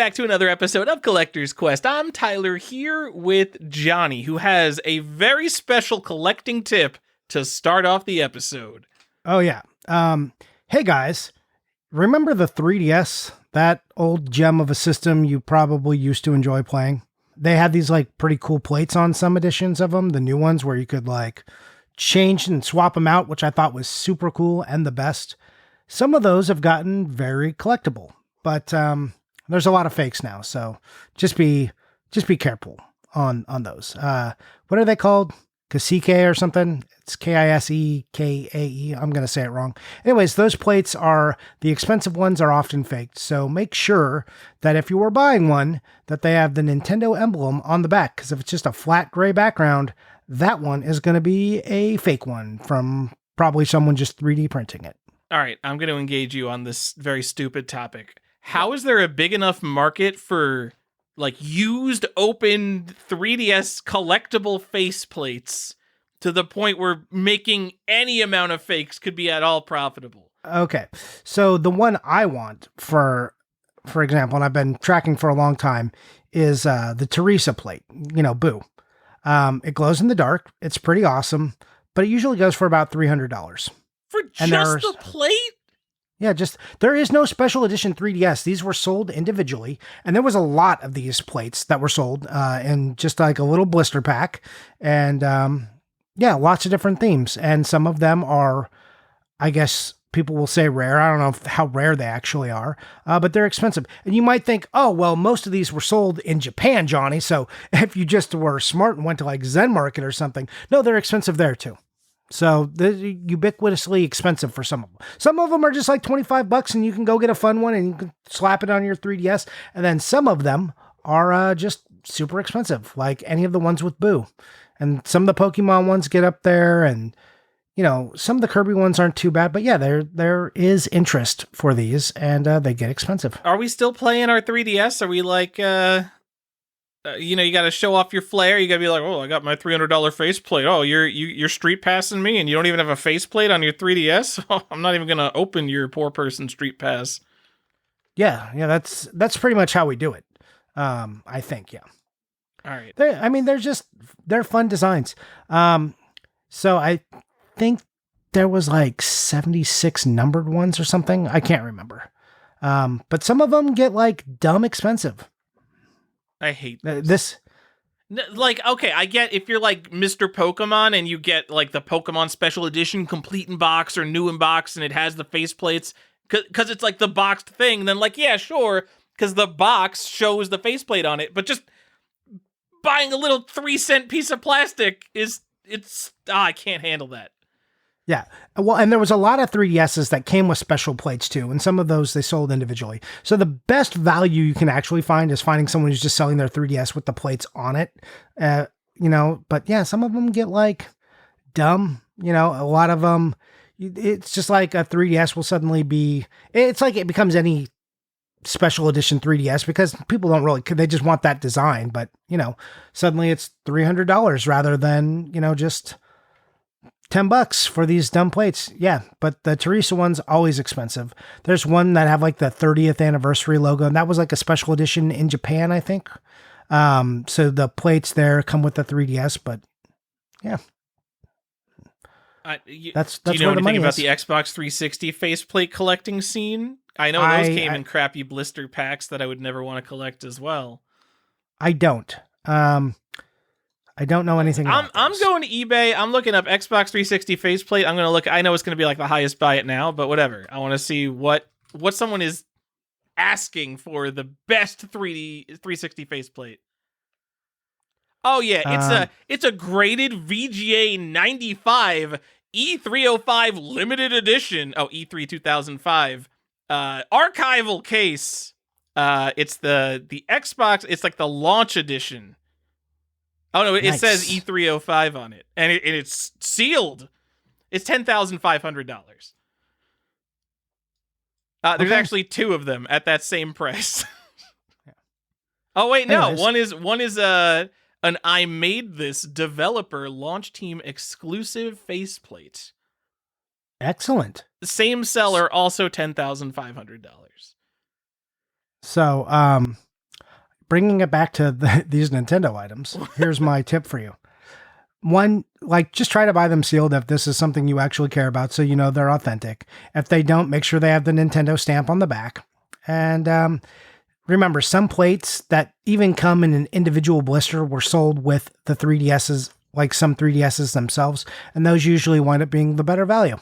back to another episode of Collector's Quest. I'm Tyler here with Johnny, who has a very special collecting tip to start off the episode. Oh, yeah. Hey, guys. Remember the 3DS? That old gem of a system you probably used to enjoy playing? They had these, pretty cool plates on some editions of them, the new ones, where you could, change and swap them out, which I thought was super cool and the best. Some of those have gotten very collectible, but there's a lot of fakes now, so just be careful on those. What are they called? Cacique or something? It's Kisekae. I'm going to say it wrong. Anyways, those plates the expensive ones are often faked, so make sure that if you were buying one, that they have the Nintendo emblem on the back, because if it's just a flat gray background, that one is going to be a fake one from probably someone just 3D printing it. All right, I'm going to engage you on this very stupid topic. How is there a big enough market for used open 3DS collectible faceplates to the point where making any amount of fakes could be at all profitable? Okay, so the one I want, for example, and I've been tracking for a long time, is the Teresa plate, Boo. It glows in the dark. It's pretty awesome, but it usually goes for about $300. For just the plate? Yeah, there is no special edition 3DS. These were sold individually, and there was a lot of these plates that were sold in just a little blister pack, and lots of different themes. And some of them are, I guess people will say rare. I don't know how rare they actually are, but they're expensive. And you might think, oh, well, most of these were sold in Japan, Johnny, so if you just were smart and went to Zen Market or something, no, they're expensive there too. So they're ubiquitously expensive for some of them. Some of them are just $25 and you can go get a fun one and you can slap it on your 3DS. And then some of them are just super expensive, like any of the ones with Boo. And some of the Pokemon ones get up there, and some of the Kirby ones aren't too bad. But yeah, there is interest for these, and they get expensive. Are we still playing our 3DS? Are we you got to show off your flair. You got to be like, oh, I got my $300 faceplate. Oh, you're street passing me, and you don't even have a faceplate on your 3DS. Oh, I'm not even gonna open your poor person street pass. Yeah, that's pretty much how we do it. I think, yeah. All right. They're fun designs. So I think there was 76 numbered ones or something. I can't remember. But some of them get dumb expensive. I hate this. Okay, I get if you're Mr. Pokemon and you get the Pokemon Special Edition complete in box or new in box and it has the faceplates because it's the boxed thing, then yeah, sure, because the box shows the faceplate on it, but just buying a little 3-cent piece of plastic I can't handle that. Yeah. Well, and there was a lot of 3DSs that came with special plates too, and some of those they sold individually. So the best value you can actually find is finding someone who's just selling their 3DS with the plates on it. But yeah, some of them get dumb, a lot of them, it's just a 3DS will suddenly be, it's it becomes any special edition 3DS because people don't really, they just want that design, but suddenly it's $300 rather than, just $10 for these dumb plates. Yeah, but the Teresa one's always expensive. There's one that have the 30th anniversary logo, and that was a special edition in Japan, I think. So the plates there come with the 3DS, but yeah. That's do you know where the anything money about is. the Xbox 360 faceplate collecting scene? I know those came in crappy blister packs that I would never want to collect as well. I don't. I don't know anything about I'm going to eBay. I'm looking up Xbox 360 faceplate. I'm going to look. I know it's going to be the highest buy it now, but whatever. I want to see what someone is asking for the best 360 faceplate. Oh yeah, it's a graded VGA 95 E305 limited edition. Oh, E3 2005 archival case. It's the Xbox. It's the launch edition. Oh no, it says E305 on it, and it's sealed. It's $10,500. There's actually two of them at that same price. Yeah. Oh wait, no, Anyways. one is an I made this developer launch team exclusive faceplate. Excellent. The same seller, also $10,500. So, bringing it back to these Nintendo items, here's my tip for you. One, like, just try to buy them sealed if this is something you actually care about, so you know they're authentic. If they don't, make sure they have the Nintendo stamp on the back. And remember, some plates that even come in an individual blister were sold with the 3DSs, like some 3DSs themselves, and those usually wind up being the better value.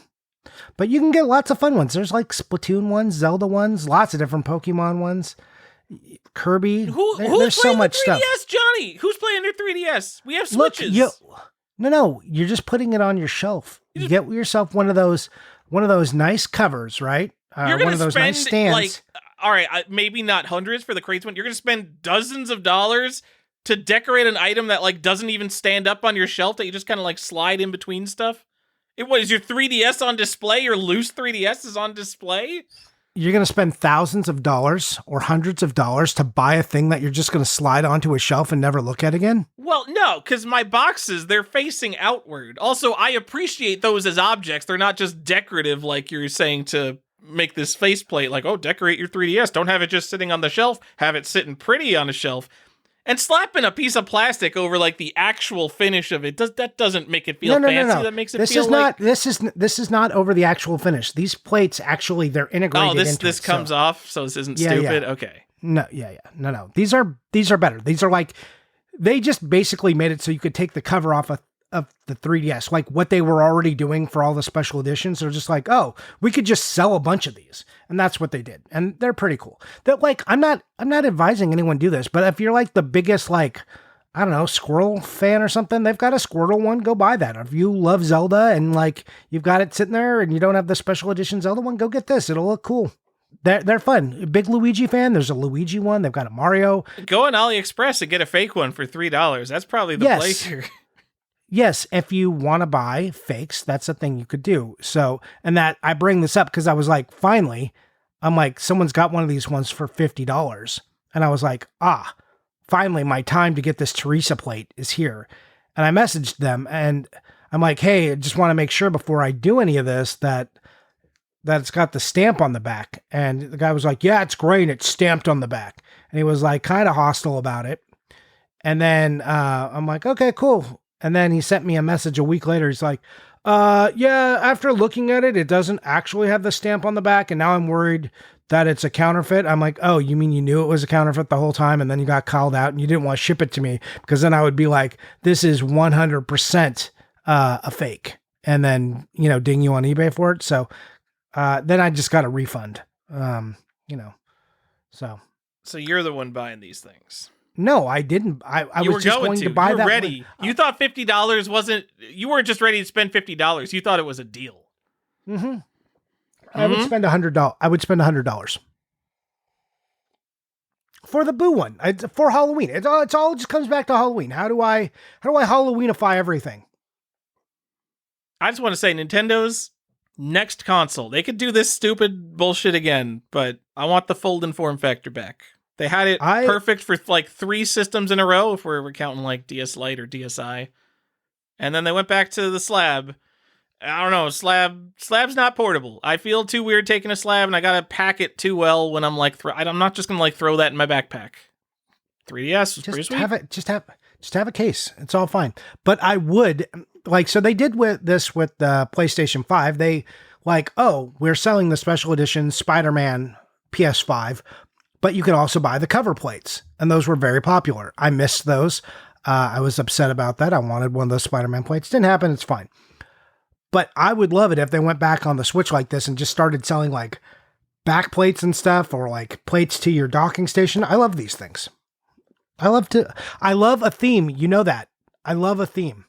But you can get lots of fun ones. There's like Splatoon ones, Zelda ones, lots of different Pokemon ones, Kirby. There's so much stuff. 3DS, Johnny? Who's playing their 3DS? We have Switches. No, you're just putting it on your shelf. You get yourself one of those nice covers, right? You're gonna one of those spend, nice stands. like, all right, maybe not hundreds for the crates one. You're gonna spend dozens of dollars to decorate an item that like doesn't even stand up on your shelf, that you just kind of like slide in between stuff. What is your 3DS on display? Your loose 3DS is on display? You're going to spend thousands of dollars or hundreds of dollars to buy a thing that you're just going to slide onto a shelf and never look at again? Well, no, because my boxes, they're facing outward. Also, I appreciate those as objects. They're not just decorative like you're saying to make this faceplate. Like, oh, decorate your 3DS. Don't have it just sitting on the shelf. Have it sitting pretty on a shelf. And slapping a piece of plastic over like the actual finish of it doesn't make it feel fancy. No. That makes it this feel is like... This is not over the actual finish. These plates actually, they're integrated into this comes off, so this isn't stupid. Yeah. Okay. No. These are better. These are like, they just basically made it so you could take the cover off of the 3DS, like what they were already doing for all the special editions. They're just like, oh, we could just sell a bunch of these. And that's what they did. And they're pretty cool. That, like, I'm not advising anyone do this, but if you're like the biggest, like, I don't know, Squirtle fan or something, they've got a Squirtle one, go buy that. If you love Zelda and like you've got it sitting there and you don't have the special edition Zelda one, go get this. It'll look cool. They're fun. A big Luigi fan. There's a Luigi one. They've got a Mario. Go on AliExpress and get a fake one for $3. That's probably the place here. Yes, if you want to buy fakes, that's a thing you could do. So, and that I bring this up because I was like, finally, I'm like, someone's got one of these ones for $50. And I was like, finally, my time to get this Teresa plate is here. And I messaged them and I'm like, hey, I just want to make sure before I do any of this that it's got the stamp on the back. And the guy was like, yeah, it's great. It's stamped on the back. And he was like kind of hostile about it. And then I'm like, okay, cool. And then he sent me a message a week later. He's like, yeah, after looking at it, it doesn't actually have the stamp on the back. And now I'm worried that it's a counterfeit. I'm like, oh, you mean you knew it was a counterfeit the whole time? And then you got called out and you didn't want to ship it to me, because then I would be like, this is 100% a fake. And then, ding you on eBay for it. So then I just got a refund, so. So you're the one buying these things. No, I didn't. I was just going to buy that. You were ready. You thought $50 wasn't. You weren't just ready to spend $50. You thought it was a deal. Mm-hmm. I would spend $100. I would spend $100 for the Boo one. For Halloween. It's all just comes back to Halloween. How do I Halloweenify everything? I just want to say, Nintendo's next console, they could do this stupid bullshit again, but I want the fold-in form factor back. They had it perfect for like 3 systems in a row, if we're counting like DS Lite or DSi. And then they went back to the slab. I don't know, slab's not portable. I feel too weird taking a slab, and I gotta pack it too well when I'm like, I'm not just gonna like throw that in my backpack. 3DS was pretty sweet. Just have a case. It's all fine. But I would so they did with the PlayStation 5. They we're selling the special edition Spider-Man PS5. But you can also buy the cover plates, and those were very popular. I missed those. I was upset about that. I wanted one of those Spider-Man plates. Didn't happen. It's fine. But I would love it if they went back on the Switch like this and just started selling like back plates and stuff, or like plates to your docking station. I love these things. I love a theme. You know that. I love a theme.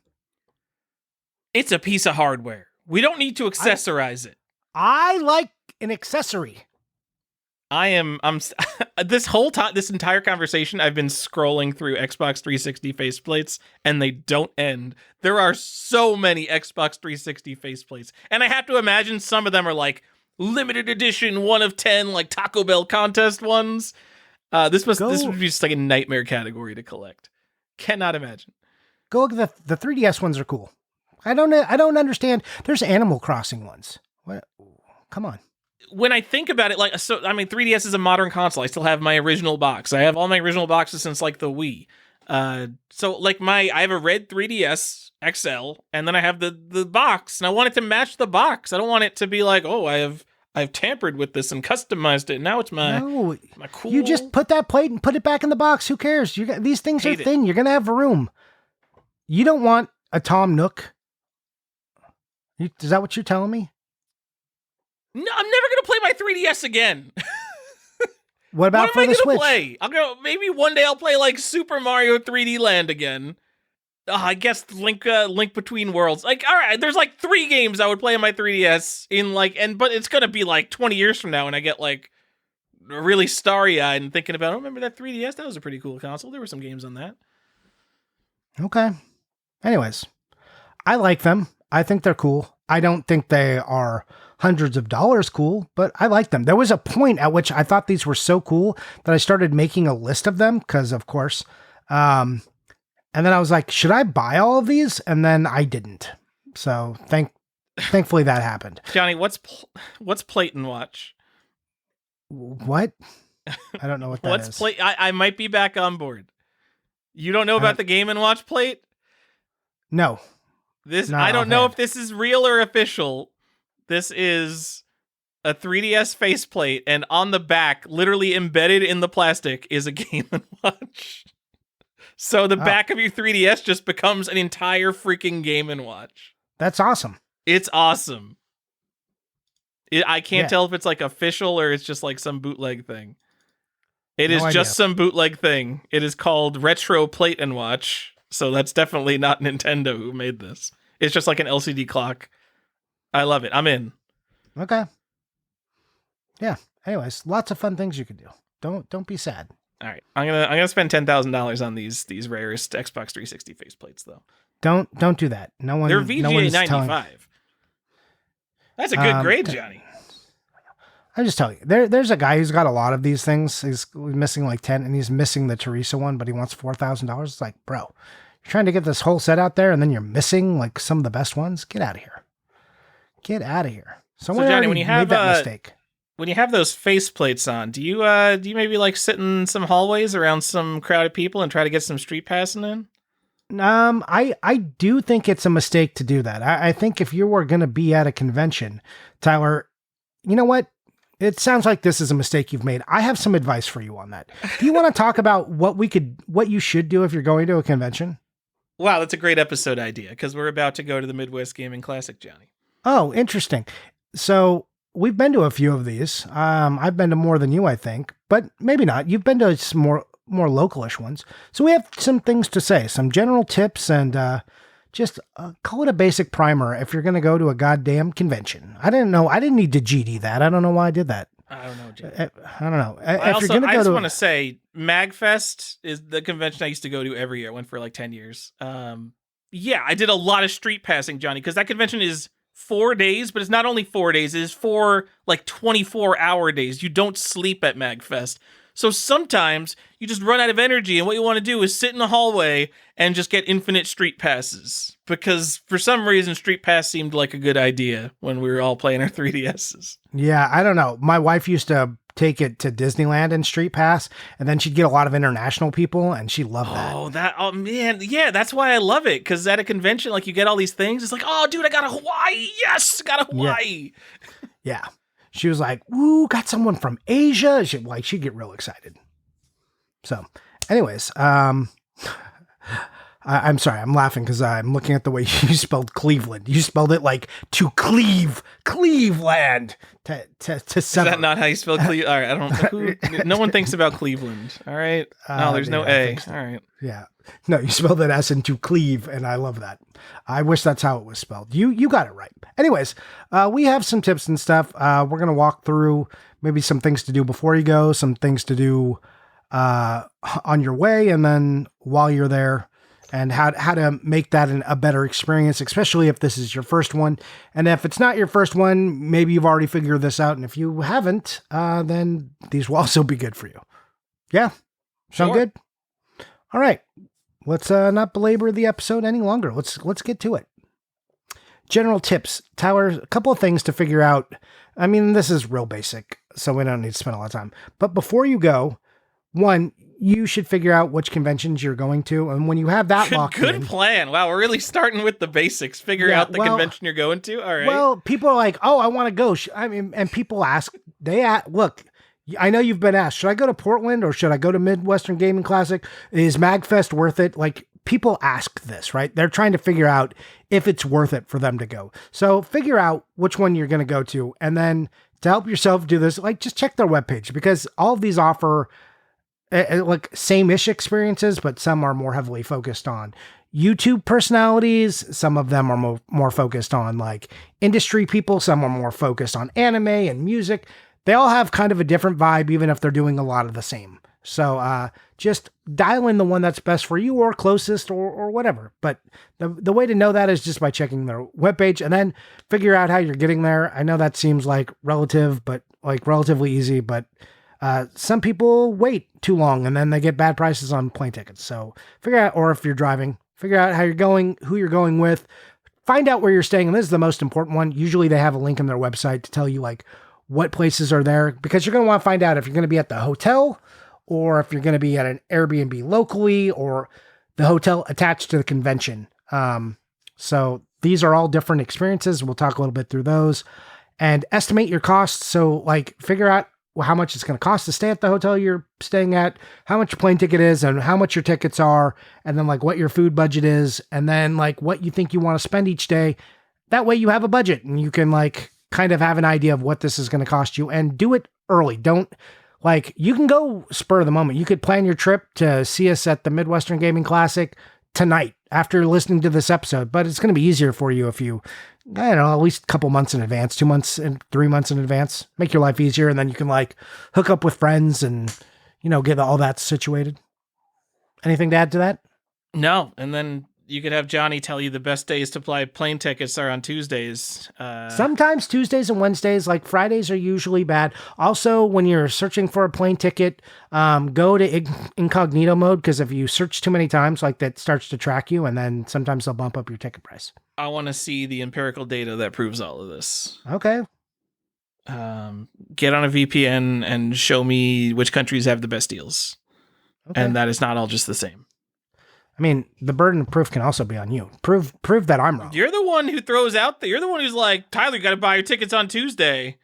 It's a piece of hardware. We don't need to accessorize it. I like an accessory. I'm this entire conversation, I've been scrolling through Xbox 360 faceplates, and they don't end. There are so many Xbox 360 faceplates, and I have to imagine some of them are like limited edition, 1 of 10, like Taco Bell contest ones. This would be just like a nightmare category to collect. Cannot imagine. Go look at the 3DS ones are cool. I don't understand. There's Animal Crossing ones. What? Come on. when I think about it, like, so I mean, 3DS is a modern console. I still have my original box. I have all my original boxes since like the Wii. So like I have a red 3DS XL, and then I have the box, and I want it to match the box. I don't want it to be like, oh, I've tampered with this and customized it. Now it's my cool. You just put that plate and put it back in the box. Who cares? These things are thin. You're gonna have room. You don't want a Tom Nook. Is that what you're telling me? No, I'm never gonna play my 3DS again. What about for the Switch? Play? Maybe one day I'll play like Super Mario 3D Land again. I guess Link Between Worlds. Like, all right, there's like 3 games I would play on my 3DS but it's gonna be like 20 years from now when I get like really starry eyed and thinking about, remember that 3DS? That was a pretty cool console. There were some games on that. Okay. Anyways, I like them. I think they're cool. I don't think they are hundreds of dollars cool, but I like them. There was a point at which I thought these were so cool that I started making a list of them because, of course, and then I was like, should I buy all of these? And then I didn't. So thankfully that happened. Johnny, what's Plate and Watch? What? I don't know what that what's is. Plate? I might be back on board. You don't know about the Game & Watch Plate? No. I don't know if this is real or official. This is a 3DS faceplate, and on the back, literally embedded in the plastic, is a Game & Watch. So the back of your 3DS just becomes an entire freaking Game & Watch. That's awesome. It's awesome. I can't tell if it's like official or it's just like some bootleg thing. It is just some bootleg thing. It is called Retro Plate and Watch. So that's definitely not Nintendo who made this. It's just like an LCD clock. I love it. I'm in. Okay. Yeah. Anyways, lots of fun things you can do. Don't be sad. All right. I'm gonna spend $10,000 on these rarest Xbox 360 faceplates though. Don't do that. No one. They're VGA 95. That's a good grade, Johnny. I just tell you, there's a guy who's got a lot of these things. He's missing like 10, and he's missing the Teresa one, but he wants $4,000. It's like, bro, you're trying to get this whole set out there, and then you're missing like some of the best ones. Get out of here. Get out of here. Someone Johnny, when you have made that mistake. When you have those faceplates on, do you maybe like sit in some hallways around some crowded people and try to get some street passing in? I do think it's a mistake to do that. I think if you were going to be at a convention, Tyler, you know what? It sounds like this is a mistake you've made. I have some advice for you on that. Do you want to talk about what you should do if you're going to a convention? Wow, that's a great episode idea because we're about to go to the Midwest Gaming Classic, Johnny. Oh, interesting. So we've been to a few of these. I've been to more than you, I think, but maybe not. You've been to some more localish ones. So we have some things to say, some general tips, and just call it a basic primer if you're going to go to a goddamn convention. I didn't know. I didn't need to GD that. I don't know why I did that. I don't know, Jay. I don't know. I just want to say MagFest is the convention I used to go to every year. I went for like 10 years. Yeah, I did a lot of street passing, Johnny, because that convention is 4 days, but it's not only 4 days. It is 4 like 24-hour days. You don't sleep at MagFest. So sometimes you just run out of energy, and what you want to do is sit in the hallway and just get infinite street passes. Because for some reason, Street Pass seemed like a good idea when we were all playing our 3DSs. Yeah, I don't know. My wife used to take it to Disneyland and Street Pass, and then she'd get a lot of international people, and she loved that. Oh man, yeah, that's why I love it. Because at a convention, like you get all these things. It's like, oh, dude, I got a Hawaii. Yes, got a Hawaii. Yeah. She was like, ooh, got someone from Asia. She'd get real excited. So anyways, I'm sorry. I'm laughing because I'm looking at the way you spelled Cleveland. You spelled it like to Cleveland. To Is that not how you spell Cleveland? All right, I don't. No one thinks about Cleveland. All right. No, there's no A. So. All right. Yeah. No, you spelled it as in to cleave, and I love that. I wish that's how it was spelled. You got it right. Anyways, we have some tips and stuff. We're gonna walk through maybe some things to do before you go, some things to do on your way, and then while you're there, and how to make that a better experience, especially if this is your first one. And if it's not your first one, maybe you've already figured this out. And if you haven't, then these will also be good for you. Yeah? Sound good? All right. Let's not belabor the episode any longer. Let's get to it. general tips. Tyler, a couple of things to figure out. I mean, this is real basic, so we don't need to spend a lot of time. But before you go, one, you should figure out which conventions you're going to. And when you have that locked good in... plan. Wow, we're really starting with the basics. Figure out the convention you're going to. All right. Well, people are like, oh, I want to go. I mean, and people ask, look, I know you've been asked, should I go to Portland or should I go to Midwestern Gaming Classic? Is MagFest worth it? Like, people ask this, right? They're trying to figure out if it's worth it for them to go. So figure out which one you're going to go to. And then to help yourself do this, like, just check their webpage, because all of these offer like same-ish experiences, but some are more heavily focused on YouTube personalities. Some of them are more focused on like industry people. Some are more focused on anime and music. They all have kind of a different vibe, even if they're doing a lot of the same. So just dial in the one that's best for you or closest or whatever. But the way to know that is just by checking their webpage and then figure out how you're getting there. I know that seems like relatively easy, but some people wait too long and then they get bad prices on plane tickets. So figure out, or if you're driving, figure out how you're going, who you're going with, find out where you're staying. And this is the most important one. Usually they have a link in their website to tell you like what places are there, because you're going to want to find out if you're going to be at the hotel or if you're going to be at an Airbnb locally or the hotel attached to the convention. So these are all different experiences. We'll talk a little bit through those and estimate your costs. So like figure out how much it's going to cost to stay at the hotel you're staying at, how much your plane ticket is and how much your tickets are, and then like what your food budget is, and then like what you think you want to spend each day. That way you have a budget and you can like kind of have an idea of what this is going to cost you, and do it early. Don't like, you can go spur of the moment. You could plan your trip to see us at the Midwestern Gaming Classic tonight after listening to this episode, but it's going to be easier for you if you, I don't know, at least a couple months in advance, 2 months and 3 months in advance, make your life easier. And then you can like hook up with friends and, you know, get all that situated. Anything to add to that? No. And then you could have Johnny tell you the best days to buy plane tickets are on Tuesdays. Sometimes Tuesdays and Wednesdays, like Fridays are usually bad. Also, when you're searching for a plane ticket, go to incognito mode, because if you search too many times, like that starts to track you, and then sometimes they'll bump up your ticket price. I want to see the empirical data that proves all of this. Okay. Get on a VPN and show me which countries have the best deals. Okay. And that is not all just the same. I mean, the burden of proof can also be on you. Prove that I'm wrong. You're the one who throws out you're the one who's like, Tyler, you got to buy your tickets on Tuesday.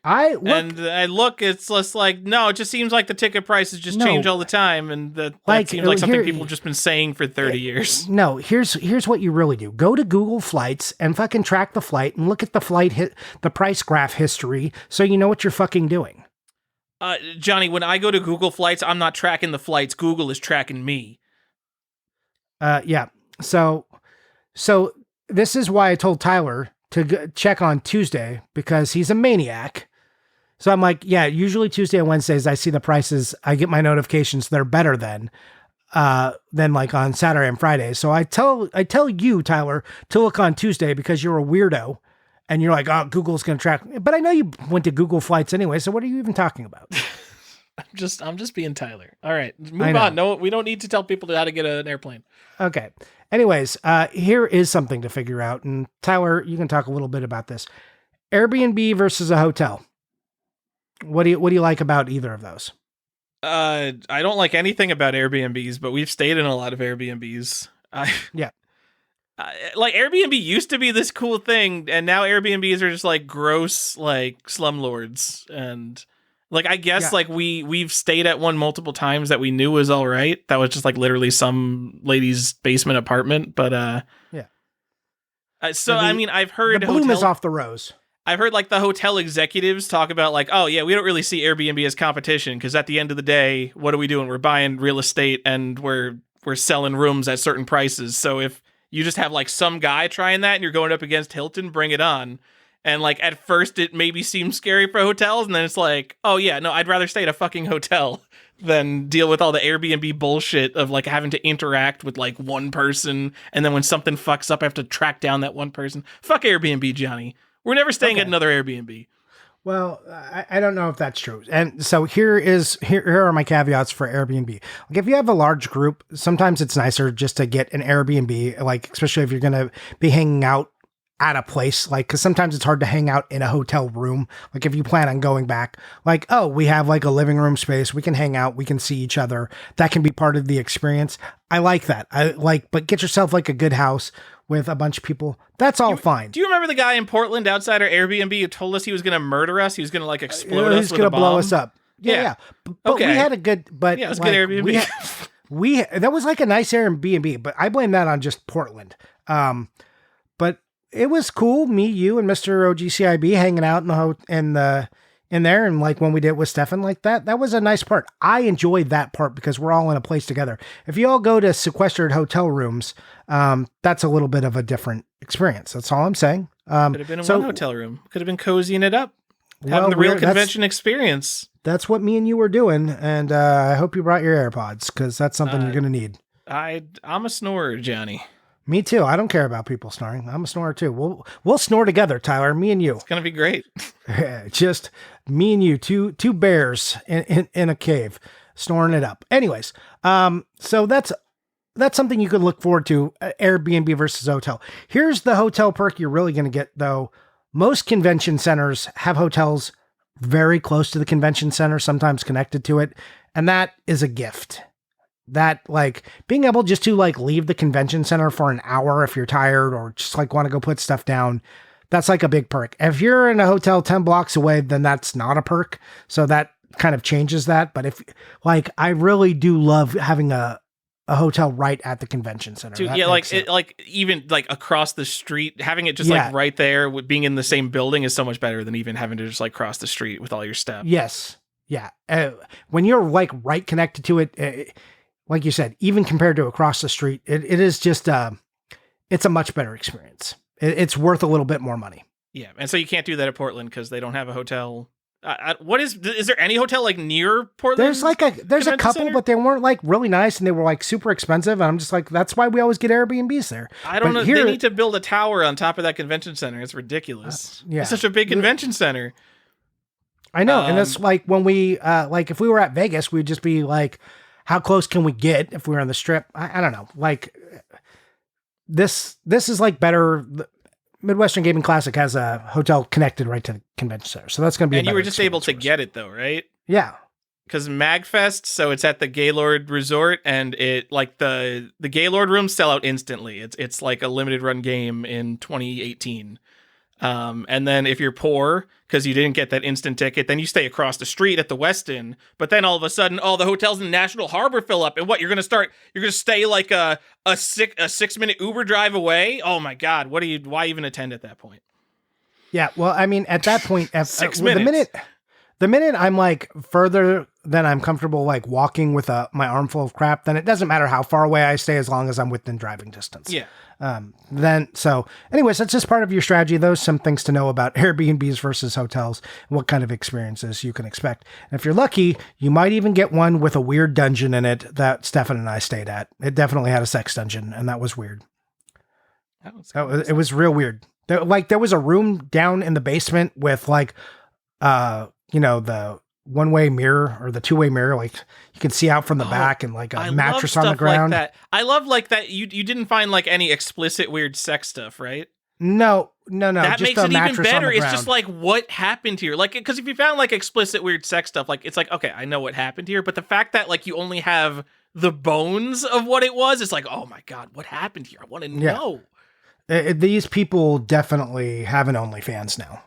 It's just like, no, it just seems like the ticket prices just change all the time. And that seems like something people have just been saying for 30 years. No, here's what you really do. Go to Google Flights and fucking track the flight and look at the price graph history so you know what you're fucking doing. Johnny, when I go to Google Flights, I'm not tracking the flights. Google is tracking me. Yeah. So this is why I told Tyler to check on Tuesday, because he's a maniac. So I'm like, yeah, usually Tuesday and Wednesdays, I see the prices. I get my notifications. They're better than like on Saturday and Friday. So I tell you, Tyler, to look on Tuesday because you're a weirdo and you're like, oh, Google's going to track. But I know you went to Google Flights anyway. So what are you even talking about? I'm just being Tyler. All right, move on. No, we don't need to tell people how to get an airplane. Okay. Anyways, here is something to figure out. And Tyler, you can talk a little bit about this. Airbnb versus a hotel. What do you like about either of those? I don't like anything about Airbnbs, but we've stayed in a lot of Airbnbs. Yeah. Like Airbnb used to be this cool thing, and now Airbnbs are just like gross, like slumlords. And like, I guess like we've stayed at one multiple times that we knew was all right. That was just like literally some lady's basement apartment. But yeah. I mean, I've heard the bloom is off the rose. I've heard like the hotel executives talk about like, oh yeah, we don't really see Airbnb as competition, because at the end of the day, what are we doing? We're buying real estate and we're selling rooms at certain prices. So if you just have like some guy trying that and you're going up against Hilton, bring it on. And like at first it maybe seems scary for hotels, and then it's like, oh yeah, no, I'd rather stay at a fucking hotel than deal with all the Airbnb bullshit of like having to interact with like one person, and then when something fucks up I have to track down that one person. Fuck Airbnb, Johnny. We're never staying at another Airbnb. Well, I don't know if that's true. And so here are my caveats for Airbnb. Like if you have a large group, sometimes it's nicer just to get an Airbnb, like especially if you're going to be hanging out at a place, like, because sometimes it's hard to hang out in a hotel room. Like if you plan on going back, like, oh, we have like a living room space, we can hang out, we can see each other. That can be part of the experience. I like that. But get yourself like a good house with a bunch of people. That's all fine. Do you remember the guy in Portland outside our Airbnb who told us he was going to murder us? He was going to like explode us with a bomb. He's going to blow us up. Yeah. But okay. We had a good, but yeah, it was like, good Airbnb. That was like a nice Airbnb, but I blame that on just Portland. But it was cool. Me, you, and Mr. OGCIB hanging out in there, and like when we did it with Stefan, like that was a nice part. I enjoyed that part because we're all in a place together. If you all go to sequestered hotel rooms, that's a little bit of a different experience. That's all I'm saying. Could have been in one hotel room. Could have been cozying it up, having the real convention experience. That's what me and you were doing, and I hope you brought your AirPods because that's something you're going to need. I'm a snorer, Johnny. Me too. I don't care about people snoring. I'm a snorer too. We'll snore together, Tyler. Me and you. It's gonna be great. Just me and you, two bears in a cave, snoring it up. Anyways, so that's something you could look forward to. Airbnb versus hotel. Here's the hotel perk you're really gonna get though. Most convention centers have hotels very close to the convention center, sometimes connected to it, and that is a gift. That like being able just to like leave the convention center for an hour if you're tired or just like want to go put stuff down, that's like a big perk. If you're in a hotel 10 blocks away, then that's not a perk. So that kind of changes that. But if like, I really do love having a hotel right at the convention center. Dude, yeah, like it, like even like across the street, having it just like right there with being in the same building is so much better than even having to just like cross the street with all your stuff. Yes. Yeah. When you're like right connected to it, like you said, even compared to across the street, it is just, it's a much better experience. It's worth a little bit more money. Yeah. And so you can't do that at Portland because they don't have a hotel. Is there any hotel like near Portland? There's a couple, center? But they weren't like really nice and they were like super expensive. And I'm just like, that's why we always get Airbnbs there. I don't know. They need to build a tower on top of that convention center. It's ridiculous. It's such a big convention center. I know. And it's like when we, like if we were at Vegas, we'd just be like, how close can we get if we were on the strip? I don't know. Like this is like better. Midwestern Gaming Classic has a hotel connected right to the convention center. So that's going to be, and you were just able to get it though, right? Yeah. Because MagFest, so it's at the Gaylord Resort, and it like the Gaylord rooms sell out instantly. It's like a limited run game in 2018. And then if you're poor because you didn't get that instant ticket, then you stay across the street at the Westin. But then all of a sudden, all the hotels in National Harbor fill up, and what you're gonna stay like a 6-minute Uber drive away. Oh my God, why even attend at that point? Yeah, well, I mean, at that point, 6 minutes. The minute I'm like further than I'm comfortable like walking with my armful of crap, then it doesn't matter how far away I stay as long as I'm within driving distance. Yeah. Anyways, that's just part of your strategy. Those some things to know about Airbnbs versus hotels and what kind of experiences you can expect. And if you're lucky, you might even get one with a weird dungeon in it that Stefan and I stayed at. It definitely had a sex dungeon, and that was weird. It was real weird. There was a room down in the basement with like, the one-way mirror or the two-way mirror, like you can see out from the back, and like a mattress on the ground. Like that. I love like that. You didn't find like any explicit weird sex stuff, right? No. That just makes it even better. It's ground. just like, what happened here? Like, because if you found like explicit weird sex stuff, like it's like, okay, I know what happened here. But the fact that like you only have the bones of what it was, it's like, oh my God, what happened here? I want to know. These people definitely have an OnlyFans now.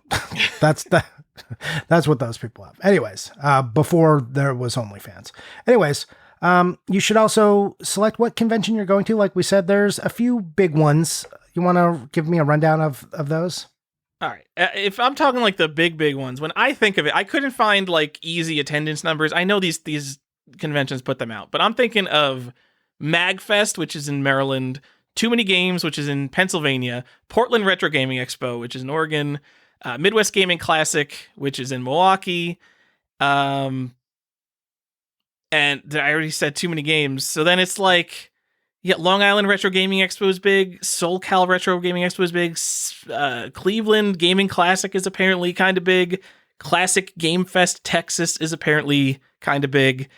That's what those people have. Anyways, before there was OnlyFans. Anyways, you should also select what convention you're going to. Like we said, there's a few big ones. You want to give me a rundown of those? All right. If I'm talking like the big ones, when I think of it, I couldn't find like easy attendance numbers. I know these conventions put them out, but I'm thinking of MagFest, which is in Maryland, Too Many Games, which is in Pennsylvania, Portland Retro Gaming Expo, which is in Oregon, Midwest Gaming Classic, which is in Milwaukee, and I already said Too Many Games. So then it's like, Long Island Retro Gaming Expo is big, SoCal Retro Gaming Expo is big, Cleveland Gaming Classic is apparently kind of big, Classic Game Fest Texas is apparently kind of big.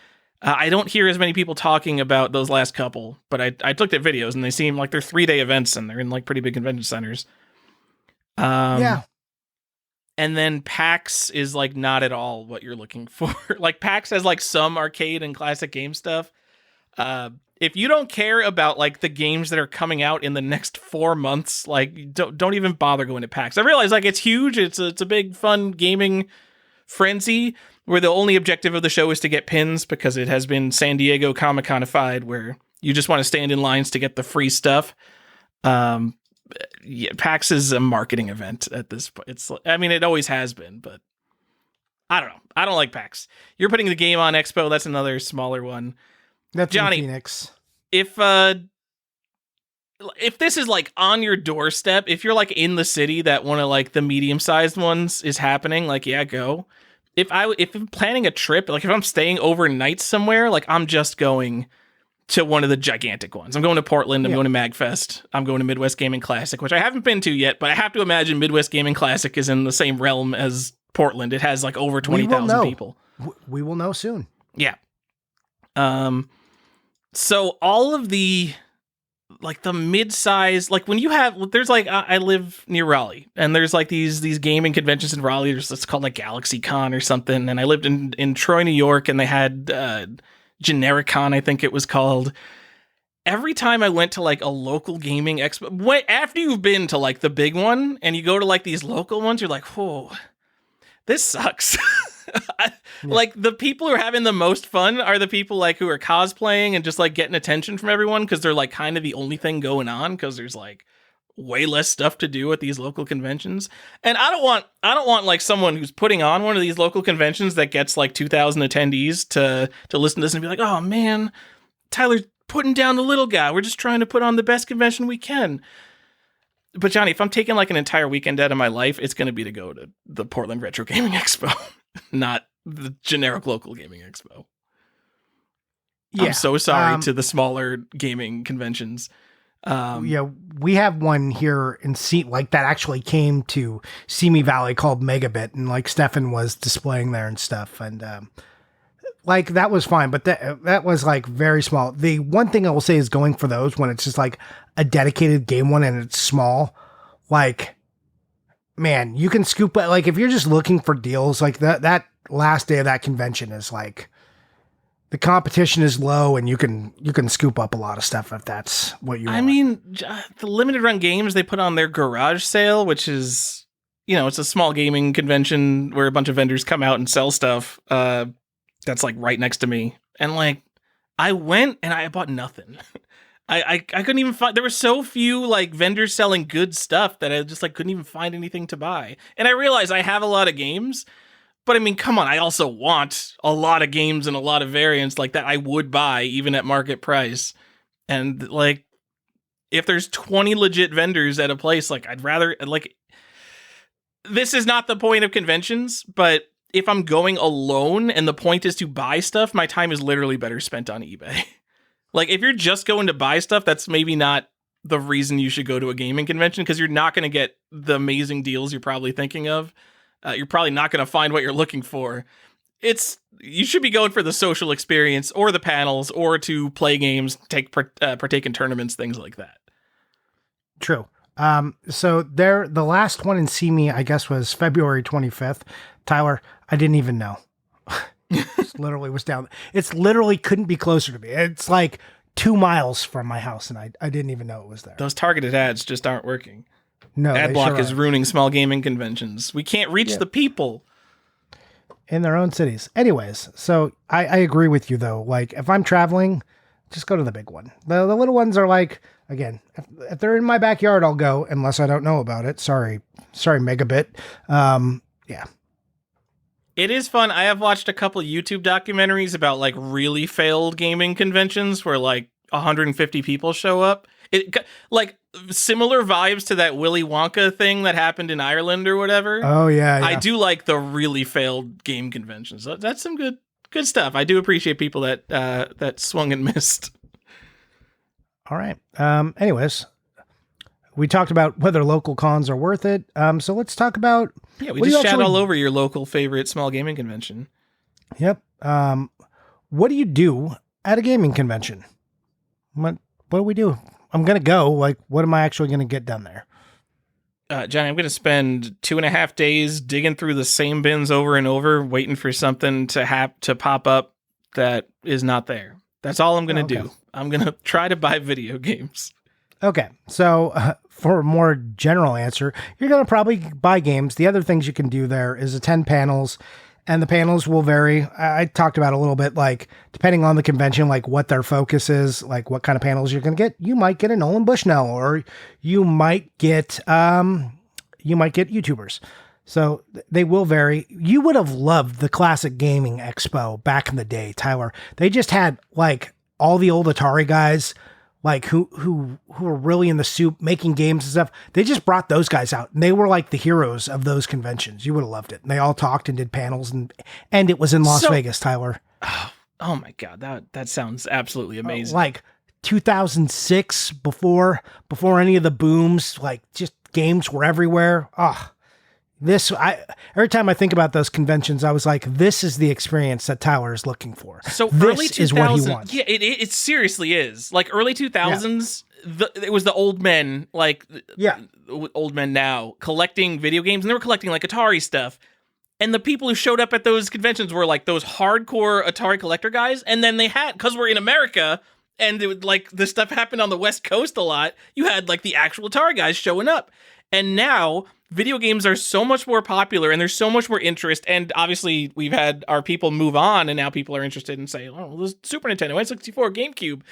I don't hear as many people talking about those last couple, but I looked at videos and they seem like they're 3-day events and they're in like pretty big convention centers. Yeah. And then PAX is like not at all what you're looking for. Like PAX has like some arcade and classic game stuff. If you don't care about like the games that are coming out in the next 4 months, like don't even bother going to PAX. I realize like it's huge. It's a big fun gaming frenzy where the only objective of the show is to get pins because it has been San Diego Comic-Conified where you just want to stand in lines to get the free stuff. Yeah, PAX is a marketing event at this point. It always has been, but I don't know. I don't like PAX. You're putting the game on Expo. That's another smaller one. That's Johnny, in Phoenix. If this is like on your doorstep, if you're like in the city that one of like the medium-sized ones is happening, like yeah, go. If I'm planning a trip, like if I'm staying overnight somewhere, like I'm just going to one of the gigantic ones. I'm going to Portland. I'm going to MagFest. I'm going to Midwest Gaming Classic, which I haven't been to yet, but I have to imagine Midwest Gaming Classic is in the same realm as Portland. It has like over 20,000 people. We will know soon. Yeah. So all of the like the mid-size, like when you have, there's like, I live near Raleigh and there's like these gaming conventions in Raleigh. It's called like Galaxy Con or something. And I lived in Troy, New York, and they had, Generic Con, I think it was called. Every time I went to like a local gaming expo, after you've been to like the big one and you go to like these local ones, you're like, whoa, this sucks. Like the people who are having the most fun are the people like who are cosplaying and just like getting attention from everyone because they're like kind of the only thing going on because there's like way less stuff to do at these local conventions. And I don't want like someone who's putting on one of these local conventions that gets like 2,000 attendees to listen to this and be like, oh man, Tyler's putting down the little guy. We're just trying to put on the best convention we can. But Johnny, if I'm taking like an entire weekend out of my life, it's going to be to go to the Portland Retro Gaming Expo, not the generic local gaming expo. Yeah. I'm so sorry to the smaller gaming conventions. Yeah, we have one here in like that actually came to Simi Valley called Megabit, and like Stefan was displaying there and stuff, and like that was fine, but that was like very small. The one thing I will say is going for those when it's just like a dedicated game one and it's small, like man, you can scoop it. Like if you're just looking for deals, like that last day of that convention is like. The competition is low, and you can scoop up a lot of stuff if that's what you want. I mean, the limited run games, they put on their garage sale, which is, it's a small gaming convention where a bunch of vendors come out and sell stuff. That's like right next to me. And like, I went and I bought nothing. I couldn't even find, there were so few like vendors selling good stuff that I just like couldn't even find anything to buy. And I realized I have a lot of games. But I mean, come on, I also want a lot of games and a lot of variants like that I would buy even at market price. And like, if there's 20 legit vendors at a place, like I'd rather, like, this is not the point of conventions, but if I'm going alone and the point is to buy stuff, my time is literally better spent on eBay. Like, if you're just going to buy stuff, that's maybe not the reason you should go to a gaming convention because you're not going to get the amazing deals you're probably thinking of. You're probably not going to find what you're looking for. You should be going for the social experience or the panels or to play games, partake in tournaments, things like that. True. So the last one in Simi, I guess, was February 25th. Tyler, I didn't even know. It literally was down. It's literally couldn't be closer to me. It's like 2 miles from my house, and I didn't even know it was there. Those targeted ads just aren't working. No, Adblock is ruining small gaming conventions. We can't reach the people in their own cities. Anyways, so I agree with you though. Like if I'm traveling, just go to the big one. The little ones are like, again, if they're in my backyard, I'll go unless I don't know about it. Sorry, Megabit. Yeah. It is fun. I have watched a couple YouTube documentaries about like really failed gaming conventions where like 150 people show up. It like similar vibes to that Willy Wonka thing that happened in Ireland or whatever. Oh yeah. I do like the really failed game conventions. That's some good stuff. I do appreciate people that swung and missed. All right. Anyways, we talked about whether local cons are worth it. So let's talk about. Yeah, we just chat all over your local favorite small gaming convention. Yep. What do you do at a gaming convention? What do we do? I'm going to go. Like, what am I actually going to get done there? Johnny, I'm going to spend 2.5 days digging through the same bins over and over, waiting for something to pop up that is not there. That's all I'm going to do. I'm going to try to buy video games. Okay, so for a more general answer, you're going to probably buy games. The other things you can do there is attend panels, and the panels will vary. I talked about a little bit, like, depending on the convention, like what their focus is, like what kind of panels you're going to get. You might get a Nolan Bushnell, or you might get YouTubers. So they will vary. You would have loved the Classic Gaming Expo back in the day, Tyler. They just had like all the old Atari guys, like who were really in the soup making games and stuff. They just brought those guys out, and they were like the heroes of those conventions. You would have loved it. And they all talked and did panels, and it was in Las Vegas, Tyler. Oh my God, that sounds absolutely amazing. Like 2006, before any of the booms, like just games were everywhere. Every time I think about those conventions, I was like, this is the experience that Tyler is looking for. So this early 2000s, is what he wants. Yeah, it seriously is. Like early 2000s, it was the old men, old men now, collecting video games, and they were collecting like Atari stuff. And the people who showed up at those conventions were like those hardcore Atari collector guys. And then they had, because we're in America, and it would, like, this stuff happened on the West Coast a lot, you had like the actual Atari guys showing up. And now video games are so much more popular, and there's so much more interest. And obviously we've had our people move on, and now people are interested in saying, oh, the Super Nintendo, N64, GameCube.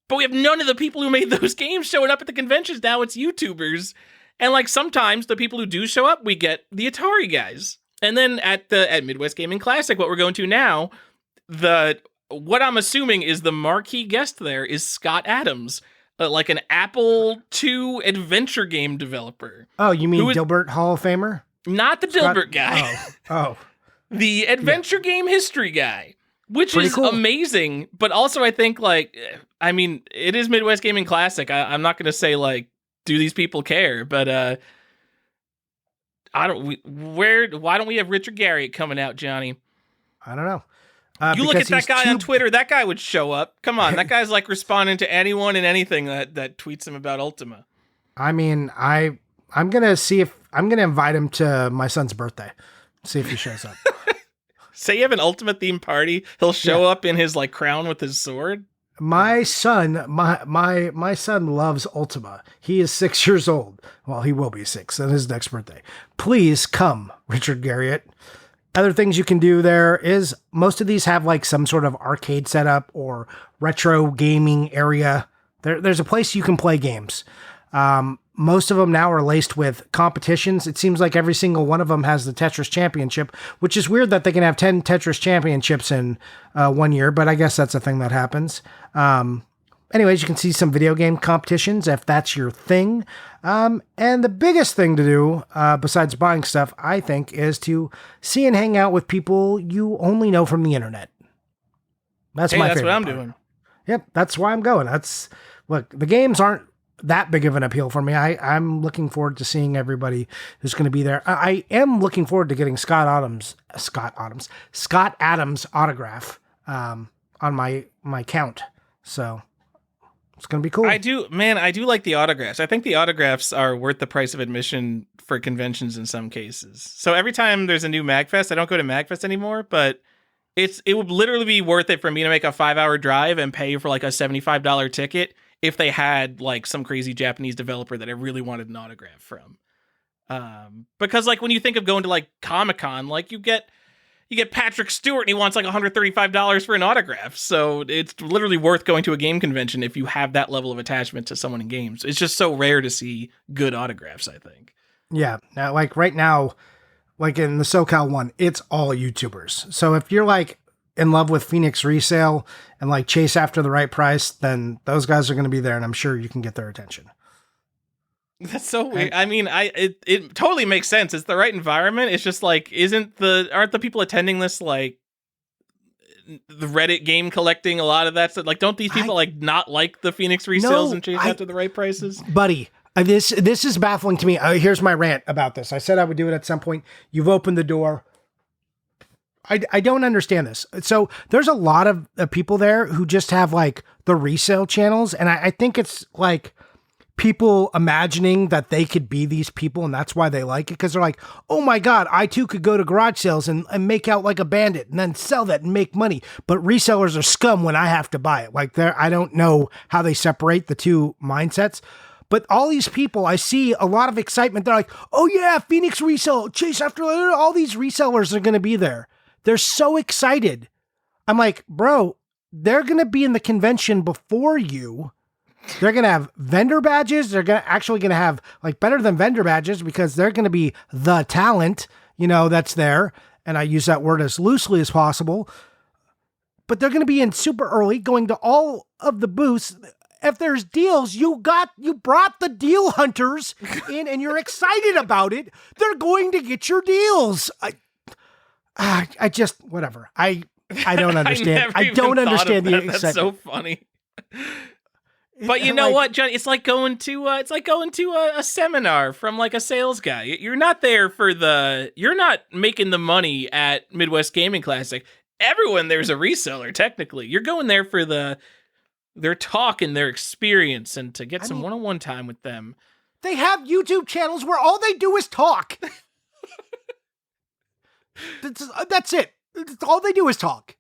But we have none of the people who made those games showing up at the conventions. Now it's YouTubers. And like sometimes the people who do show up, we get the Atari guys. And then at Midwest Gaming Classic, what we're going to now, what I'm assuming is the marquee guest there is Scott Adams, like an Apple II adventure game developer. Oh, you mean Dilbert Hall of Famer? Not the Dilbert guy. Oh. The adventure game history guy, which Pretty is cool. amazing. But also I think, like, I mean, it is Midwest Gaming Classic. I'm not going to say, like, do these people care? But why don't we have Richard Garriott coming out, Johnny? I don't know. You look at that guy on Twitter, that guy would show up. Come on, that guy's like responding to anyone and anything that tweets him about Ultima. I mean, I'm going to invite him to my son's birthday. See if he shows up. Say you have an Ultima themed party, he'll show up in his like crown with his sword. My son loves Ultima. He is 6 years old. Well, he will be 6 on his next birthday. Please come, Richard Garriott. Other things you can do there is most of these have like some sort of arcade setup or retro gaming area. There's a place you can play games. Most of them now are laced with competitions. It seems like every single one of them has the Tetris Championship, which is weird that they can have 10 Tetris Championships in 1 year, but I guess that's a thing that happens. Anyways, you can see some video game competitions if that's your thing. And the biggest thing to do, besides buying stuff, I think, is to see and hang out with people you only know from the internet. That's my favorite. That's what I'm part. doing. Yep, that's why I'm going. Look, the games aren't that big of an appeal for me. I'm looking forward to seeing everybody who's going to be there. I am looking forward to getting Scott Adams autograph on my count. So it's going to be cool. I do like the autographs. I think the autographs are worth the price of admission for conventions in some cases. So every time there's a new MagFest, I don't go to MagFest anymore, but it would literally be worth it for me to make a 5-hour drive and pay for like a $75 ticket if they had like some crazy Japanese developer that I really wanted an autograph from. Because like when you think of going to like Comic-Con, like you get Patrick Stewart and he wants like $135 for an autograph. So it's literally worth going to a game convention if you have that level of attachment to someone in games. It's just so rare to see good autographs, I think. Yeah. Now, like right now, like in the SoCal one, it's all YouTubers. So if you're like in love with Phoenix Resale and like chase after the right price, then those guys are going to be there and I'm sure you can get their attention. That's so weird. I mean, it totally makes sense. It's the right environment. It's just like, aren't the people attending this like the Reddit game collecting, a lot of that stuff? Like, don't these people like not like the Phoenix resales and chase after the right prices? Buddy, this is baffling to me. Here's my rant about this. I said I would do it at some point. You've opened the door. I don't understand this. So there's a lot of people there who just have like the resale channels. And I think it's like people imagining that they could be these people and that's why they like it, because they're like, oh my god, I too could go to garage sales and make out like a bandit and then sell that and make money, but resellers are scum when I have to buy it. Like, I don't know how they separate the two mindsets, but all these people, I see a lot of excitement. They're like, oh yeah, Phoenix resell, chase after, all these resellers are going to be there. They're so excited. I'm like, bro, they're going to be in the convention before you. They're going to have vendor badges. They're actually going to have like better than vendor badges, because they're going to be the talent, that's there. And I use that word as loosely as possible, but they're going to be in super early, going to all of the booths. If there's deals, you brought the deal hunters in and you're excited about it. They're going to get your deals. I just, whatever. I don't understand. I don't understand the excitement. That's so funny. But you know what, Johnny? It's like going to a seminar from like a sales guy. You're not there you're not making the money at Midwest Gaming Classic. Everyone there's a reseller, technically. You're going there for their talk and their experience and to get some one-on-one time with them. They have YouTube channels where all they do is talk. That's it. All they do is talk.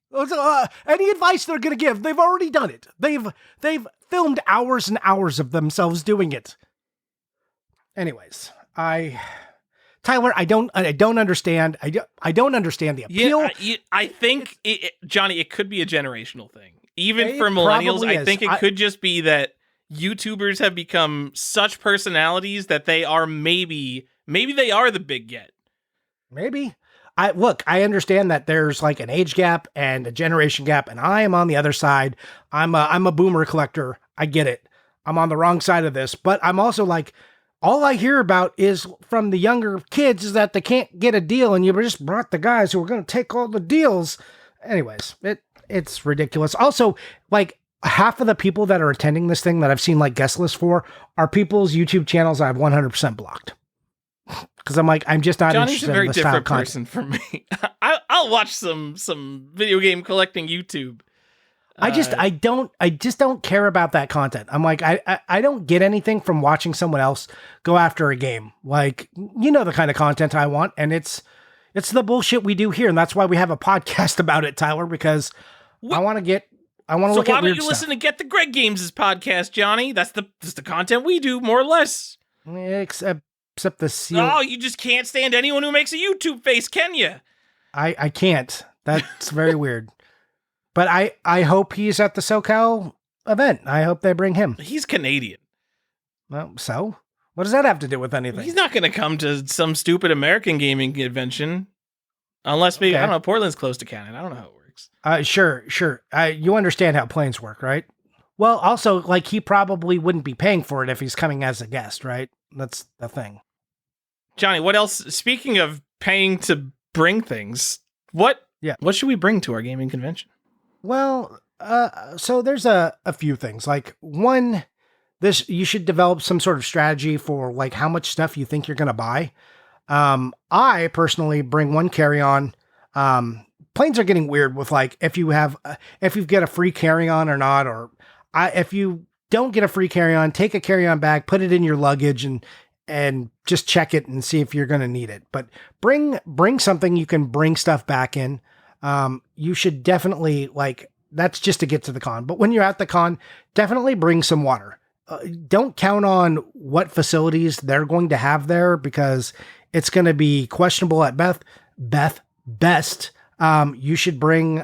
Any advice they're going to give, they've already done it. They've filmed hours and hours of themselves doing it. Anyways, Tyler, I don't understand. I don't understand the appeal. Yeah, I think, Johnny, it could be a generational thing. Even for millennials, I think it could just be that YouTubers have become such personalities that they are maybe they are the big get. Maybe. I understand that there's like an age gap and a generation gap, and I am on the other side. I'm a boomer collector. I get it. I'm on the wrong side of this, but I'm also like, all I hear about is from the younger kids is that they can't get a deal, and you just brought the guys who are going to take all the deals. Anyways, it's ridiculous. Also, like, half of the people that are attending this thing that I've seen like guest lists for are people's YouTube channels I've 100% blocked. Because I'm like, I'm just not Johnny's interested a very in the different style person from me. I'll watch some video game collecting YouTube. I just don't care about that content. I'm like, I don't get anything from watching someone else go after a game. Like, the kind of content I want, and it's the bullshit we do here, and that's why we have a podcast about it, Tyler, because I want to look at weird stuff. So why don't you listen to Get the Greg Games' podcast, Johnny? That's the content we do, more or less. Except the seal. Oh, you just can't stand anyone who makes a YouTube face, can you? I can't. That's very weird. But I hope he's at the SoCal event. I hope they bring him. He's Canadian. Well, so? What does that have to do with anything? He's not going to come to some stupid American gaming convention. Unless maybe, I don't know, Portland's close to Canada. I don't know how it works. Sure. You understand how planes work, right? Well, also, like, he probably wouldn't be paying for it if he's coming as a guest, right? That's the thing. Johnny, what else? Speaking of paying to bring things, what should we bring to our gaming convention? Well, so there's a few things. Like, one, you should develop some sort of strategy for like how much stuff you think you're going to buy. I personally bring one carry-on. Planes are getting weird with like, if you get a free carry-on or not, or if you don't get a free carry-on, take a carry-on bag, put it in your luggage and just check it and see if you're going to need it. But bring something you can bring stuff back in. You should definitely, like, that's just to get to the con. But when you're at the con, definitely bring some water. Don't count on what facilities they're going to have there, because it's going to be questionable at best. You should bring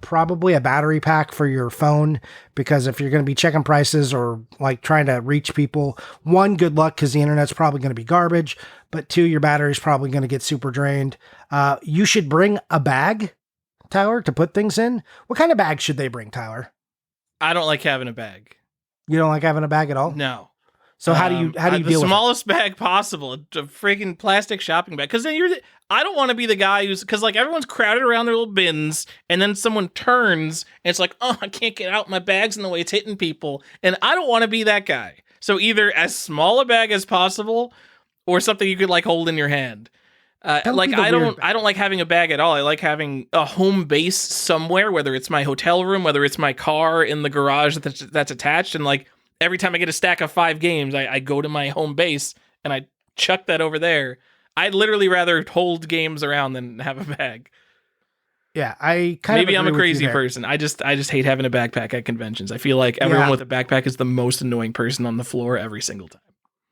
probably a battery pack for your phone, because if you're going to be checking prices or like trying to reach people, one, good luck, because the internet's probably going to be garbage, but two, your battery's probably going to get super drained. You should bring a bag, Tyler, to put things in. What kind of bag should they bring, Tyler? I don't like having a bag. You don't like having a bag at all? No. So how do you deal with it? The smallest bag possible, a freaking plastic shopping bag. Because then I don't want to be the guy because like everyone's crowded around their little bins, and then someone turns and it's like, oh, I can't get out, my bag's in the way, it's hitting people, and I don't want to be that guy. So either as small a bag as possible, or something you could like hold in your hand. Like I don't like having a bag at all. I like having a home base somewhere, whether it's my hotel room, whether it's my car in the garage that's attached, and like every time I get a stack of 5 games, I go to my home base and I chuck that over there. I'd literally rather hold games around than have a bag. Yeah, I kind Maybe of I'm a agree with you crazy there. person. I just hate having a backpack at conventions. I feel like everyone Yeah. with a backpack is the most annoying person on the floor every single time.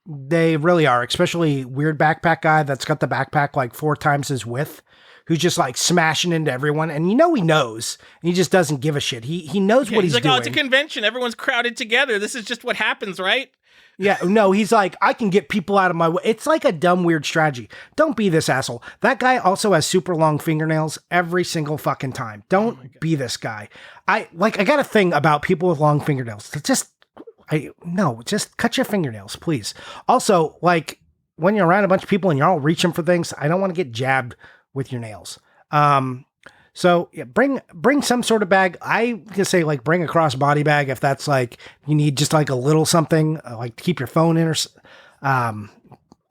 They really are, especially weird backpack guy that's got the backpack like 4 times his width, who's just like smashing into everyone. And he knows, and he just doesn't give a shit. He knows what he's like, doing. oh, it's a convention. Everyone's crowded together. This is just what happens, right? Yeah, no, he's like, I can get people out of my way. It's like a dumb, weird strategy. Don't be this asshole. That guy also has super long fingernails every single fucking time. Don't be this guy. I got a thing about people with long fingernails. Just cut your fingernails, please. Also, like when you're around a bunch of people and you're all reaching for things, I don't want to get jabbed with your nails. So yeah, bring some sort of bag. I can say like bring a crossbody bag if that's like you need just like a little something like to keep your phone in or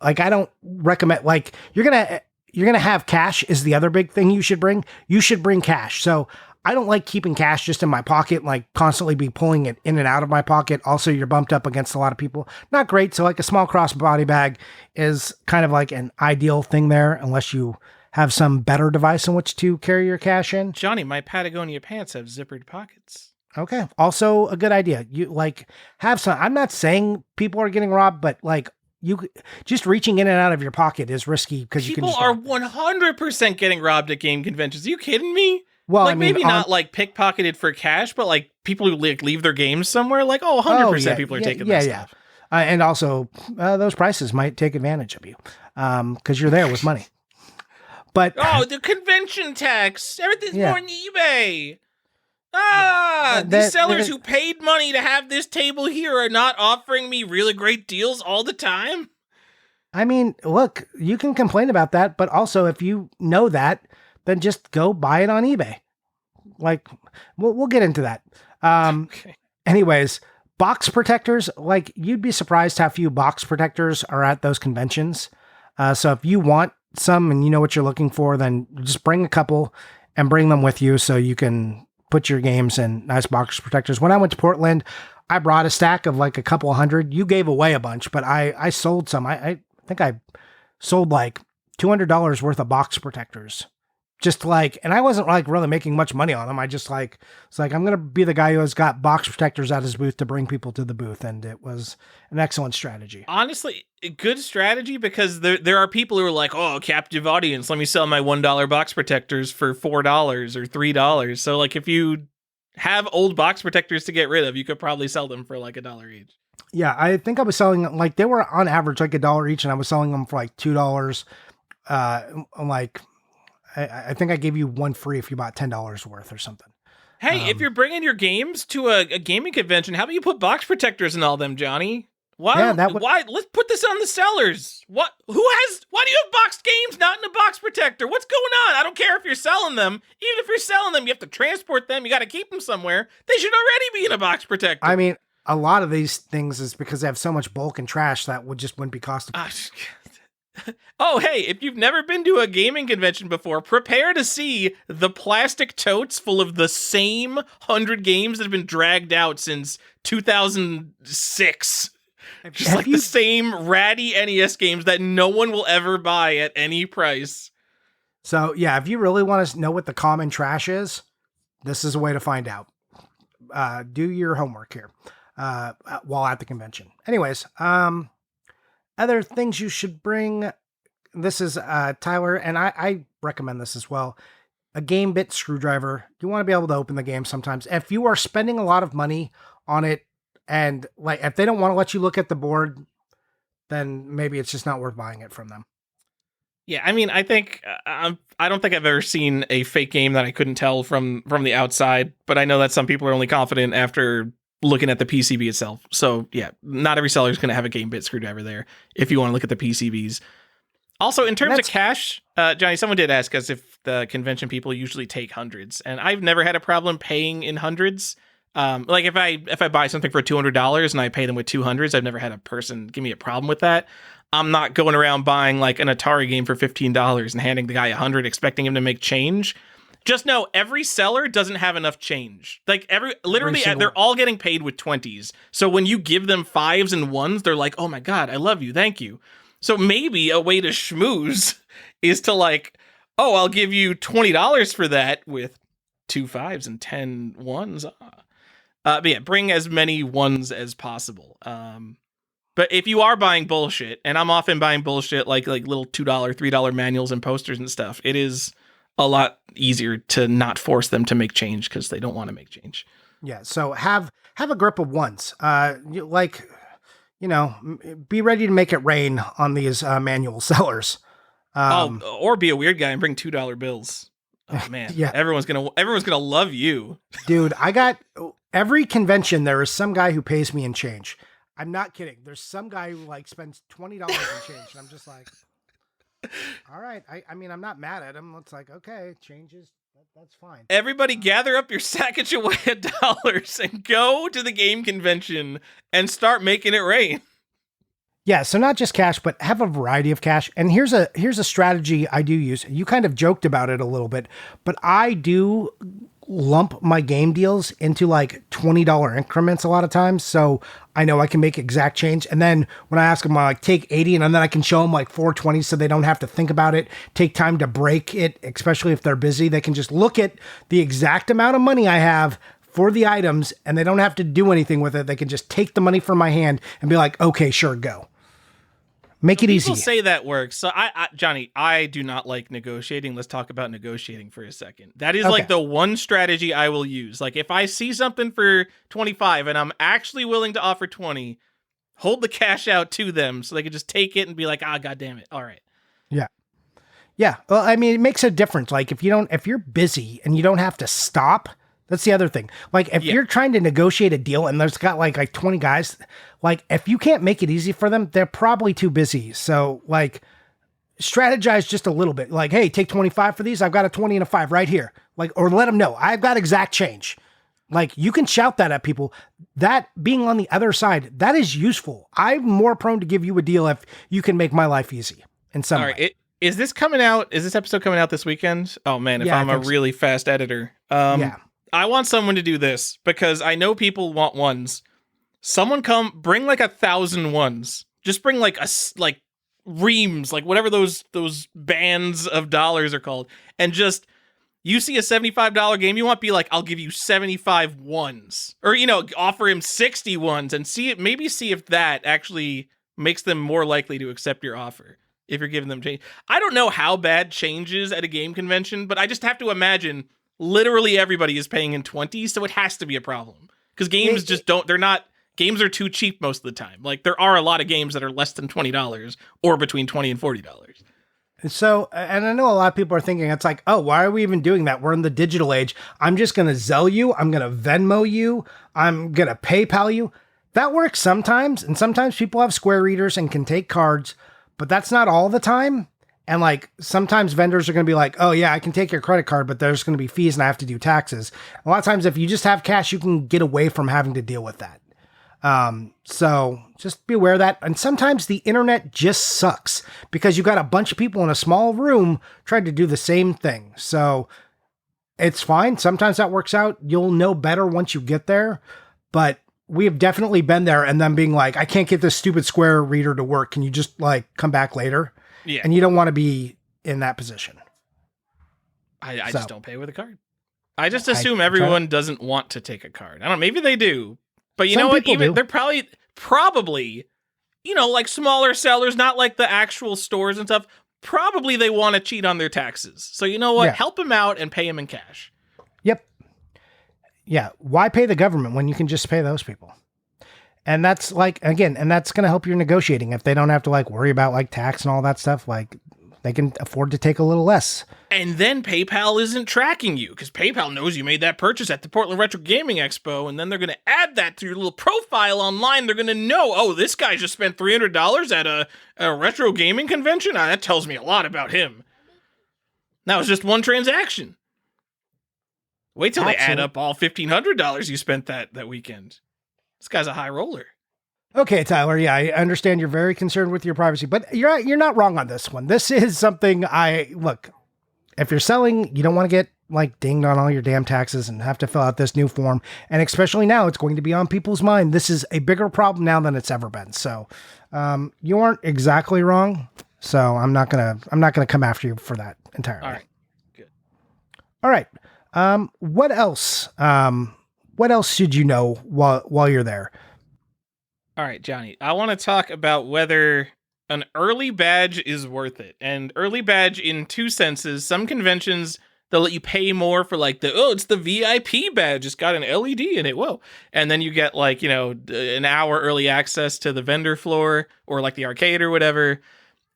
like I don't recommend like you're gonna have cash is the other big thing you should bring. You should bring cash. So I don't like keeping cash just in my pocket, like constantly be pulling it in and out of my pocket. Also, you're bumped up against a lot of people. Not great. So like a small crossbody bag is kind of like an ideal thing there, unless you have some better device in which to carry your cash in. Johnny, my Patagonia pants have zippered pockets. Okay. Also a good idea. You like have some, I'm not saying people are getting robbed, but like you just reaching in and out of your pocket is risky because you can People are 100% getting robbed at game conventions. Are you kidding me? Well, like, I mean, maybe not like pickpocketed for cash, but like people who like leave their games somewhere, like 100% people are taking that stuff. And also those prices might take advantage of you because you're there with money. But the convention tax, everything's Yeah. more on eBay. These sellers who paid money to have this table here are not offering me really great deals all the time. I mean, look, you can complain about that, but also if you know that, then just go buy it on eBay. Like, we'll get into that. Okay. Anyways, box protectors, like you'd be surprised how few box protectors are at those conventions. So if you want some and you know what you're looking for, then just bring a couple and bring them with you so you can put your games in nice box protectors. When I went to Portland, I brought a stack of like a couple hundred. You gave away a bunch, but I sold some. I think I sold like $200 worth of box protectors. Just like, and I wasn't like really making much money on them. I just like, it's like, I'm going to be the guy who has got box protectors at his booth to bring people to the booth. And it was an excellent strategy. Honestly, a good strategy because there are people who are like, oh, captive audience. Let me sell my $1 box protectors for $4 or $3. So like if you have old box protectors to get rid of, you could probably sell them for like $1 each. Yeah. I think I was selling like, they were on average like $1 each and I was selling them for like $2. Like, I think I gave you one free if you bought $10 worth or something. Hey, if you're bringing your games to a gaming convention, how about you put box protectors in all them, Johnny? Why? Why? Let's put this on the sellers. What? Why do you have boxed games not in a box protector? What's going on? I don't care if you're selling them. Even if you're selling them, you have to transport them. You got to keep them somewhere. They should already be in a box protector. I mean, a lot of these things is because they have so much bulk and trash that wouldn't be cost effective. Oh, hey, if you've never been to a gaming convention before, prepare to see the plastic totes full of the same 100 games that have been dragged out since 2006. Just like the same ratty NES games that no one will ever buy at any price. So, yeah, if you really want to know what the common trash is, this is a way to find out. Do your homework here while at the convention. Anyways, other things you should bring. This is Tyler, and I recommend this as well. A game bit screwdriver. You want to be able to open the game sometimes. If you are spending a lot of money on it, and like if they don't want to let you look at the board, then maybe it's just not worth buying it from them. Yeah, I mean, I think I don't think I've ever seen a fake game that I couldn't tell from the outside, but I know that some people are only confident after looking at the PCB itself. So yeah, not every seller is going to have a game bit screwdriver there if you want to look at the PCBs. Also, in terms of cash, Johnny, someone did ask us if the convention people usually take hundreds, and I've never had a problem paying in hundreds. Like if I buy something for $200 and I pay them with 200s, I've never had a person give me a problem with that. I'm not going around buying like an Atari game for $15 and handing the guy 100 expecting him to make change. Just know every seller doesn't have enough change. Like literally, they're all getting paid with 20s. So when you give them 5s and 1s, they're like, "Oh my god, I love you, thank you." So maybe a way to schmooze is to like, "Oh, I'll give you $20 for that with 2 5s and 10 1s." But yeah, bring as many 1s as possible. But if you are buying bullshit, and I'm often buying bullshit like little $2, $3 manuals and posters and stuff, it is a lot easier to not force them to make change because they don't want to make change. Yeah. So have a grip of 1s. Be ready to make it rain on these manual sellers. Or be a weird guy and bring $2 bills. Oh man, yeah. Everyone's gonna love you, dude. I got every convention. There is some guy who pays me in change. I'm not kidding. There's some guy who like spends $20 in change. And I'm just like, all right. I mean, I'm not mad at him. It's like, okay, changes. That's fine. Everybody gather up your Sacagawea dollars and go to the game convention and start making it rain. Yeah, so not just cash, but have a variety of cash. And here's a strategy I do use. You kind of joked about it a little bit, but I do lump my game deals into like $20 increments a lot of times. So I know I can make exact change. And then when I ask them, I like take 80 and then I can show them like 420 so they don't have to think about it, take time to break it, especially if they're busy. They can just look at the exact amount of money I have for the items and they don't have to do anything with it. They can just take the money from my hand and be like, okay, sure, go. Make it easy. People say that works. So Johnny, I do not like negotiating. Let's talk about negotiating for a second. That is like the one strategy I will use. Like if I see something for 25 and I'm actually willing to offer 20, hold the cash out to them so they can just take it and be like, God damn it. All right. Yeah. Yeah. Well, I mean, it makes a difference. Like if you're busy and you don't have to stop, that's the other thing. Like if you're trying to negotiate a deal and there's got like 20 guys, like if you can't make it easy for them, they're probably too busy. So like strategize just a little bit. Like, hey, take 25 for these. I've got a 20 and a 5 right here. Like, or let them know I've got exact change. Like you can shout that at people. That being on the other side, that is useful. I'm more prone to give you a deal if you can make my life easy in some way. Is this coming out? Is this episode coming out this weekend? Oh man, if I'm a really fast editor. I want someone to do this because I know people want 1s. Someone bring like 1,000 1s. Just bring like reams, like whatever those bands of dollars are called. And just, you see a $75 game you want, be like, I'll give you 75 1s. Or, offer him 60 1s and see if that actually makes them more likely to accept your offer. If you're giving them change. I don't know how bad change is at a game convention, but I just have to imagine literally everybody is paying in 20s, so it has to be a problem. Because games games are too cheap most of the time. Like, there are a lot of games that are less than $20 or between $20 and $40. So, and I know a lot of people are thinking, it's like, oh, why are we even doing that? We're in the digital age. I'm just going to Zelle you. I'm going to Venmo you. I'm going to PayPal you. That works sometimes. And sometimes people have Square readers and can take cards, but that's not all the time. And like sometimes vendors are going to be like, oh yeah, I can take your credit card, but there's going to be fees and I have to do taxes. A lot of times if you just have cash, you can get away from having to deal with that. So just be aware of that. And sometimes the internet just sucks because you got a bunch of people in a small room trying to do the same thing. So it's fine. Sometimes that works out. You'll know better once you get there, but we have definitely been there and then being like, I can't get this stupid Square reader to work. Can you just like come back later? Yeah. And you don't want to be in that position. I just don't pay with a card. I just assume everyone doesn't want to take a card. I don't know. Maybe they do. But you know what? Even they're probably, like smaller sellers, not like the actual stores and stuff. Probably they want to cheat on their taxes. So you know what? Yeah. Help them out and pay them in cash. Yep. Yeah. Why pay the government when you can just pay those people? And that's like, again, and that's going to help your negotiating. If they don't have to like worry about like tax and all that stuff, like they can afford to take a little less. And then PayPal isn't tracking you because PayPal knows you made that purchase at the Portland Retro Gaming Expo. And then they're going to add that to your little profile online. They're going to know, oh, this guy just spent $300 at a retro gaming convention. That tells me a lot about him. That was just one transaction. Wait till they add up all $1,500 you spent that weekend. This guy's a high roller. Okay, Tyler. Yeah, I understand you're very concerned with your privacy, but you're not wrong on this one. This is something if you're selling, you don't want to get like dinged on all your damn taxes and have to fill out this new form. And especially now, it's going to be on people's mind. This is a bigger problem now than it's ever been. So you aren't exactly wrong. So I'm not gonna come after you for that entirely. All right, good. All right. What else? What else should you know while you're there? All right, Johnny, I want to talk about whether an early badge is worth it. And early badge in two senses. Some conventions, they'll let you pay more for like it's the VIP badge. It's got an LED in it. Whoa. And then you get like, an hour early access to the vendor floor or like the arcade or whatever.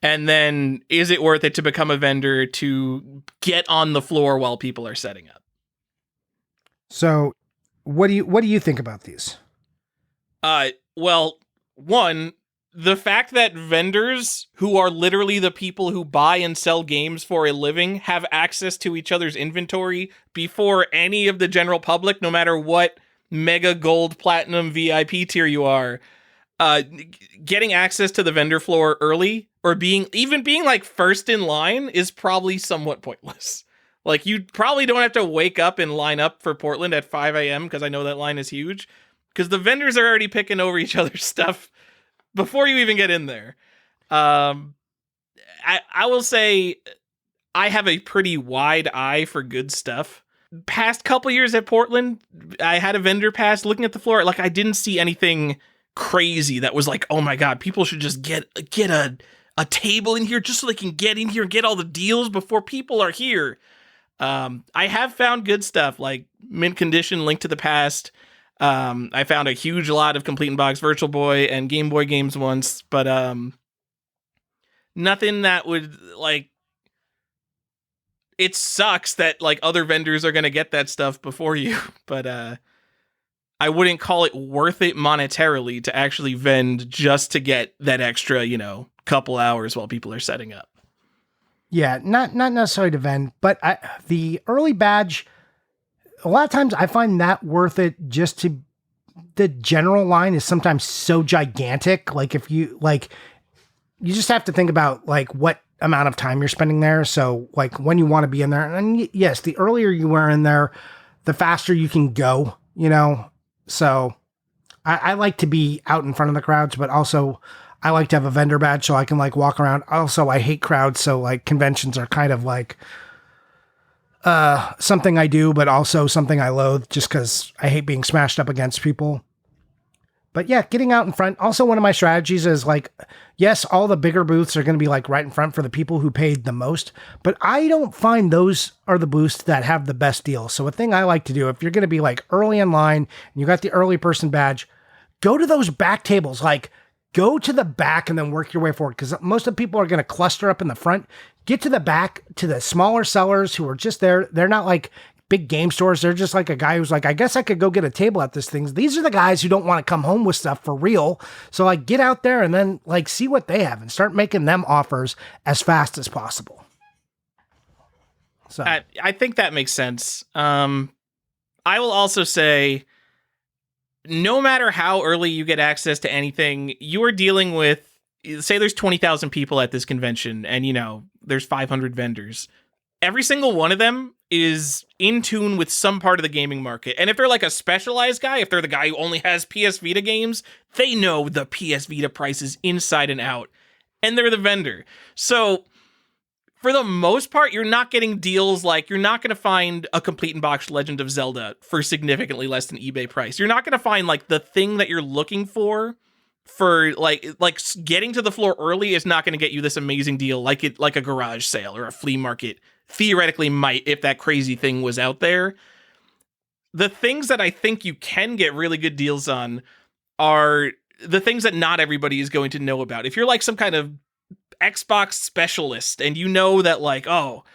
And then is it worth it to become a vendor to get on the floor while people are setting up? So what do you think about these? Well, one, the fact that vendors who are literally the people who buy and sell games for a living have access to each other's inventory before any of the general public, no matter what mega gold platinum VIP tier you are, getting access to the vendor floor early or being like first in line is probably somewhat pointless. Like, you probably don't have to wake up and line up for Portland at 5 a.m. because I know that line is huge. Because the vendors are already picking over each other's stuff before you even get in there. I will say I have a pretty wide eye for good stuff. Past couple years at Portland, I had a vendor pass looking at the floor. Like, I didn't see anything crazy that was like, oh my God, people should just get a table in here just so they can get in here and get all the deals before people are here. I have found good stuff like mint condition, Link to the Past. I found a huge lot of Complete in Box Virtual Boy and Game Boy games once, but nothing that would like. It sucks that like other vendors are gonna get that stuff before you, but I wouldn't call it worth it monetarily to actually vend just to get that extra, couple hours while people are setting up. Yeah, not necessarily to vend, but the early badge. A lot of times I find that worth it just to the general line is sometimes so gigantic. Like if you you just have to think about like what amount of time you're spending there. So like when you want to be in there, and yes, the earlier you are in there, the faster you can go, So I like to be out in front of the crowds, but also I like to have a vendor badge so I can like walk around. Also, I hate crowds. So like conventions are kind of like, something I do, but also something I loathe just because I hate being smashed up against people. But yeah, getting out in front. Also, one of my strategies is like, yes, all the bigger booths are going to be like right in front for the people who paid the most, but I don't find those are the booths that have the best deals. So a thing I like to do, if you're going to be like early in line and you got the early person badge, go to those back tables, like go to the back and then work your way forward. Because most of the people are going to cluster up in the front. Get to the back to the smaller sellers who are just there. They're not like big game stores. They're just like a guy who's like, I guess I could go get a table at this thing. These are the guys who don't want to come home with stuff for real. So like get out there and then like see what they have and start making them offers as fast as possible. So I think that makes sense. I will also say, no matter how early you get access to anything, you are dealing with, say there's 20,000 people at this convention and, there's 500 vendors. Every single one of them is in tune with some part of the gaming market. And if they're like a specialized guy, if they're the guy who only has PS Vita games, they know the PS Vita prices inside and out. And they're the vendor. So for the most part, you're not getting deals like you're not going to find a Complete in Box Legend of Zelda for significantly less than eBay price. You're not going to find like the thing that you're looking for like getting to the floor early is not going to get you this amazing deal like a garage sale or a flea market theoretically might if that crazy thing was out there. The things that I think you can get really good deals on are the things that not everybody is going to know about. If you're like some kind of Xbox specialist and you know that like, oh,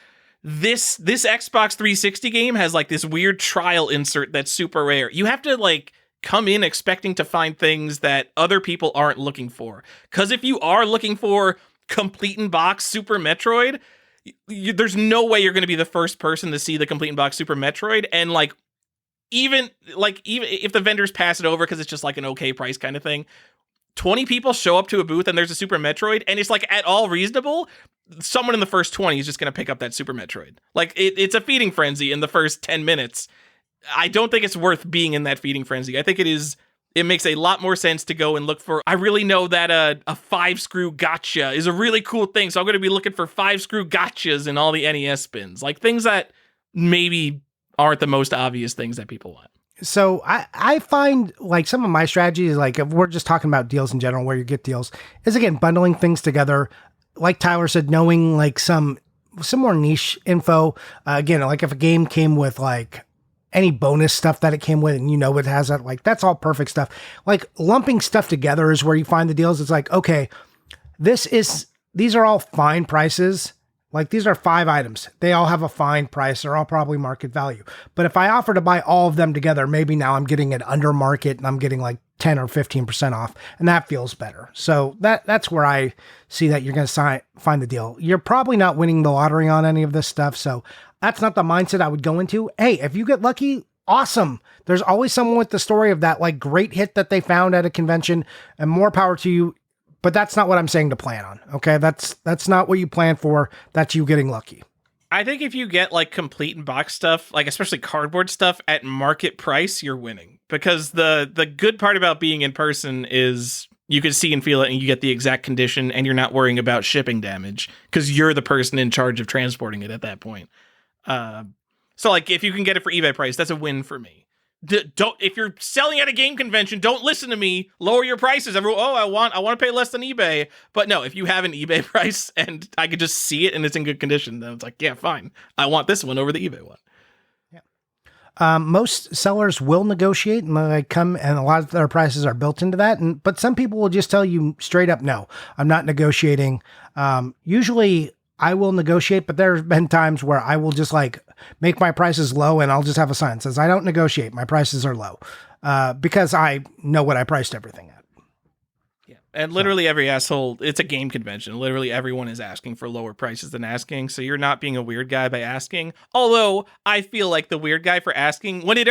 this Xbox 360 game has like this weird trial insert that's super rare. You have to like come in expecting to find things that other people aren't looking for. Because if you are looking for Complete in Box Super Metroid, there's no way you're going to be the first person to see the Complete in Box Super Metroid. And even if the vendors pass it over because it's just like an okay price kind of thing, 20 people show up to a booth and there's a Super Metroid and it's like at all reasonable, someone in the first 20 is just going to pick up that Super Metroid. Like it's a feeding frenzy in the first 10 minutes. I don't think it's worth being in that feeding frenzy. I think it makes a lot more sense to go and look for, I really know that a 5-screw gotcha is a really cool thing. So I'm going to be looking for 5-screw gotchas in all the NES spins, like things that maybe aren't the most obvious things that people want. So I find like some of my strategies, like if we're just talking about deals in general, where you get deals, is again, bundling things together. Like Tyler said, knowing like some more niche info. Again, like if a game came with like any bonus stuff that it came with and it has that, like that's all perfect stuff. Like lumping stuff together is where you find the deals. It's like, okay, these are all fine prices. Like these are 5 items. They all have a fine price. They're all probably market value. But if I offer to buy all of them together, maybe now I'm getting it under market and I'm getting like 10 or 15% off. And that feels better. So that's where I see that you're going to find the deal. You're probably not winning the lottery on any of this stuff. So that's not the mindset I would go into. Hey, if you get lucky, awesome. There's always someone with the story of that like great hit that they found at a convention, and more power to you. But that's not what I'm saying to plan on. Okay. That's not what you plan for. That's you getting lucky. I think if you get like complete and box stuff, like especially cardboard stuff at market price, you're winning, because the good part about being in person is you can see and feel it and you get the exact condition and you're not worrying about shipping damage because you're the person in charge of transporting it at that point. So like if you can get it for eBay price, that's a win for me. If you're selling at a game convention, don't listen to me. Lower your prices. Everyone, I want to pay less than eBay. But no, if you have an eBay price and I could just see it and it's in good condition, then it's like, yeah, fine. I want this one over the eBay one. Yeah. Most sellers will negotiate and they come, and a lot of their prices are built into that. But some people will just tell you straight up, no, I'm not negotiating. Usually I will negotiate, but there's been times where I will just like make my prices low and I'll just have a sign that says, I don't negotiate. My prices are low, because I know what I priced everything at. Yeah. And literally every asshole, it's a game convention. Literally everyone is asking for lower prices than asking. So you're not being a weird guy by asking. Although I feel like the weird guy for asking when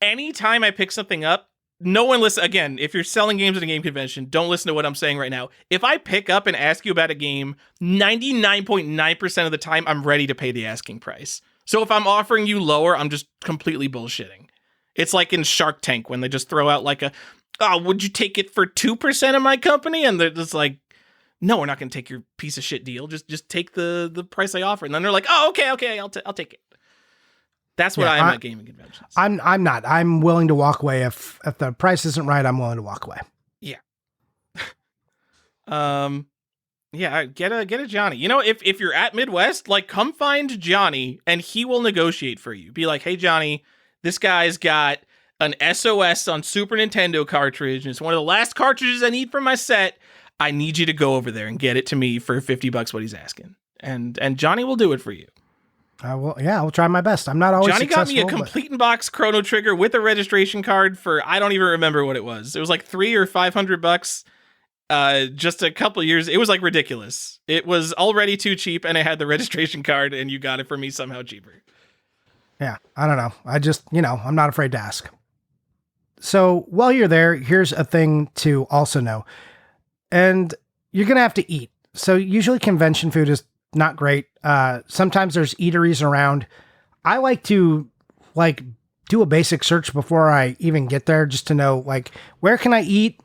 anytime I pick something up, no one listen. Again, if you're selling games at a game convention, don't listen to what I'm saying right now. If I pick up and ask you about a game, 99.9% of the time, I'm ready to pay the asking price. So if I'm offering you lower, I'm just completely bullshitting. It's like in Shark Tank when they just throw out like would you take it for 2% of my company? And they're just like, no, we're not going to take your piece of shit deal. Just take the price I offer. And then they're like, oh, okay, I'll take it. That's what I am at gaming conventions. I'm not. I'm willing to walk away if the price isn't right. I'm willing to walk away. Yeah. Yeah. Get a Johnny. If you're at Midwest, like come find Johnny and he will negotiate for you. Be like, hey Johnny, this guy's got an SOS on Super Nintendo cartridge, and it's one of the last cartridges I need for my set. I need you to go over there and get it to me for $50 what he's asking, and Johnny will do it for you. I'll try my best. I'm not always Johnny successful. Johnny got me a complete in box Chrono Trigger with a registration card for, I don't even remember what it was. It was like $300 or $500. Just a couple years. It was like ridiculous. It was already too cheap, and it had the registration card, and you got it for me somehow cheaper. Yeah, I don't know. I just, I'm not afraid to ask. So while you're there, here's a thing to also know. And you're going to have to eat. So usually convention food is not great. Sometimes there's eateries around. I like to do a basic search before I even get there, just to know where can I eat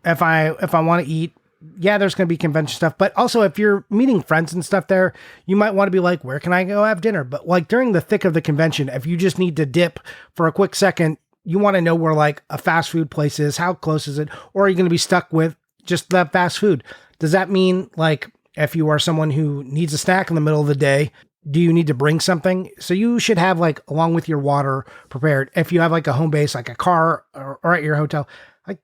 if I want to eat. Yeah, there's going to be convention stuff, but also if you're meeting friends and stuff there, you might want to be like, where can I go have dinner? But during the thick of the convention, if you just need to dip for a quick second, you want to know where a fast food place is, how close is it, or are you going to be stuck with just that fast food? Does that mean if you are someone who needs a snack in the middle of the day, do you need to bring something? So you should have along with your water prepared. If you have a home base, like a car or at your hotel,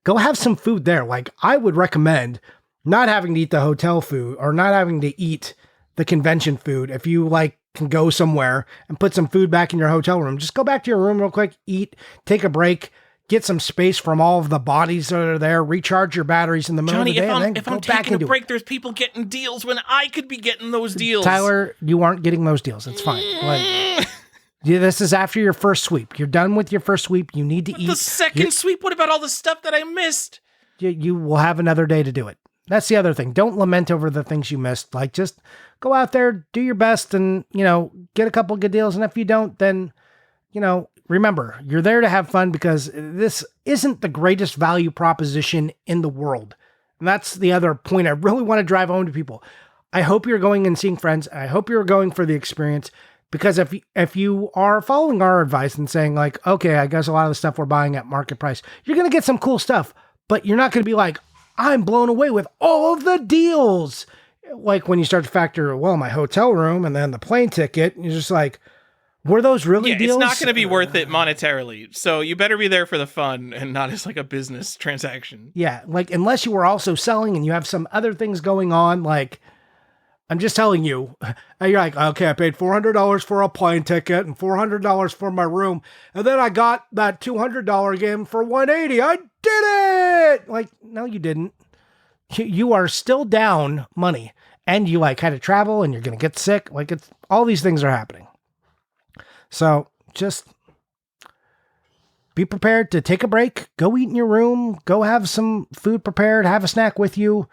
go have some food there. I would recommend not having to eat the hotel food or not having to eat the convention food. If you can go somewhere and put some food back in your hotel room, just go back to your room real quick, eat, take a break, get some space from all of the bodies that are there, recharge your batteries in the middle of the day, and then go back and do it. If I'm taking a break, there's people getting deals when I could be getting those deals. Tyler, you aren't getting those deals. It's fine. This is after your first sweep. You're done with your first sweep. You need to eat. The second sweep? What about all the stuff that I missed? You will have another day to do it. That's the other thing. Don't lament over the things you missed. Like, just go out there, do your best, and, get a couple good deals. And if you don't, then, remember, you're there to have fun, because this isn't the greatest value proposition in the world. And that's the other point I really want to drive home to people. I hope you're going and seeing friends. I hope you're going for the experience, because if you are following our advice and saying like, okay, I guess a lot of the stuff we're buying at market price, you're going to get some cool stuff, but you're not going to be like, I'm blown away with all of the deals. Like when you start to factor, well, my hotel room and then the plane ticket, you're just like, were those really deals? It's not going to be worth it monetarily. So you better be there for the fun and not as like a business transaction. Yeah. Like, unless you were also selling and you have some other things going on, like, I'm just telling you, you're like, okay, I paid $400 for a plane ticket and $400 for my room. And then I got that $200 game for $180. I did it. Like, no, you didn't. You are still down money, and you like had to travel and you're going to get sick. Like, it's all these things are happening. So just be prepared to take a break, go eat in your room, go have some food prepared, have a snack with you.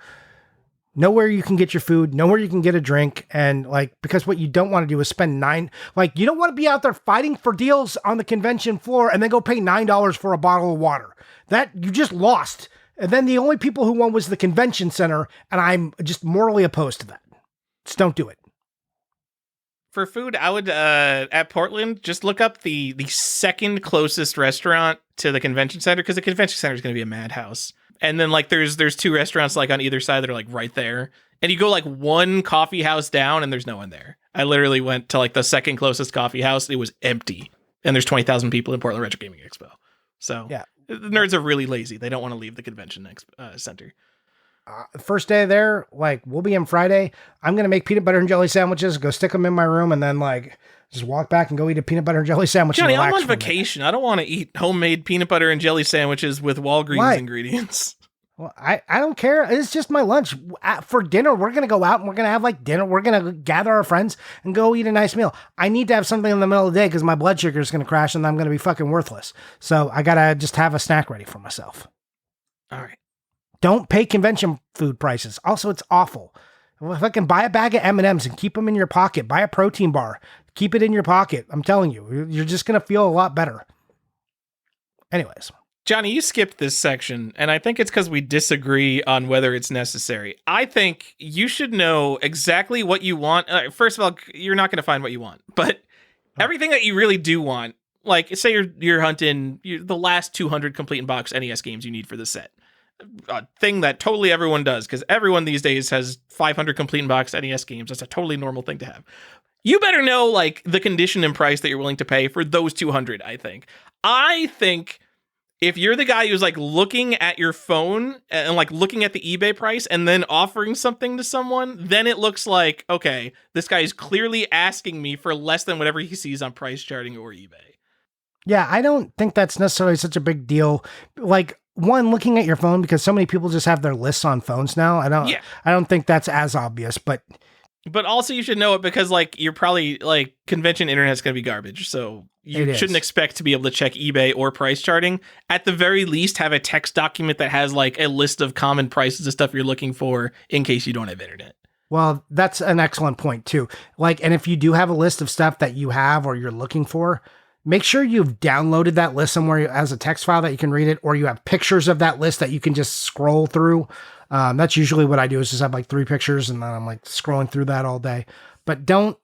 Know where you can get your food, know where you can get a drink. And like, because what you don't want to do is spend you don't want to be out there fighting for deals on the convention floor and then go pay $9 for a bottle of water. That you just lost. And then the only people who won was the convention center. And I'm just morally opposed to that. Just don't do it. For food, I would, at Portland, just look up the second closest restaurant to the convention center, because the convention center is going to be a madhouse. And then like there's two restaurants like on either side that are like right there. And you go like one coffee house down and there's no one there. I literally went to like the second closest coffee house. It was empty. And there's 20,000 people in Portland Retro Gaming Expo. So yeah, the nerds are really lazy. They don't want to leave the convention center. First day there, like we'll be in Friday. I'm going to make peanut butter and jelly sandwiches, go stick them in my room, and then like just walk back and go eat a peanut butter and jelly sandwich. Johnny, I'm on vacation. I don't want to eat homemade peanut butter and jelly sandwiches with Walgreens ingredients. Well, I don't care. It's just my lunch. For dinner, we're going to go out and we're going to have like dinner. We're going to gather our friends and go eat a nice meal. I need to have something in the middle of the day because my blood sugar is going to crash and I'm going to be fucking worthless. So I got to just have a snack ready for myself. All right. Don't pay convention food prices. Also, it's awful. If I can buy a bag of M&Ms and keep them in your pocket, buy a protein bar, keep it in your pocket. I'm telling you, you're just going to feel a lot better. Anyways. Johnny, you skipped this section, and I think it's because we disagree on whether it's necessary. I think you should know exactly what you want. First of all, you're not going to find what you want, but everything that you really do want, like say you're hunting the last 200 complete in box NES games you need for the set. A thing that totally everyone does, because everyone these days has 500 complete in box NES games. That's a totally normal thing to have. You better know like the condition and price that you're willing to pay for those 200. I think if you're the guy who's like looking at your phone and like looking at the eBay price and then offering something to someone, then it looks like, okay, this guy is clearly asking me for less than whatever he sees on price charting or eBay. Yeah, I don't think that's necessarily such a big deal. Like, one, looking at your phone, because so many people just have their lists on phones now. I don't think that's as obvious, but also you should know it because like you're probably like convention internet's going to be garbage. So you shouldn't expect to be able to check eBay or price charting. At the very least, have a text document that has like a list of common prices of stuff you're looking for in case you don't have internet. Well, that's an excellent point too. Like, and if you do have a list of stuff that you have or you're looking for, make sure you've downloaded that list somewhere as a text file that you can read it, or you have pictures of that list that you can just scroll through. That's usually what I do, is just have like 3 pictures and then I'm like scrolling through that all day. But don't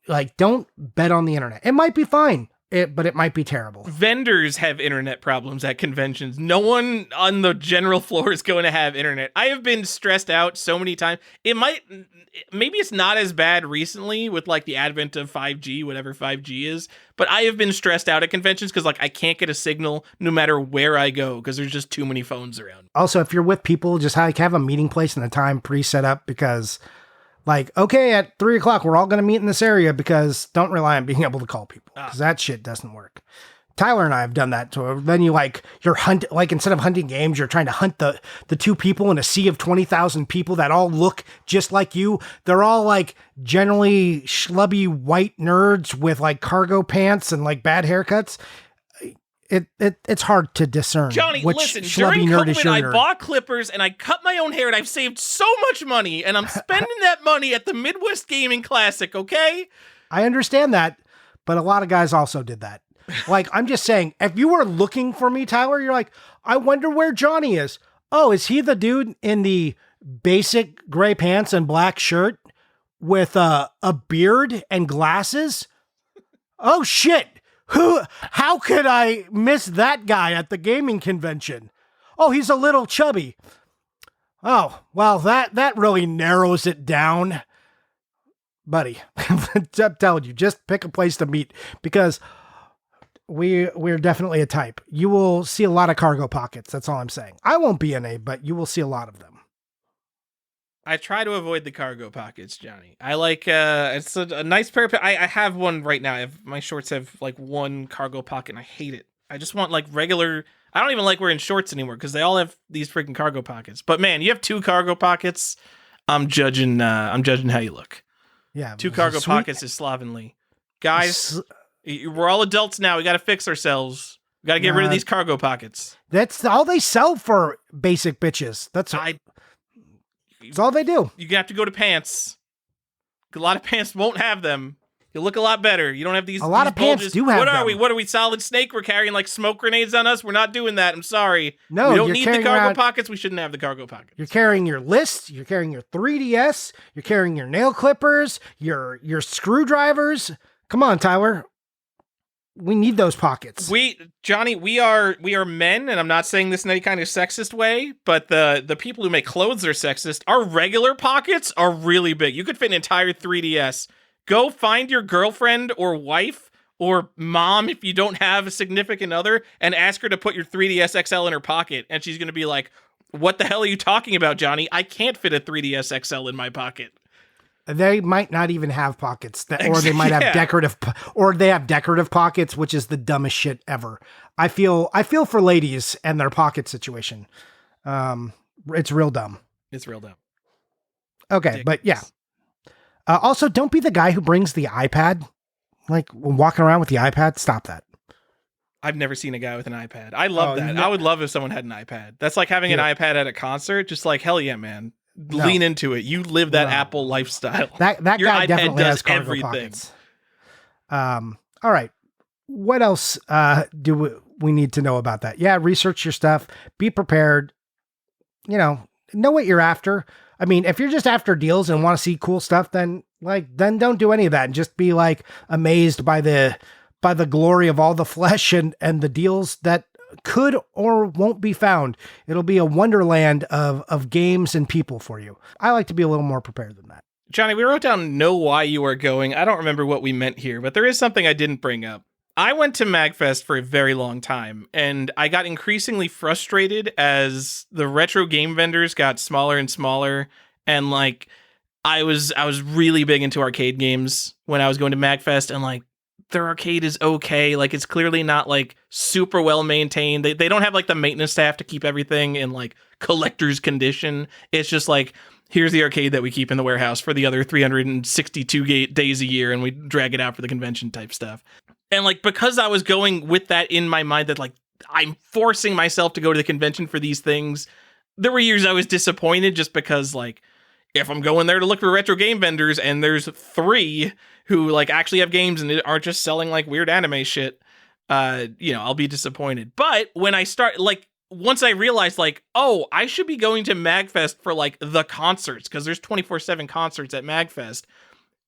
bet on the internet. It might be fine, but it might be terrible. Vendors have internet problems at conventions. No one on the general floor is going to have internet. I have been stressed out so many times. Maybe it's not as bad recently with like the advent of 5G, whatever 5G is, but I have been stressed out at conventions because like I can't get a signal no matter where I go because there's just too many phones around. Also, if you're with people, just have a meeting place and a time pre-set up, because like, okay, at 3:00, we're all going to meet in this area, because don't rely on being able to call people, because that shit doesn't work. Tyler and I have done that. So then instead of hunting games, you're trying to hunt the 2 people in a sea of 20,000 people that all look just like you. They're all like generally schlubby white nerds with like cargo pants and like bad haircuts. it's hard to discern. Johnny, which listen, schlubby during nerd is COVID, your I nerd. bought clippers and I cut my own hair and I've saved so much money and I'm spending that money at the Midwest Gaming Classic, okay? I understand that, but a lot of guys also did that. Like, I'm just saying, if you were looking for me, Tyler, you're like, I wonder where Johnny is. Oh, is he the dude in the basic gray pants and black shirt with a beard and glasses? Oh shit. How could I miss that guy at the gaming convention? Oh, he's a little chubby. Oh, well, that really narrows it down. Buddy, I'm telling you, just pick a place to meet because we're definitely a type. You will see a lot of cargo pockets. That's all I'm saying. I won't be in a, but you will see a lot of them. I try to avoid the cargo pockets, Johnny. I like it's a nice pair of I have one right now. My shorts have like one cargo pocket and I hate it. I just want like regular. I don't even like wearing shorts anymore because they all have these freaking cargo pockets. But man, you have 2 cargo pockets. I'm judging how you look. Yeah. 2 cargo pockets is slovenly. Guys, we're all adults now. We got to fix ourselves. We got to get rid of these cargo pockets. That's all they sell for basic bitches. That's all they do. You have to go to pants. A lot of pants won't have them. You'll look a lot better. You don't have these. A lot of pants bulges. do have What are them. we? What are we? Solid Snake? We're carrying like smoke grenades on us. We're not doing that. I'm sorry. No, we don't you're need the carrying cargo around- pockets. We shouldn't have the cargo pockets. You're carrying your list. You're carrying your 3DS. You're carrying your nail clippers. Your screwdrivers. Come on, Tyler. We need those pockets. Johnny, we are men, and I'm not saying this in any kind of sexist way, but the people who make clothes are sexist. Our regular pockets are really big. You could fit an entire 3DS. Go find your girlfriend or wife or mom if you don't have a significant other and ask her to put your 3DS XL in her pocket, and she's going to be like, "What the hell are you talking about, Johnny? I can't fit a 3DS XL in my pocket." They might not even have pockets, or they might have decorative pockets, which is the dumbest shit ever. I feel for ladies and their pocket situation. It's real dumb. It's real dumb. Okay, but yeah. Also, don't be the guy who brings the iPad, like walking around with the iPad. Stop that. I've never seen a guy with an iPad. I love that. No. I would love if someone had an iPad. That's like having an iPad at a concert. Just like, hell yeah, man. Lean into it. You live that Apple lifestyle. That Your guy iPad definitely does has cargo everything. pockets. All right. What else do we need to know about that? Yeah, research your stuff. Be prepared. Know what you're after. I mean, if you're just after deals and want to see cool stuff, then don't do any of that and just be like amazed by the glory of all the flesh and the deals that could or won't be found. It'll be a wonderland of games and people for you. I like to be a little more prepared than that. Johnny, we wrote down know why you are going. I don't remember what we meant here, but there is something I didn't bring up. I went to MagFest for a very long time, and I got increasingly frustrated as the retro game vendors got smaller and smaller, and like I was really big into arcade games when I was going to MagFest, and like their arcade is okay. Like it's clearly not like super well maintained. They don't have like the maintenance staff to keep everything in like collector's condition. It's just like, here's the arcade that we keep in the warehouse for the other 362 days a year, and we drag it out for the convention type stuff. And like, because I was going with that in my mind that like, I'm forcing myself to go to the convention for these things, there were years I was disappointed just because like, if I'm going there to look for retro game vendors and there's 3 who like actually have games and aren't just selling like weird anime shit, I'll be disappointed. But when I start like, once I realized like, oh, I should be going to MagFest for like the concerts because there's 24/7 concerts at MagFest.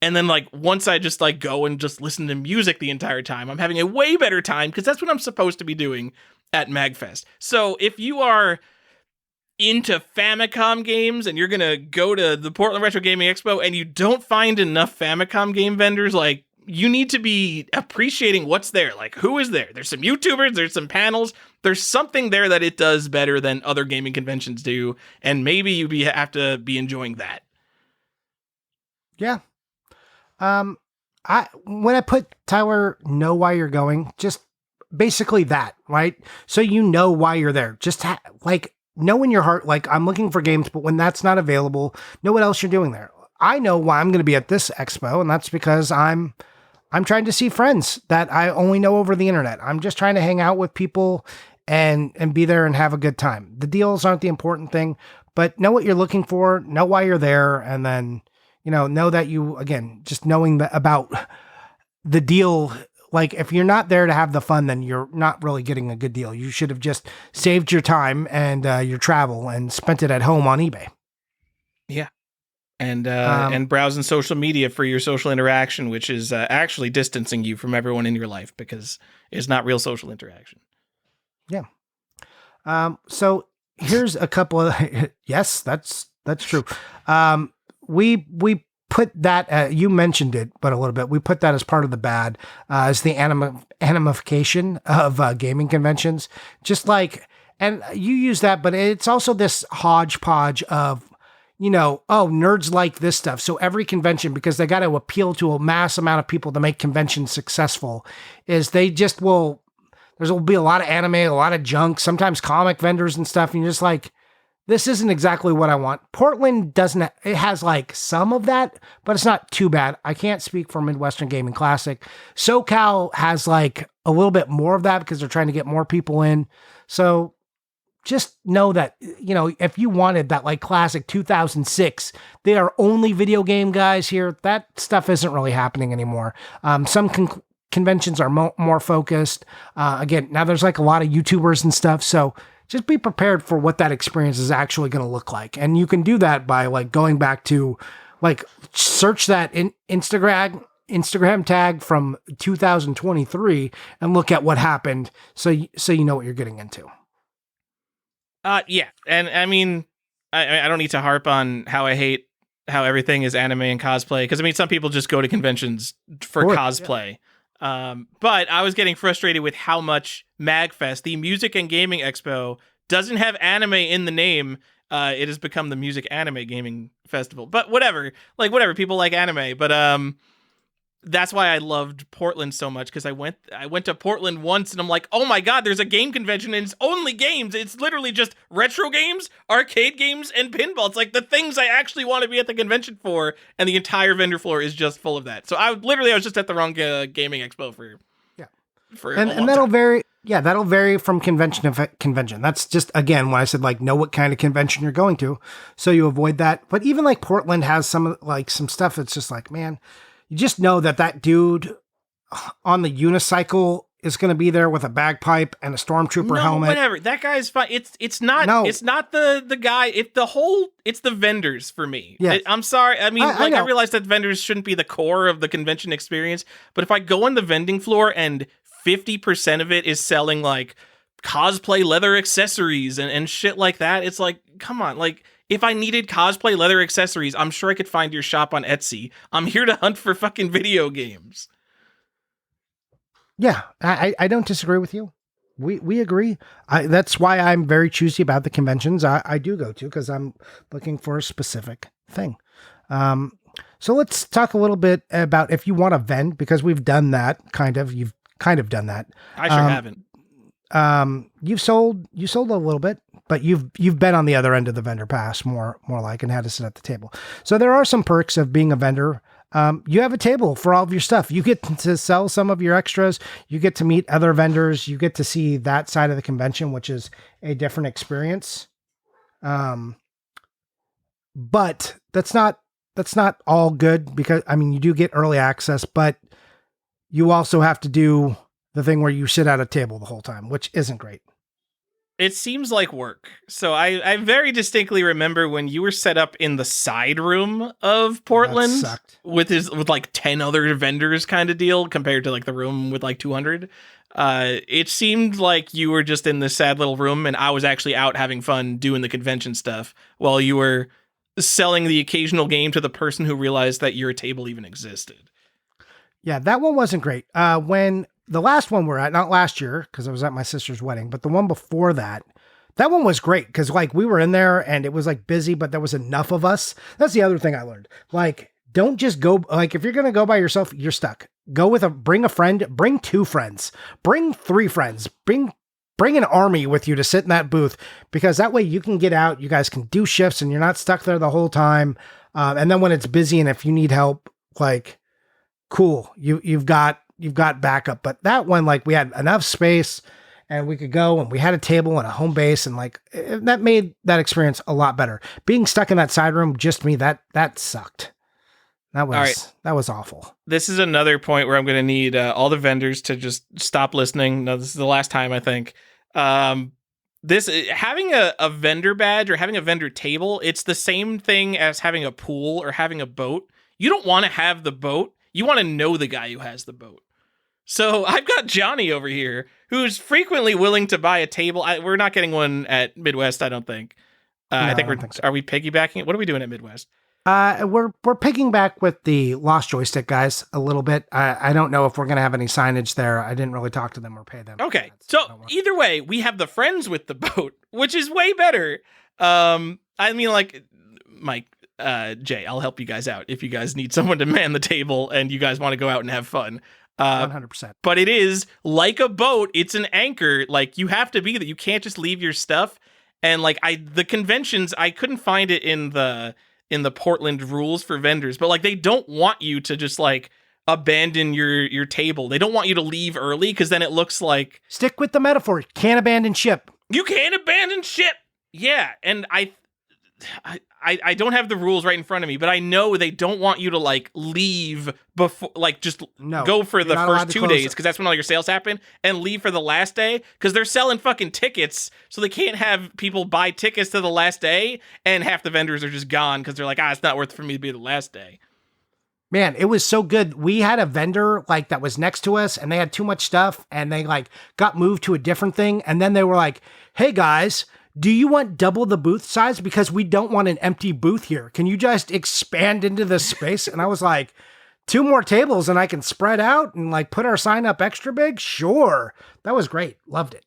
And then like, once I just like go and just listen to music the entire time, I'm having a way better time because that's what I'm supposed to be doing at MagFest. So if you are into Famicom games and you're going to go to the Portland Retro Gaming Expo and you don't find enough Famicom game vendors, like you need to be appreciating what's there. Like who is there? There's some YouTubers, there's some panels, there's something there that it does better than other gaming conventions do. And maybe you have to be enjoying that. Yeah. When I put Tyler, know why you're going, just basically that, right? So you know why you're there. Just know in your heart, like I'm looking for games, but when that's not available, know what else you're doing there. I know why I'm going to be at this expo, and that's because I'm I'm trying to see friends that I only know over the internet. I'm just trying to hang out with people and be there and have a good time. The deals aren't the important thing, but know what you're looking for, know why you're there, and then, know that you, again, just knowing about the deal. Like, if you're not there to have the fun, then you're not really getting a good deal. You should have just saved your time and your travel and spent it at home on eBay. Yeah. And browsing social media for your social interaction, which is actually distancing you from everyone in your life because it's not real social interaction. Yeah. So here's a couple of, yes, that's true. We put that, you mentioned it, but a little bit, we put that as part of the bad, as the animification of gaming conventions, just like, and you use that, but it's also this hodgepodge of, nerds like this stuff. So every convention, because they got to appeal to a mass amount of people to make conventions successful, is they just will, there'll be a lot of anime, a lot of junk, sometimes comic vendors and stuff. And you're just like, this isn't exactly what I want. Portland doesn't, it has like some of that, but it's not too bad. I can't speak for Midwestern Gaming Classic. SoCal has like a little bit more of that because they're trying to get more people in. So just know that, if you wanted that like classic 2006, they are only video game guys here. That stuff isn't really happening anymore. Some conventions are more focused. Again, now there's like a lot of YouTubers and stuff. So just be prepared for what that experience is actually going to look like. And you can do that by like going back to like search that in Instagram tag from 2023 and look at what happened. So you know what you're getting into. Yeah. And I mean, I don't need to harp on how I hate how everything is anime and cosplay. Cause I mean, some people just go to conventions for cosplay. Yeah. But I was getting frustrated with how much MagFest, the Music and Gaming Expo, doesn't have anime in the name. It has become the Music Anime Gaming Festival. But whatever, people like anime. But that's why I loved Portland so much, because I went to Portland once and I'm like, oh my god, there's a game convention and it's only games. It's literally just retro games, arcade games, and pinball. It's like the things I actually want to be at the convention for, and the entire vendor floor is just full of that. So I was just at the wrong gaming expo for and that'll vary. Yeah, that'll vary from convention to convention. That's just, again, when I said like know what kind of convention you're going to, so you avoid that. But even like Portland has some stuff that's just like, man, you just know that dude on the unicycle is going to be there with a bagpipe and a stormtrooper helmet. Whatever. That guy's fine. It's not the guy. It's the vendors for me. Yeah. I'm sorry. I mean, I realize that vendors shouldn't be the core of the convention experience, but if I go on the vending floor and 50% of it is selling like cosplay leather accessories and shit like that, it's like, come on, like, if I needed cosplay leather accessories, I'm sure I could find your shop on Etsy. I'm here to hunt for fucking video games. Yeah, I don't disagree with you. We agree. That's why I'm very choosy about the conventions I do go to, because I'm looking for a specific thing. So let's talk a little bit about if you want to vend, because we've done that, kind of. You've kind of done that. I sure haven't. You've sold a little bit, but you've been on the other end of the vendor pass more like, and had to sit at the table. So there are some perks of being a vendor. You have a table for all of your stuff. You get to sell some of your extras. You get to meet other vendors. You get to see that side of the convention, which is a different experience. But that's not all good, because I mean, you do get early access, but you also have to do the thing where you sit at a table the whole time, which isn't great. It seems like work. So I very distinctly remember when you were set up in the side room of Portland with like 10 other vendors kind of deal, compared to like the room with like 200. It seemed like you were just in this sad little room and I was actually out having fun doing the convention stuff while you were selling the occasional game to the person who realized that your table even existed. Yeah, that one wasn't great. When the last one we're at, not last year, because I was at my sister's wedding, but the one before that one was great, because like we were in there and it was like busy, but there was enough of us. That's the other thing I learned. Like, don't just go, like, if you're going to go by yourself, you're stuck. Bring a friend, bring 2 friends, bring 3 friends, bring an army with you to sit in that booth, because that way you can get out, you guys can do shifts and you're not stuck there the whole time. And then when it's busy and if you need help, like, cool. You've got backup. But that one, like, we had enough space and we could go, and we had a table and a home base, and like that made that experience a lot better. Being stuck in that side room, just me, that sucked. That was awful. This is another point where I'm going to need all the vendors to just stop listening. No, this is the last time, I think. This having a vendor badge or having a vendor table, it's the same thing as having a pool or having a boat. You don't want to have the boat. You want to know the guy who has the boat. So I've got Johnny over here who's frequently willing to buy a table. We're not getting one at Midwest, I don't think. I think are we piggybacking it? What are we doing at Midwest? We're picking back with the Lost Joystick guys a little bit. I don't know if we're going to have any signage there. I didn't really talk to them or pay them. Okay. So either way, we have the friends with the boat, which is way better. I mean, like, Mike, Jay, I'll help you guys out if you guys need someone to man the table and you guys want to go out and have fun. 100%. But it is like a boat. It's an anchor. Like, you have to be that. You can't just leave your stuff. And like the conventions, I couldn't find it in the Portland rules for vendors, but like they don't want you to just like abandon your table. They don't want you to leave early because then it looks like, stick with the metaphor. Can't abandon ship. You can't abandon ship. Yeah, and I don't have the rules right in front of me, but I know they don't want you to like leave before, like just go for the first 2 days because that's when all your sales happen, and leave for the last day because they're selling fucking tickets, so they can't have people buy tickets to the last day, and half the vendors are just gone because they're like, it's not worth it for me to be the last day. Man, it was so good. We had a vendor like that was next to us, and they had too much stuff, and they like got moved to a different thing, and then they were like, "Hey guys, do you want double the booth size? Because we don't want an empty booth here. Can you just expand into this space?" And I was like, 2 more tables and I can spread out and like put our sign up extra big? Sure. That was great. Loved it.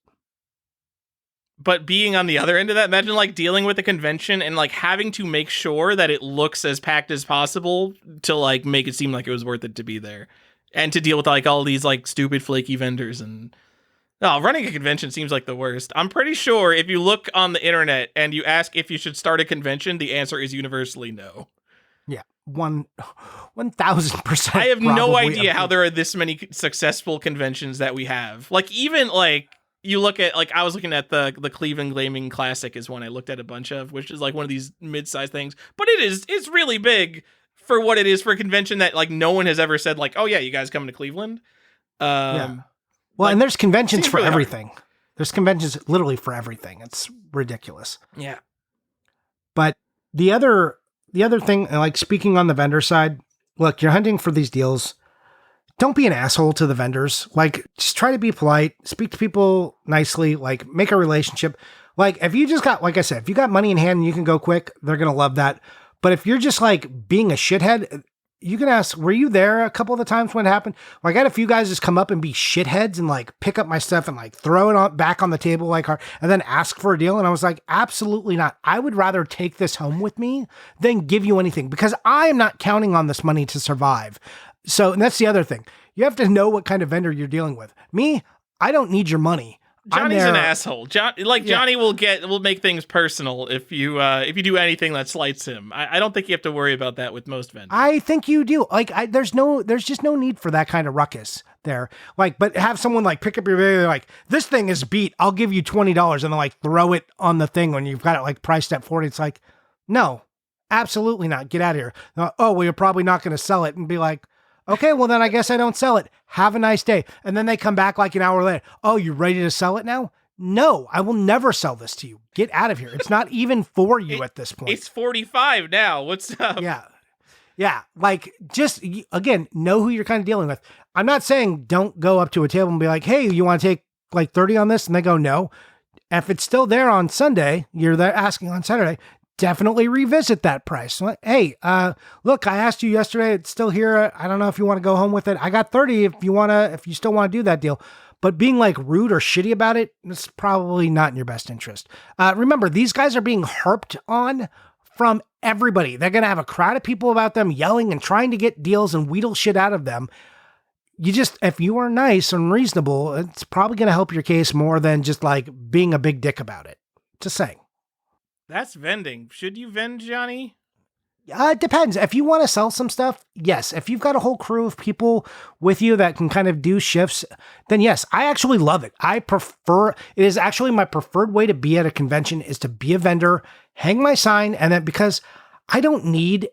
But being on the other end of that, imagine like dealing with a convention and like having to make sure that it looks as packed as possible to like make it seem like it was worth it to be there. And to deal with like all these like stupid flaky vendors and... No, running a convention seems like the worst. I'm pretty sure if you look on the internet and you ask if you should start a convention, the answer is universally no. Yeah, 1,000%. I have no idea how there are this many successful conventions that we have. Like, even like you look at, like, I was looking at the Cleveland Gaming Classic is one I looked at a bunch of, which is like one of these mid-sized things, but it's really big for what it is for a convention that like no one has ever said like, oh yeah, you guys coming to Cleveland? Yeah. Well, like, and there's conventions for really everything. Hard. There's conventions literally for everything. It's ridiculous. Yeah. But the other thing, like speaking on the vendor side, look, you're hunting for these deals. Don't be an asshole to the vendors. Like, just try to be polite, speak to people nicely, like make a relationship. Like, if you just got, like I said, if you got money in hand and you can go quick, they're going to love that. But if you're just like being a shithead, you can ask, were you there a couple of the times when it happened? Like, I had a few guys just come up and be shitheads and like pick up my stuff and like throw it back on the table like and then ask for a deal. And I was like, absolutely not. I would rather take this home with me than give you anything because I am not counting on this money to survive. So, and that's the other thing. You have to know what kind of vendor you're dealing with. Me, I don't need your money. Johnny's an asshole. Johnny will make things personal if you do anything that slights him. I don't think you have to worry about that with most vendors. I think you do. Like, there's just no need for that kind of ruckus there. Like, but have someone like pick up your video, like, this thing is beat. I'll give you $20, and then like throw it on the thing when you've got it like priced at $40. It's like, no, absolutely not. Get out of here. Oh, well, you're probably not going to sell it, and be like, okay, well then I guess I don't sell it. Have a nice day. And then they come back like an hour later. Oh, you ready to sell it now? No, I will never sell this to you. Get out of here. It's not even for you at this point. It's 45 now. What's up? Yeah. Yeah. Like, just, again, know who you're kind of dealing with. I'm not saying don't go up to a table and be like, hey, you want to take like 30 on this? And they go, no. If it's still there on Sunday, you're there asking on Saturday, definitely revisit that price. Hey, look, I asked you yesterday. It's still here. I don't know if you want to go home with it. I got 30 if you still want to do that deal. But being like rude or shitty about it, it's probably not in your best interest. Remember, these guys are being harped on from everybody. They're going to have a crowd of people about them yelling and trying to get deals and wheedle shit out of them. If you are nice and reasonable, it's probably going to help your case more than just like being a big dick about it. Just saying. That's vending. Should you vend, Johnny? It depends. If you want to sell some stuff, yes. If you've got a whole crew of people with you that can kind of do shifts, then yes, I actually love it. It is actually my preferred way to be at a convention is to be a vendor, hang my sign, and then because I don't need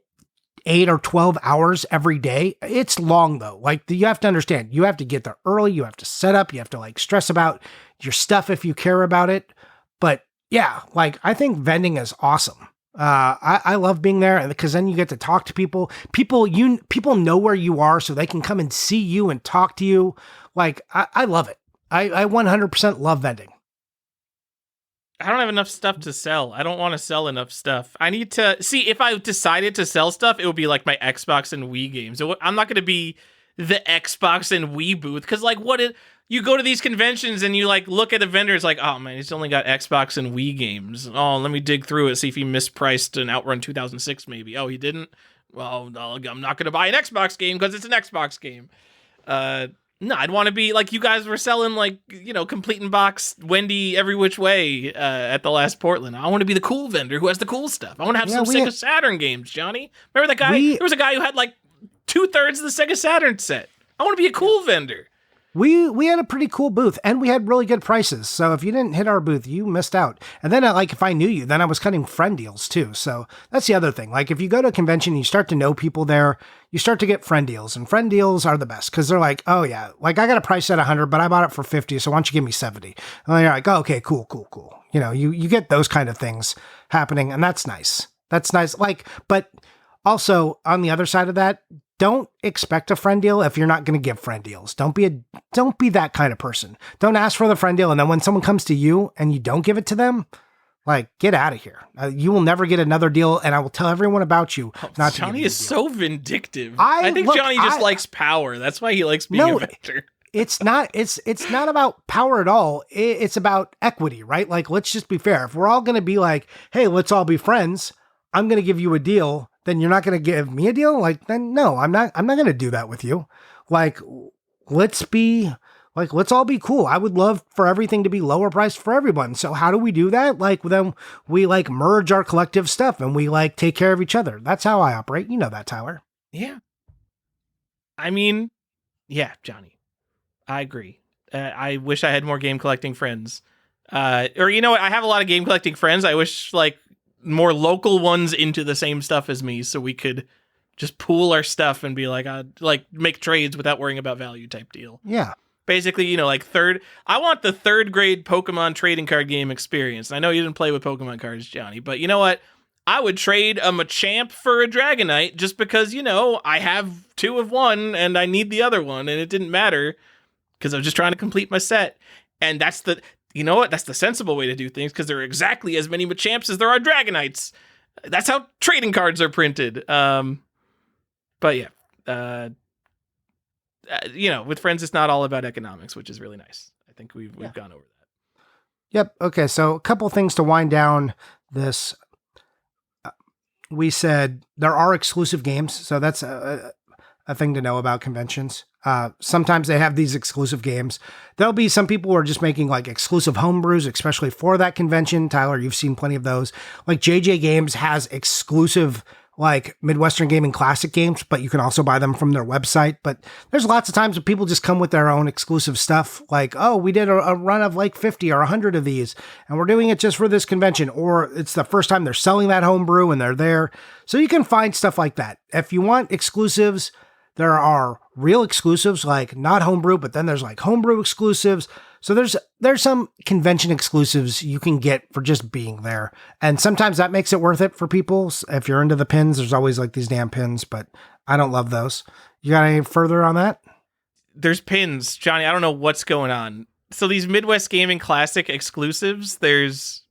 8 or 12 hours every day. It's long though. Like you have to understand, you have to get there early. You have to set up, you have to like stress about your stuff if you care about it. But yeah, like I think vending is awesome. I love being there because then you get to talk to people. People know where you are, so they can come and see you and talk to you. Like I love it. I 100% love vending. I don't have enough stuff to sell. I don't want to sell enough stuff. I need to see if I decided to sell stuff, it would be like my Xbox and Wii games. I'm not going to be the Xbox and Wii booth because like you go to these conventions and you like look at the vendors like, oh man, he's only got Xbox and Wii games. Oh, let me dig through it, see if he mispriced an Outrun 2006 maybe. Oh, he didn't? Well, I'm not going to buy an Xbox game because it's an Xbox game. No, I'd want to be like you guys were selling like, complete in box Wendy every which way at the last Portland. I want to be the cool vendor who has the cool stuff. I want to have some Sega Saturn games, Johnny. Remember that guy? There was a guy who had like 2/3 of the Sega Saturn set. I want to be a cool vendor. We had a pretty cool booth and we had really good prices. So if you didn't hit our booth, you missed out. And then if I knew you, then I was cutting friend deals too. So that's the other thing. Like if you go to a convention, you start to know people there, you start to get friend deals, and friend deals are the best because they're like, oh yeah, like I got a price at 100, but I bought it for 50. So why don't you give me 70? And then you're like, oh, okay, cool. You get those kind of things happening, and that's nice. That's nice. But also on the other side of that, don't expect a friend deal if you're not going to give friend deals. Don't be that kind of person. Don't ask for the friend deal, and then when someone comes to you and you don't give it to them, like get out of here. You will never get another deal, and I will tell everyone about you. Not Johnny is so vindictive. I think Johnny just likes power. That's why he likes being a vendor. It's not about power at all. It's about equity, right? Like let's just be fair. If we're all going to be like, hey, let's all be friends, I'm going to give you a deal. Then you're not going to give me a deal? Like, then no, I'm not going to do that with you. Like, let's all be cool. I would love for everything to be lower priced for everyone. So how do we do that? Like, then we merge our collective stuff and we take care of each other. That's how I operate. You know that, Tyler. Yeah. I mean, yeah, Johnny, I agree. I wish I had more game collecting friends. Or you know what? I have a lot of game collecting friends. I wish more local ones into the same stuff as me so we could just pool our stuff and be make trades without worrying about value type deal. Yeah. Basically, I want the third grade Pokemon trading card game experience. And I know you didn't play with Pokemon cards, Johnny, but you know what? I would trade a Machamp for a Dragonite just because, I have 2 of one and I need the other one and it didn't matter because I was just trying to complete my set. And that's that's the sensible way to do things because there are exactly as many Machamps as there are Dragonites. That's how trading cards are printed. But yeah, with friends, it's not all about economics, which is really nice. I think we've gone over that. Yep. Okay. So a couple things to wind down this. We said there are exclusive games. So that's a thing to know about conventions. Sometimes they have these exclusive games. There'll be some people who are just making exclusive homebrews, especially for that convention. Tyler, you've seen plenty of those. Like JJ Games has exclusive Midwestern Gaming Classic games, but you can also buy them from their website. But there's lots of times when people just come with their own exclusive stuff. Like, oh, we did a run of 50 or 100 of these, and we're doing it just for this convention. Or it's the first time they're selling that homebrew and they're there. So you can find stuff like that. If you want exclusives, there are real exclusives, not homebrew, but then there's homebrew exclusives. So there's some convention exclusives you can get for just being there. And sometimes that makes it worth it for people. If you're into the pins, there's always these damn pins, but I don't love those. You got any further on that? There's pins, Johnny. I don't know what's going on. So these Midwest Gaming Classic exclusives, there's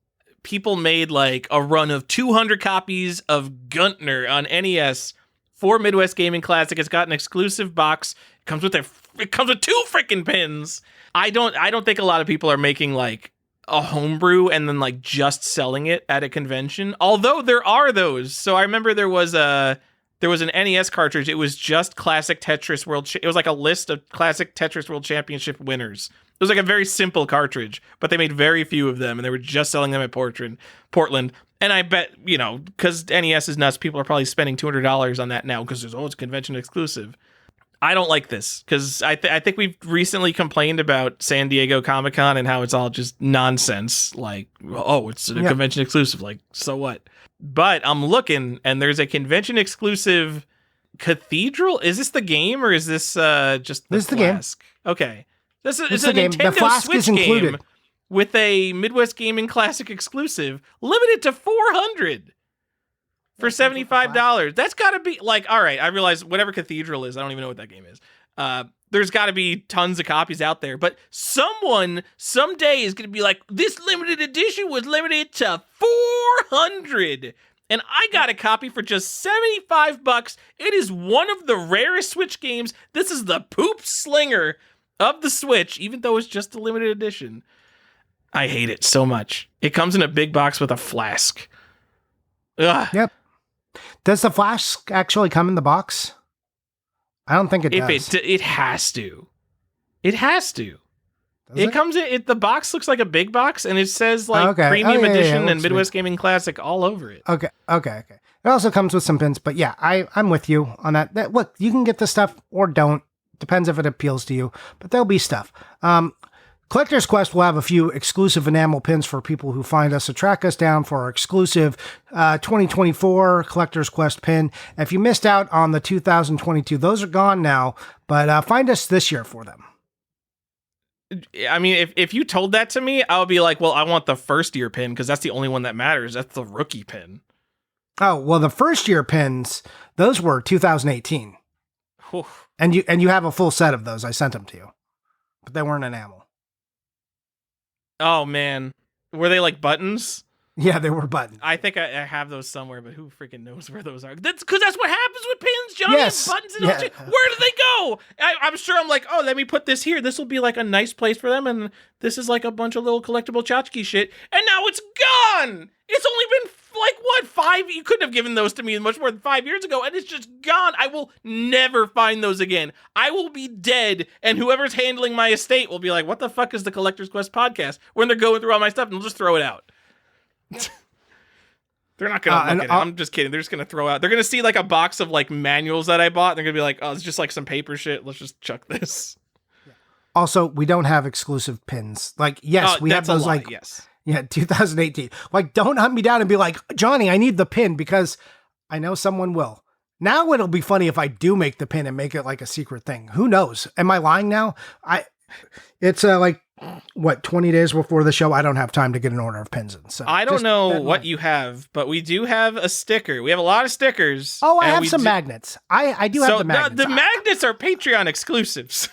people made a run of 200 copies of Guntner on NES for Midwest Gaming Classic. It's got an exclusive box. It comes with 2 freaking pins. I don't think a lot of people are making a homebrew and then just selling it at a convention. Although there are those. So I remember there was an NES cartridge. It was just Classic Tetris World. It was a list of Classic Tetris World Championship winners. It was like a very simple cartridge, but they made very few of them, and they were just selling them at Portland. And I bet, because NES is nuts, people are probably spending $200 on that now because it's convention exclusive. I don't like this because I think we've recently complained about San Diego Comic-Con and how it's all just nonsense. Like, it's a convention exclusive. Like, so what? But I'm looking, and there's a convention exclusive Cathedral. Is this the game, or is this just the Flask? Okay. This is a game. Nintendo The Flask Switch is included. game with a Midwest Gaming Classic exclusive, limited to 400 for $75. That's got to be like, all right, I realize whatever Cathedral is, I don't even know what that game is. There's got to be tons of copies out there, but someone someday is going to be like, this limited edition was limited to 400. And I got a copy for just $75. It is one of the rarest Switch games. This is the poop slinger of the Switch, even though it's just a limited edition. I hate it so much. It comes in a big box with a flask. Ugh. Yep. Does the Flask actually come in the box? I don't think it does. It has to. It has to. Does comes in. The box looks like a big box, and it says Premium Edition and Midwest Gaming Classic all over it. Okay. It also comes with some pins, but yeah, I'm with you on that. Look, you can get the stuff or don't. Depends if it appeals to you, but there'll be stuff. Collector's Quest will have a few exclusive enamel pins for people who find us, so track us down for our exclusive 2024 Collector's Quest pin. If you missed out on the 2022, those are gone now, but find us this year for them. I mean, if you told that to me, I would be like, well, I want the first year pin because that's the only one that matters. That's the rookie pin. Oh, well, the first year pins, those were 2018. Whew. And you have a full set of those. I sent them to you, but they weren't enamel. Oh, man. Were they like buttons? Yeah, they were buttons. I think I have those somewhere, but who freaking knows where those are? That's because that's what happens with pins, Johnny. Yes. Buttons and all shit. Where do they go? I'm sure I'm like, oh, let me put this here. This will be like a nice place for them, and this is like a bunch of little collectible tchotchke shit, and now it's gone! It's only been like, what, 5? You couldn't have given those to me much more than 5 years ago, and it's just gone. I will never find those again. I will be dead, and whoever's handling my estate will be like, what the fuck is the Collector's Quest podcast? When they're going through all my stuff, and they'll just throw it out. They're not gonna look at it. I'm just kidding. They're just gonna throw out. They're gonna see like a box of like manuals that I bought. And they're gonna be like, oh, it's just like some paper shit. Let's just chuck this. Also, we don't have exclusive pins. Like, yes, we have those like, yes. Yeah, 2018. Like, don't hunt me down and be like, Johnny, I need the pin, because I know someone will. Now it'll be funny if I do make the pin and make it like a secret thing. Who knows? Am I lying now? It's like, what, 20 days before the show? I don't have time to get an order of pins in. So I don't know what you have, but we do have a sticker. We have a lot of stickers. Oh, I have some magnets. I do have the magnets. The magnets are Patreon exclusives.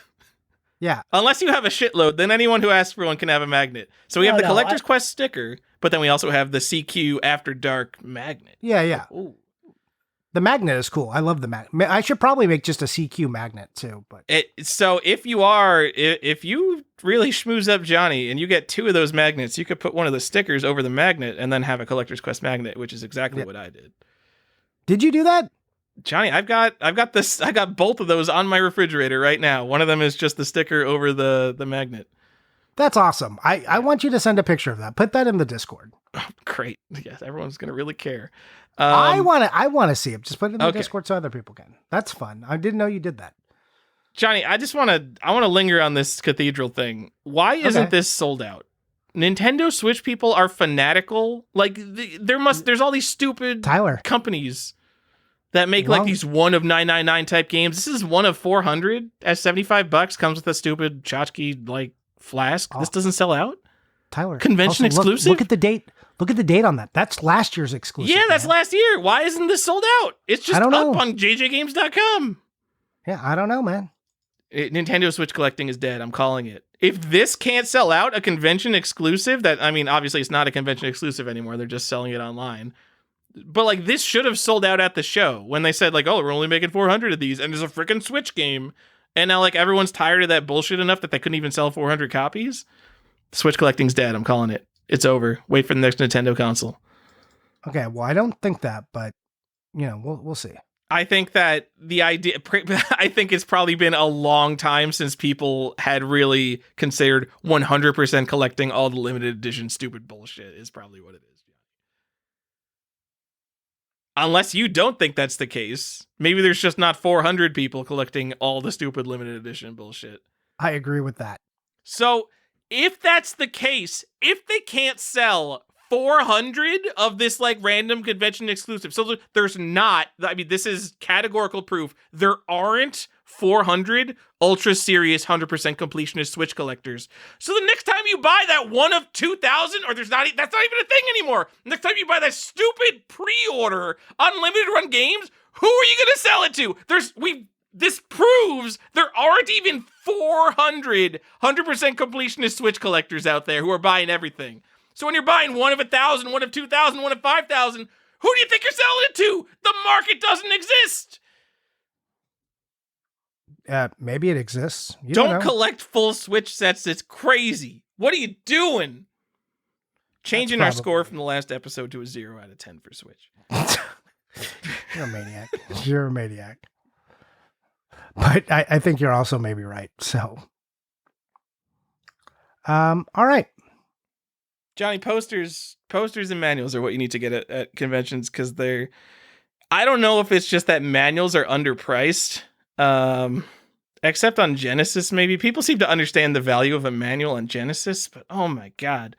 Yeah. Unless you have a shitload, then anyone who asks for one can have a magnet. So we have the Collector's Quest sticker, but then we also have the CQ After Dark magnet. Yeah. Ooh. The magnet is cool. I love the magnet. I should probably make just a CQ magnet too. But so if you really schmooze up Johnny and you get 2 of those magnets, you could put one of the stickers over the magnet and then have a Collector's Quest magnet, which is exactly what I did. Did you do that? Johnny, I've got both of those on my refrigerator right now. One of them is just the sticker over the magnet. That's awesome. I want you to send a picture of that. Put that in the Discord. Oh, great. Yes, everyone's gonna really care. I want to see it. Just put it in the Discord so other people can. That's fun. I didn't know you did that. Johnny, I want to linger on this Cathedral thing. Why isn't this sold out? Nintendo Switch people are fanatical. Like there's all these stupid companies that make like these one of 999 type games. This is one of 400 at $75. Comes with a stupid tchotchke like flask. This doesn't sell out. Tyler, convention also, exclusive. Look at the date. Look at the date on that. That's last year's exclusive. Yeah, that's last year. Why isn't this sold out? It's just up on jjgames.com. Yeah, I don't know, man. Nintendo Switch collecting is dead. I'm calling it. If this can't sell out a convention exclusive, obviously it's not a convention exclusive anymore. They're just selling it online. But like this should have sold out at the show when they said like, oh, we're only making 400 of these and there's a freaking Switch game. And now like everyone's tired of that bullshit enough that they couldn't even sell 400 copies. Switch collecting's dead. I'm calling it. It's over. Wait for the next Nintendo console. Okay, well, I don't think that, but we'll see. I think that the idea, I think it's probably been a long time since people had really considered 100% collecting all the limited edition stupid bullshit is probably what it is. Unless you don't think that's the case. Maybe there's just not 400 people collecting all the stupid limited edition bullshit. I agree with that. So if that's the case, if they can't sell 400 of this like random convention exclusive, so there's not, I mean, this is categorical proof, there aren't 400 ultra serious 100% completionist Switch collectors. So the next time you buy that one of 2,000, or that's not even a thing anymore. Next time you buy that stupid pre-order unlimited run games, who are you going to sell it to? This proves there aren't even 400 100% completionist Switch collectors out there who are buying everything. So when you're buying one of 1,000, one of 2,000, one of 5,000, who do you think you're selling it to? The market doesn't exist. Maybe it exists. You don't collect full Switch sets. It's crazy. What are you doing? Changing our score from the last episode to a 0 out of 10 for Switch. You're a maniac. You're a maniac. But I think you're also maybe right. So, all right. Johnny, posters and manuals are what you need to get at conventions because I don't know if it's just that manuals are underpriced. Except on Genesis, maybe. People seem to understand the value of a manual on Genesis, but oh my god.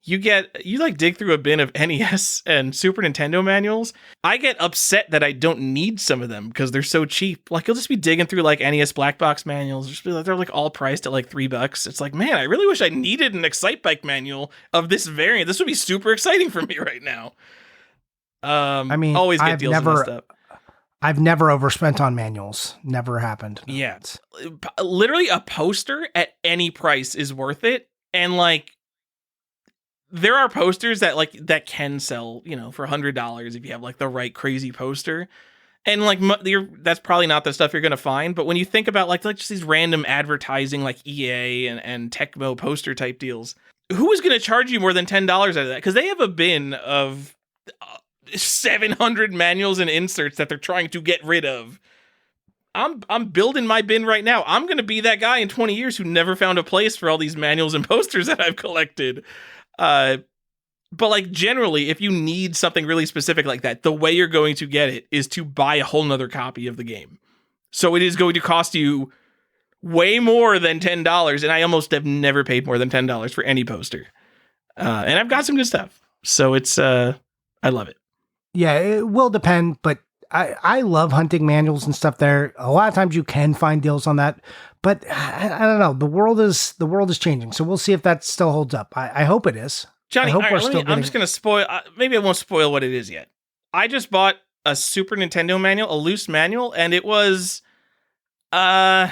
You dig through a bin of NES and Super Nintendo manuals. I get upset that I don't need some of them because they're so cheap. Like, you'll just be digging through like NES black box manuals. They're like all priced at like $3. It's like, man, I really wish I needed an Excitebike manual of this variant. This would be super exciting for me right now. I mean, always get deals messed up. I've never overspent on manuals. Never happened. Yeah. Literally a poster at any price is worth it. And like, there are posters that can sell, for $100 if you have like the right crazy poster. And like, that's probably not the stuff you're going to find. But when you think about like just these random advertising, like EA and Tecmo poster type deals, who is going to charge you more than $10 out of that? Because they have a bin of 700 manuals and inserts that they're trying to get rid of. I'm building my bin right now. I'm going to be that guy in 20 years who never found a place for all these manuals and posters that I've collected. But like generally, if you need something really specific like that, the way you're going to get it is to buy a whole nother copy of the game. So it is going to cost you way more than $10. And I almost have never paid more than $10 for any poster. And I've got some good stuff. So it's, I love it. Yeah, it will depend, but I love hunting manuals and stuff there. A lot of times you can find deals on that, but I don't know. The world is changing. So we'll see if that still holds up. I hope it is. Johnny, I'm just going to spoil, maybe I won't spoil what it is yet. I just bought a Super Nintendo manual, a loose manual, and it was a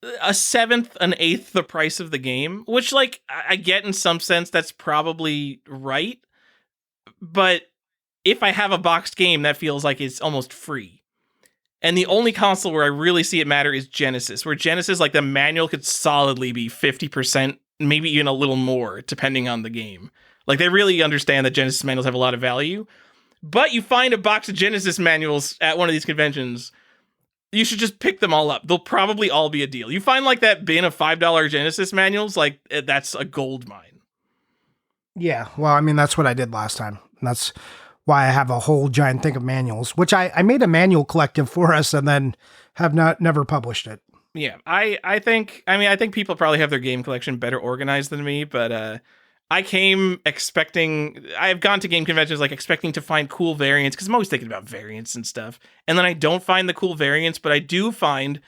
1/7, an 1/8 the price of the game, which like I get in some sense that's probably right. But if I have a boxed game, that feels like it's almost free. And the only console where I really see it matter is Genesis, where Genesis, like the manual could solidly be 50%, maybe even a little more, depending on the game. Like they really understand that Genesis manuals have a lot of value. But you find a box of Genesis manuals at one of these conventions, you should just pick them all up. They'll probably all be a deal. You find like that bin of $5 Genesis manuals, like that's a gold mine. Yeah, well, I mean, that's what I did last time. That's why I have a whole giant thing of manuals, which I made a manual collective for us and then have never published it. Yeah, I think people probably have their game collection better organized than me, but I've gone to game conventions like expecting to find cool variants because I'm always thinking about variants and stuff. And then I don't find the cool variants, but I do find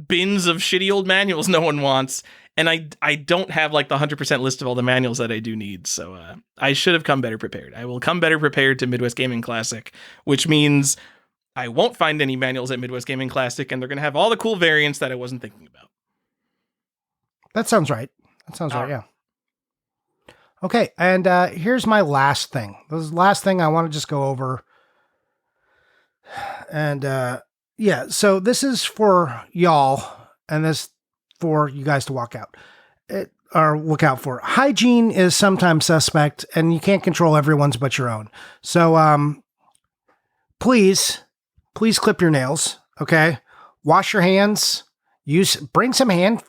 bins of shitty old manuals no one wants. And I don't have like the 100% list of all the manuals that I do need. So I should have come better prepared. I will come better prepared to Midwest Gaming Classic, which means I won't find any manuals at Midwest Gaming Classic, and they're going to have all the cool variants that I wasn't thinking about. That sounds right. Yeah. Okay, and here's my last thing. This is the last thing I want to just go over. And yeah, so this is for y'all, and this for you guys to look out for. Hygiene is sometimes suspect, and you can't control everyone's but your own. So please, please clip your nails. Okay. Wash your hands. Bring some hand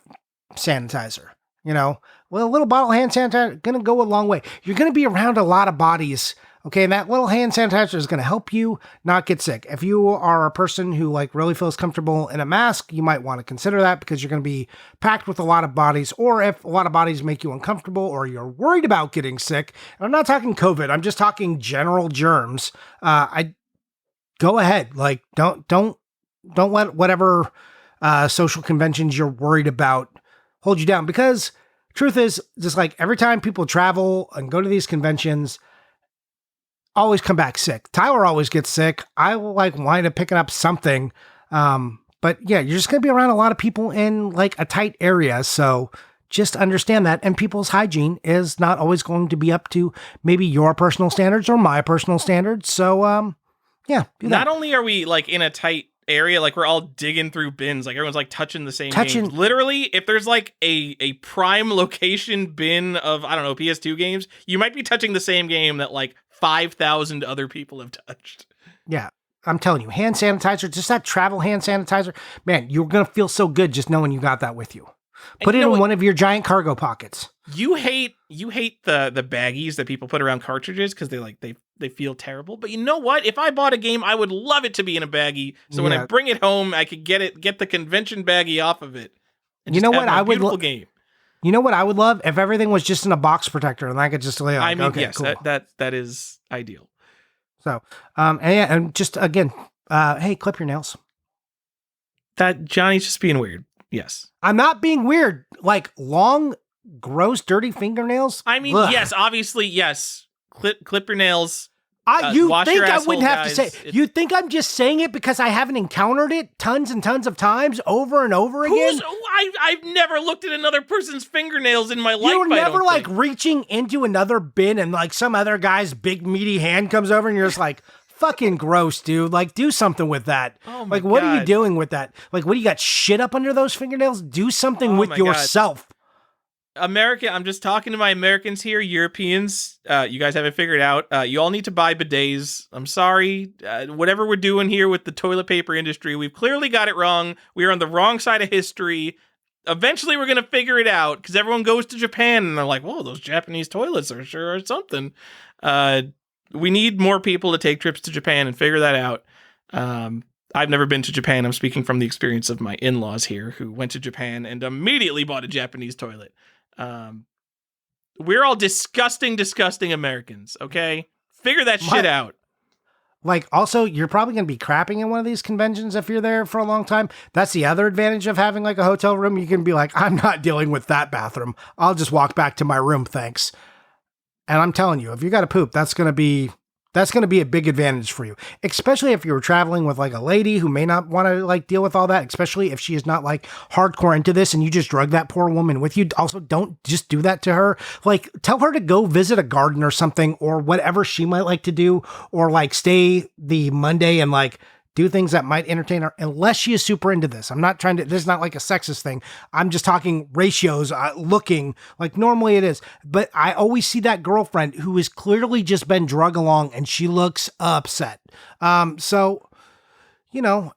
sanitizer. Well, a little bottle of hand sanitizer going to go a long way. You're going to be around a lot of bodies. Okay, and that little hand sanitizer is going to help you not get sick. If you are a person who really feels comfortable in a mask, you might want to consider that because you're going to be packed with a lot of bodies. Or if a lot of bodies make you uncomfortable or you're worried about getting sick, and I'm not talking COVID, I'm just talking general germs. I go ahead, don't let whatever social conventions you're worried about hold you down, because truth is, just every time people travel and go to these conventions, always come back sick. Tyler always gets sick. I will wind up picking up something. But yeah, you're just going to be around a lot of people in a tight area. So just understand that. And people's hygiene is not always going to be up to maybe your personal standards or my personal standards. So, yeah. Not only are we in a tight area, we're all digging through bins, everyone's touching the same games. Literally, if there's a prime location bin of, I don't know, PS2 games, you might be touching the same game that 5,000 other people have touched. Yeah, I'm telling you, hand sanitizer, just that travel hand sanitizer, man, you're going to feel so good just knowing you got that with you. Put it in one of your giant cargo pockets. You hate the baggies that people put around cartridges because they feel terrible. But you know what? If I bought a game, I would love it to be in a baggie. So when I bring it home, I could get the convention baggie off of it. And you know what? I would love game. You know what I would love? If everything was just in a box protector and I could just lay on. I mean, okay, yes, cool. that is ideal. So, and just again, hey, clip your nails. That Johnny's just being weird. Yes. I'm not being weird. Long, gross, dirty fingernails. I mean, ugh. Yes, obviously, yes. Clip your nails. You wash think your I asshole, wouldn't have guys. to say? You think I'm just saying it because I haven't encountered it tons and tons of times over and over again? I've never looked at another person's fingernails in my life. You're never reaching into another bin and some other guy's big meaty hand comes over and you're just fucking gross, dude. Do something with that. Oh my what God. are you doing with that? What do you got shit up under those fingernails? Do something with yourself. American, I'm just talking to my Americans here, Europeans. You guys haven't figured out. You all need to buy bidets. I'm sorry. Whatever we're doing here with the toilet paper industry, we've clearly got it wrong. We're on the wrong side of history. Eventually, we're going to figure it out because everyone goes to Japan and they're like, whoa, those Japanese toilets are sure something. We need more people to take trips to Japan and figure that out. I've never been to Japan. I'm speaking from the experience of my in-laws here who went to Japan and immediately bought a Japanese toilet. We're all disgusting Americans, okay? Figure that shit out. Also, you're probably going to be crapping in one of these conventions if you're there for a long time. That's the other advantage of having a hotel room. You can be I'm not dealing with that bathroom. I'll just walk back to my room, thanks. And I'm telling you, if you got to poop, that's going to be a big advantage for you, especially if you're traveling with a lady who may not want to deal with all that, especially if she is not hardcore into this and you just drug that poor woman with you. Also, don't just do that to her. Tell her to go visit a garden or something or whatever she might like to do, or stay the Monday and do things that might entertain her, unless she is super into this. I'm not trying to, this is not a sexist thing. I'm just talking ratios, looking normally it is. But I always see that girlfriend who has clearly just been drug along and she looks upset. So,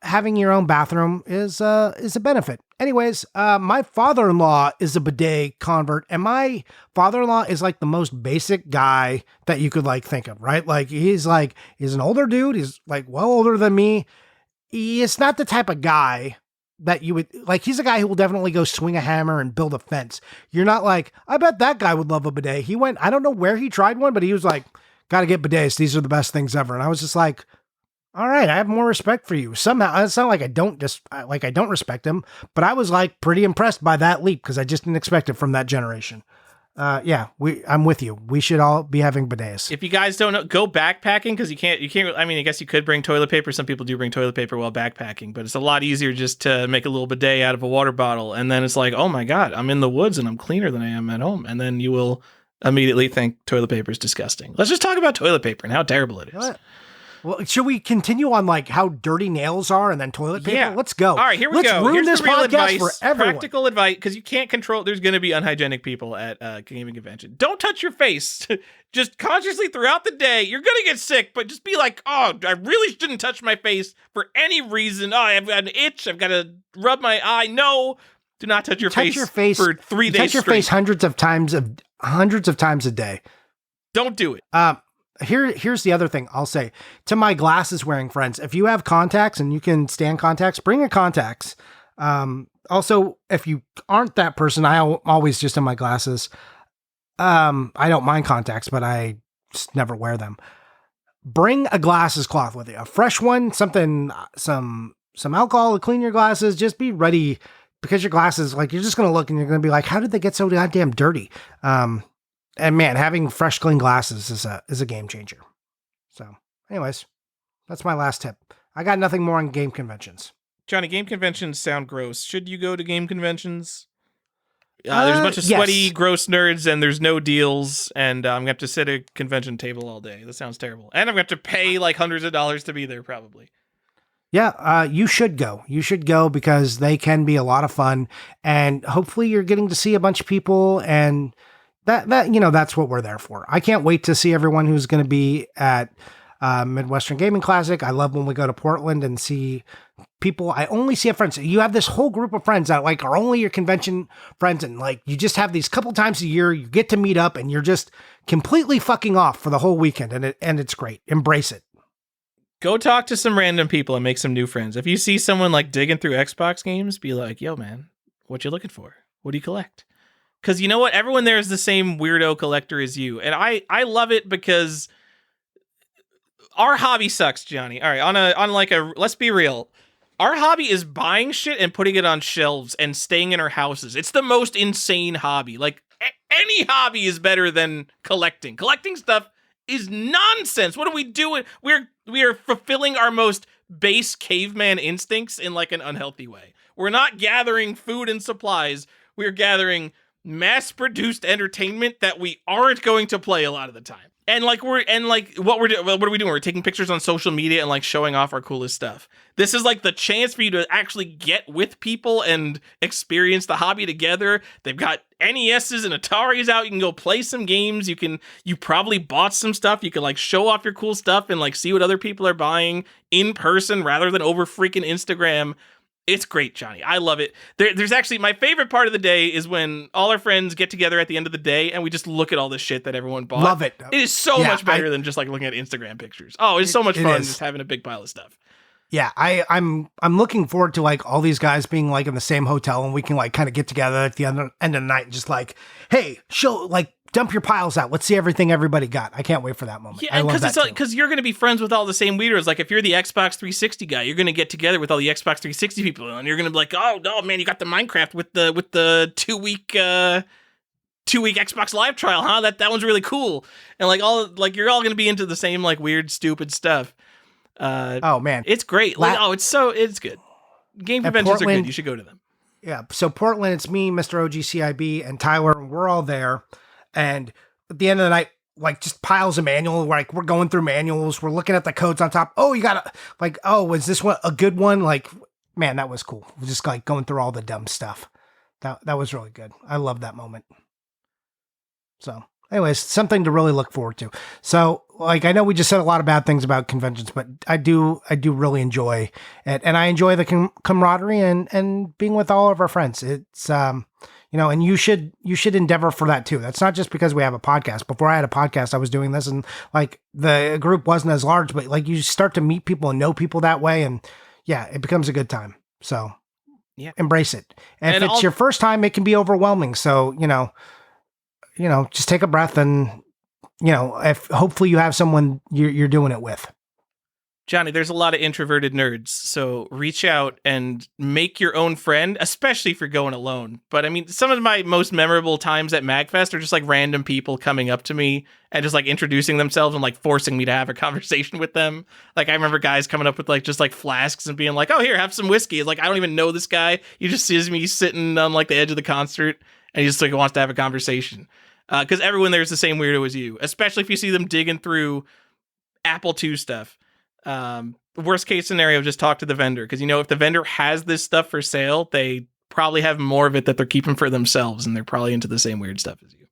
having your own bathroom is a benefit. Anyways, my father-in-law is a bidet convert, and my father-in-law is the most basic guy that you could think of, right? He's an older dude. He's well older than me. He is not the type of guy that you would he's a guy who will definitely go swing a hammer and build a fence. You're not I bet that guy would love a bidet. He went, I don't know where he tried one, but he was got to get bidets. These are the best things ever. And I was just all right, I have more respect for you. Somehow, it's not I don't I don't respect him, but I was pretty impressed by that leap because I just didn't expect it from that generation. Yeah, I'm with you. We should all be having bidets. If you guys don't know, go backpacking because you can't. I mean, I guess you could bring toilet paper. Some people do bring toilet paper while backpacking, but it's a lot easier just to make a little bidet out of a water bottle, and then it's oh my God, I'm in the woods and I'm cleaner than I am at home, and then you will immediately think toilet paper is disgusting. Let's just talk about toilet paper and how terrible it is. Well, should we continue on like how dirty nails are and then toilet paper? Yeah. Let's go. All right, here we Let's go. ruin Here's this the real podcast advice, for everyone. practical advice, because you can't control. There's going to be unhygienic people at a gaming convention. Don't touch your face. Just consciously throughout the day, you're going to get sick, but just be like, oh, I really shouldn't touch my face for any reason. Oh, I've got an itch. I've got to rub my eye. No, do not touch your face for 3 days Touch your straight. face hundreds of times a day. Don't do it. Here's the other thing I'll say to my glasses wearing friends. If you have contacts and you can stand contacts, bring your contacts. Also, if you aren't that person, I always just in my glasses. I don't mind contacts, but I just never wear them. Bring a glasses cloth with you, a fresh one, some alcohol to clean your glasses. Just be ready because your glasses, like you're just going to look and you're going to be like, how did they get so goddamn dirty? And man, having fresh, clean glasses is a game changer. So, anyways, that's my last tip. I got nothing more on game conventions. Johnny, game conventions sound gross. Should you go to game conventions? There's a bunch of sweaty, yes. gross nerds, and there's no deals, and I'm going to have to sit at a convention table all day. That sounds terrible. And I'm going to have to pay like hundreds of dollars to be there, probably. Yeah, you should go. You should go because they can be a lot of fun, and hopefully you're getting to see a bunch of people and that's what we're there for. I can't wait to see everyone who's going to be at Midwestern Gaming Classic. I love when we go to Portland and see people I only see at friends. You have this whole group of friends that like are only your convention friends, and like you just have these couple times a year you get to meet up and you're just completely fucking off for the whole weekend, and it's great. Embrace it. Go talk to some random people and make some new friends. If you see someone like digging through Xbox games, be like, yo man, what you looking for? What do you collect? Because you know what? Everyone there is the same weirdo collector as you. And I love it because our hobby sucks, Johnny. All right, let's be real. Our hobby is buying shit and putting it on shelves and staying in our houses. It's the most insane hobby. Like, any hobby is better than collecting. Collecting stuff is nonsense. What are we doing? We are fulfilling our most base caveman instincts in like an unhealthy way. We're not gathering food and supplies. We're gathering mass-produced entertainment that we aren't going to play a lot of the time. And like what are we doing? We're taking pictures on social media and like showing off our coolest stuff. This is like the chance for you to actually get with people and experience the hobby together. They've got NESs and Ataris out. You can go play some games. You probably bought some stuff. You can like show off your cool stuff and like see what other people are buying in person rather than over freaking Instagram. It's great, Johnny. I love it. There's actually my favorite part of the day is when all our friends get together at the end of the day and we just look at all the shit that everyone bought. Love it. It is so much better than just like looking at Instagram pictures. Oh, it's so much fun just having a big pile of stuff. Yeah, I'm looking forward to like all these guys being like in the same hotel and we can like kind of get together at the end of the night and just like, hey, dump your piles out. Let's see everything everybody got. I can't wait for that moment. Yeah, because you're going to be friends with all the same weirdos. Like if you're the Xbox 360 guy, you're going to get together with all the Xbox 360 people, and you're going to be like, oh no, man, you got the Minecraft with the 2-week Xbox Live trial, huh? That one's really cool, and you're all going to be into the same like weird, stupid stuff. Oh man, it's great. It's good. Game conventions are good. You should go to them. Yeah. So Portland, it's me, Mr. OGCIB, and Tyler. And we're all there. And at the end of the night, like just piles of manual. Like we're going through manuals. We're looking at the codes on top. Oh, you gotta was this one a good one? Like, man, that was cool. We're just like going through all the dumb stuff. That was really good. I love that moment. So anyways, something to really look forward to. So like, I know we just said a lot of bad things about conventions, but I do really enjoy it. And I enjoy the camaraderie and being with all of our friends. It's, and you should endeavor for that too. That's not just because we have a podcast. Before I had a podcast, I was doing this and like the group wasn't as large, but like you start to meet people and know people that way. And yeah, it becomes a good time. So yeah, embrace it. And if it's your first time, it can be overwhelming. So, just take a breath and, if hopefully you have someone you're doing it with. Johnny, there's a lot of introverted nerds, so reach out and make your own friend, especially if you're going alone. But I mean, some of my most memorable times at MagFest are just like random people coming up to me and just like introducing themselves and like forcing me to have a conversation with them. Like I remember guys coming up with like just like flasks and being like, "Oh, here, have some whiskey." It's like I don't even know this guy. He just sees me sitting on like the edge of the concert and he just like wants to have a conversation. Because everyone there is the same weirdo as you, especially if you see them digging through Apple II stuff. Worst case scenario, just talk to the vendor, because if the vendor has this stuff for sale, they probably have more of it that they're keeping for themselves, and they're probably into the same weird stuff as you.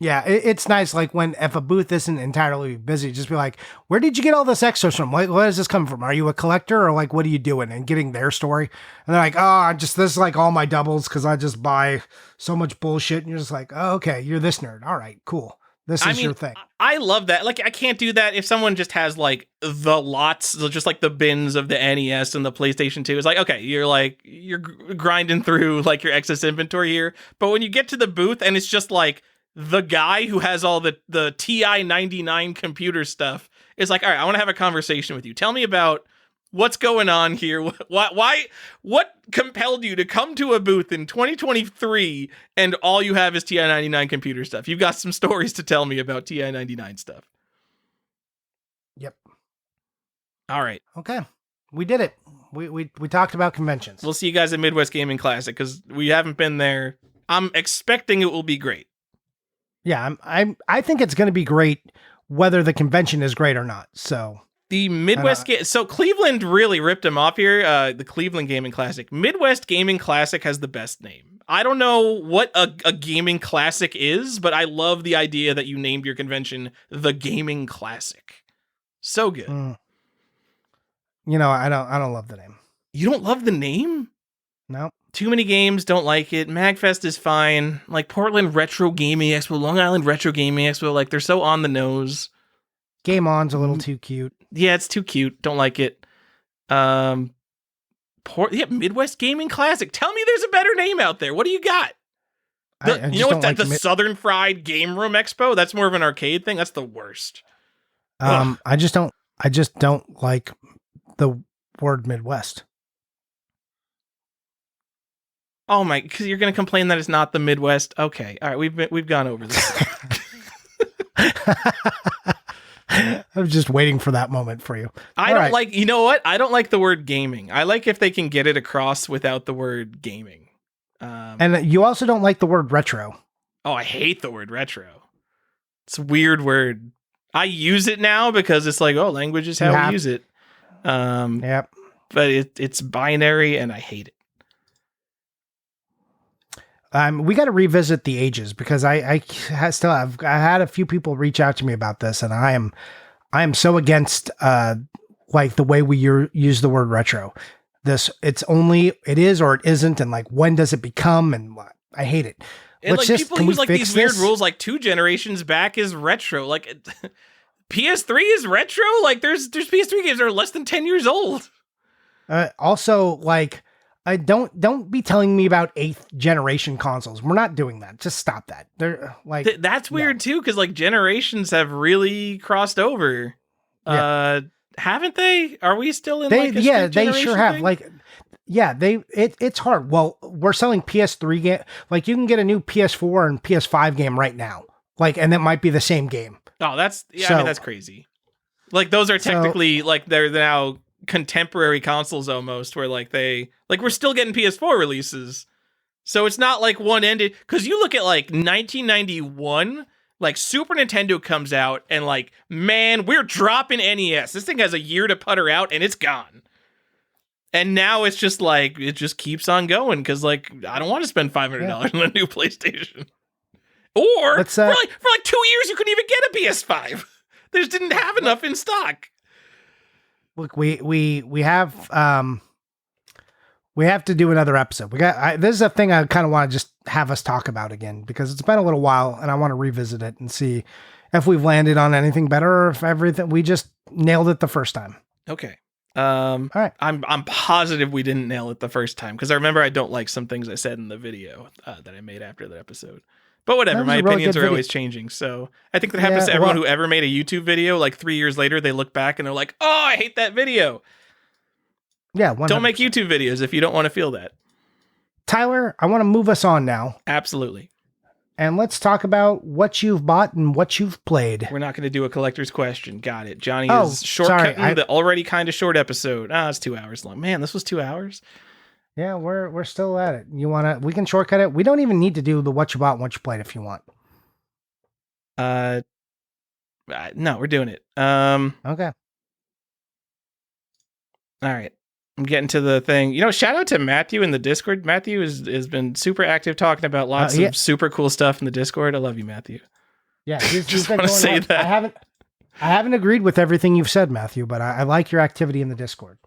Yeah, it's nice. Like if a booth isn't entirely busy, just be like, "Where did you get all this extras from? Where does this come from? Are you a collector or like what are you doing?" And getting their story, and they're like, "Oh, this is like all my doubles because I just buy so much bullshit." And you're just like, "Oh, okay, you're this nerd. All right, cool. This is your thing." I love that. Like, I can't do that if someone just has like the lots, just like the bins of the NES and the PlayStation 2. It's like, okay, you're grinding through like your excess inventory here, but when you get to the booth and it's just like the guy who has all the TI 99 computer stuff is like, all right, I want to have a conversation with you. Tell me about what's going on here. What compelled you to come to a booth in 2023 and all you have is TI 99 computer stuff? You've got some stories to tell me about TI 99 stuff. Yep. All right. Okay. We did it. We talked about conventions. We'll see you guys at Midwest Gaming Classic because we haven't been there. I'm expecting it will be great. Yeah, I think it's going to be great whether the convention is great or not. So the Midwest so Cleveland really ripped him off here. The Cleveland Gaming Classic. Midwest Gaming Classic has the best name. I don't know what a gaming classic is, but I love the idea that you named your convention the Gaming Classic. So good. I don't love the name. You don't love the name? No. Too many games, don't like it. MagFest is fine. Like Portland Retro Gaming Expo, Long Island Retro Gaming Expo, like they're so on the nose. Game On's a little too cute. Yeah, it's too cute. Don't like it. Midwest Gaming Classic. Tell me there's a better name out there. What do you got? You know what? The Southern Fried Game Room Expo? That's more of an arcade thing. That's the worst. I just don't like the word Midwest. Oh my, because you're going to complain that it's not the Midwest. Okay. All right. We've gone over this. I'm just waiting for that moment for you. I don't like, you know what? I don't like the word gaming. I like if they can get it across without the word gaming. And you also don't like the word retro. Oh, I hate the word retro. It's a weird word. I use it now because it's like, oh, language is how we use it. Yep. But it's binary and I hate it. We got to revisit the ages because I had a few people reach out to me about this, and I am so against like the way we use the word retro. It is or it isn't, and like when does it become? And I hate it. And like people use like these weird rules, like 2 generations back is retro. Like PS3 is retro. Like there's PS3 games that are less than 10 years old. Also, like. Don't be telling me about 8th generation consoles. We're not doing that. Just stop that. They're like that's weird too, because like generations have really crossed over. Yeah. Haven't they? Are we still in like a they sure have. Thing? Like it's hard. Well, we're selling PS3 game. Like you can get a new PS4 and PS5 game right now. Like, and that might be the same game. Oh, I mean that's crazy. Like those are technically like they're now contemporary consoles almost, where like we're still getting PS4 releases, so it's not like one ended. Because you look at like 1991, like Super Nintendo comes out and like, man, we're dropping NES. This thing has a year to putter out and it's gone. And now it's just like it just keeps on going because like I don't want to spend $500 on a new PlayStation. Or for like 2 years you couldn't even get a PS5. They just didn't have enough in stock. Look, we have to do another episode. This is a thing I kind of want to just have us talk about again because it's been a little while and I want to revisit it and see if we've landed on anything better or if everything we just nailed it the first time. Okay. All right. I'm positive we didn't nail it the first time because I remember I don't like some things I said in the video that I made after that episode. But whatever, my opinions are always changing. So I think that happens to everyone who ever made a YouTube video. Like 3 years later, they look back and they're like, oh, I hate that video. Yeah. 100%. Don't make YouTube videos if you don't want to feel that. Tyler, I want to move us on now. Absolutely. And let's talk about what you've bought and what you've played. We're not going to do a collector's question. Got it. Johnny is shortcutting the already kind of short episode. It's 2 hours long. Man, this was 2 hours. Yeah, we're still at it. We can shortcut it. We don't even need to do the what you bought and what you played if you want. No, we're doing it. Okay. All right. I'm getting to the thing. Shout out to Matthew in the Discord. Matthew has been super active talking about lots Yeah. of super cool stuff in the Discord. I love you, Matthew. Yeah, he's Just been want to going say hard. that. I haven't agreed with everything you've said, Matthew, but I like your activity in the Discord.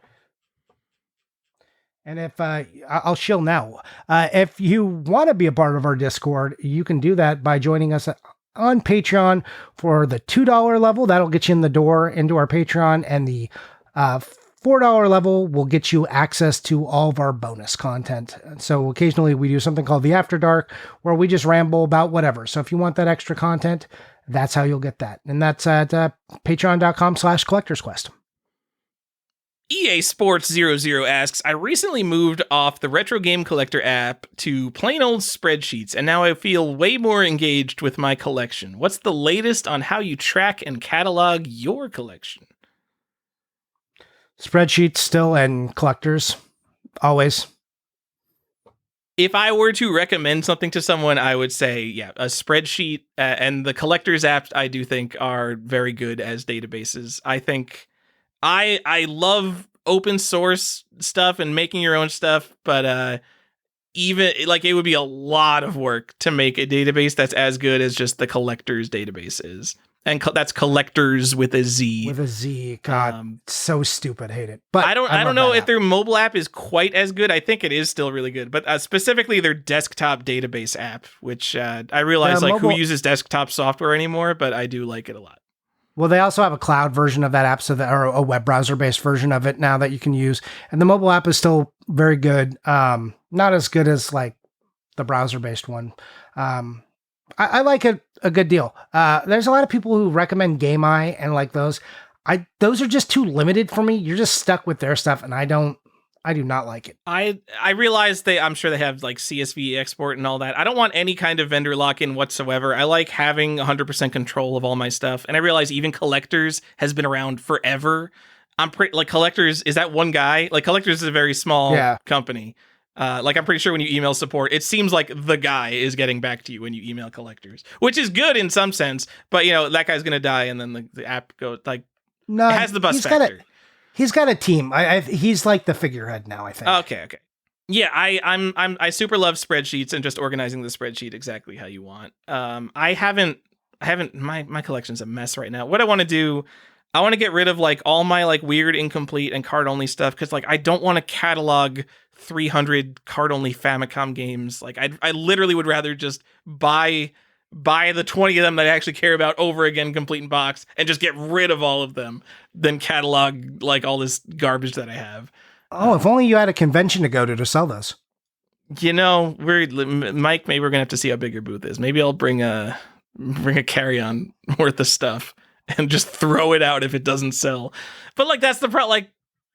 And if I'll shill now, if you want to be a part of our Discord, you can do that by joining us on Patreon for the $2 level. That'll get you in the door into our Patreon, and the $4 level will get you access to all of our bonus content. So occasionally we do something called the After Dark, where we just ramble about whatever. So if you want that extra content, that's how you'll get that. And that's at patreon.com/collectorsquest. EA Sports 00 asks, I recently moved off the Retro Game Collector app to plain old spreadsheets, and now I feel way more engaged with my collection. What's the latest on how you track and catalog your collection? Spreadsheets still, and collectors always. If I were to recommend something to someone, I would say, yeah, a spreadsheet, and the collectors apps I do think are very good as databases. I think I love open source stuff and making your own stuff, but even like it would be a lot of work to make a database that's as good as just the collectors database is. And that's collectors with a Z. With a Z. God, so stupid. Hate it. But I don't know if their mobile app is quite as good. I think it is still really good. But specifically their desktop database app, which I realize who uses desktop software anymore, but I do like it a lot. Well, they also have a cloud version of that app, or a web browser-based version of it now that you can use. And the mobile app is still very good. Not as good as like the browser-based one. I like it a good deal. There's a lot of people who recommend GameEye and like those. Those are just too limited for me. You're just stuck with their stuff, and I do not like it. I realize I'm sure they have like CSV export and all that. I don't want any kind of vendor lock-in whatsoever. I like having 100% control of all my stuff. And I realize even Collectors has been around forever. Collectors, is that one guy? Like Collectors is a very small company. I'm pretty sure when you email support, it seems like the guy is getting back to you when you email Collectors, which is good in some sense. But that guy's going to die, and then the app goes it has the bus factor. He's got a team. He's like the figurehead now, I think. Okay. Yeah, I super love spreadsheets and just organizing the spreadsheet exactly how you want. I haven't my collection's a mess right now. What I want to do, I want to get rid of like all my like weird incomplete and card only stuff, because like I don't want to catalog 300 card only Famicom games. Like I literally would rather just buy the 20 of them that I actually care about over again, complete in box, and just get rid of all of them than catalog like all this garbage that I have. Oh, if only you had a convention to go to sell those. Mike, maybe we're gonna have to see how big your booth is. Maybe I'll bring a carry-on worth of stuff and just throw it out if it doesn't sell. But like that's the problem. Like,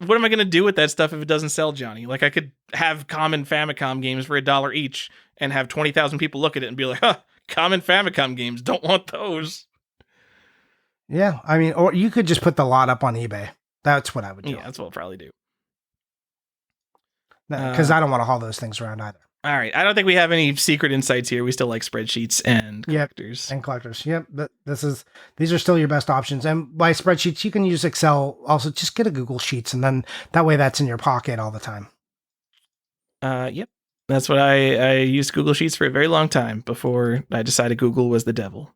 what am I gonna do with that stuff if it doesn't sell, Johnny? Like I could have common Famicom games for $1 each and have 20,000 people look at it and be like, huh, common Famicom games, don't want those. Yeah, I mean, or you could just put the lot up on eBay. That's what I would do. Yeah, that's what I'll probably do. Because I don't want to haul those things around either. All right, I don't think we have any secret insights here. We still like spreadsheets and collectors. And collectors. Yep, but these are still your best options. And by spreadsheets, you can use Excel. Also, just get a Google Sheets, and then that way that's in your pocket all the time. Yep. That's what I used Google Sheets for a very long time before I decided Google was the devil.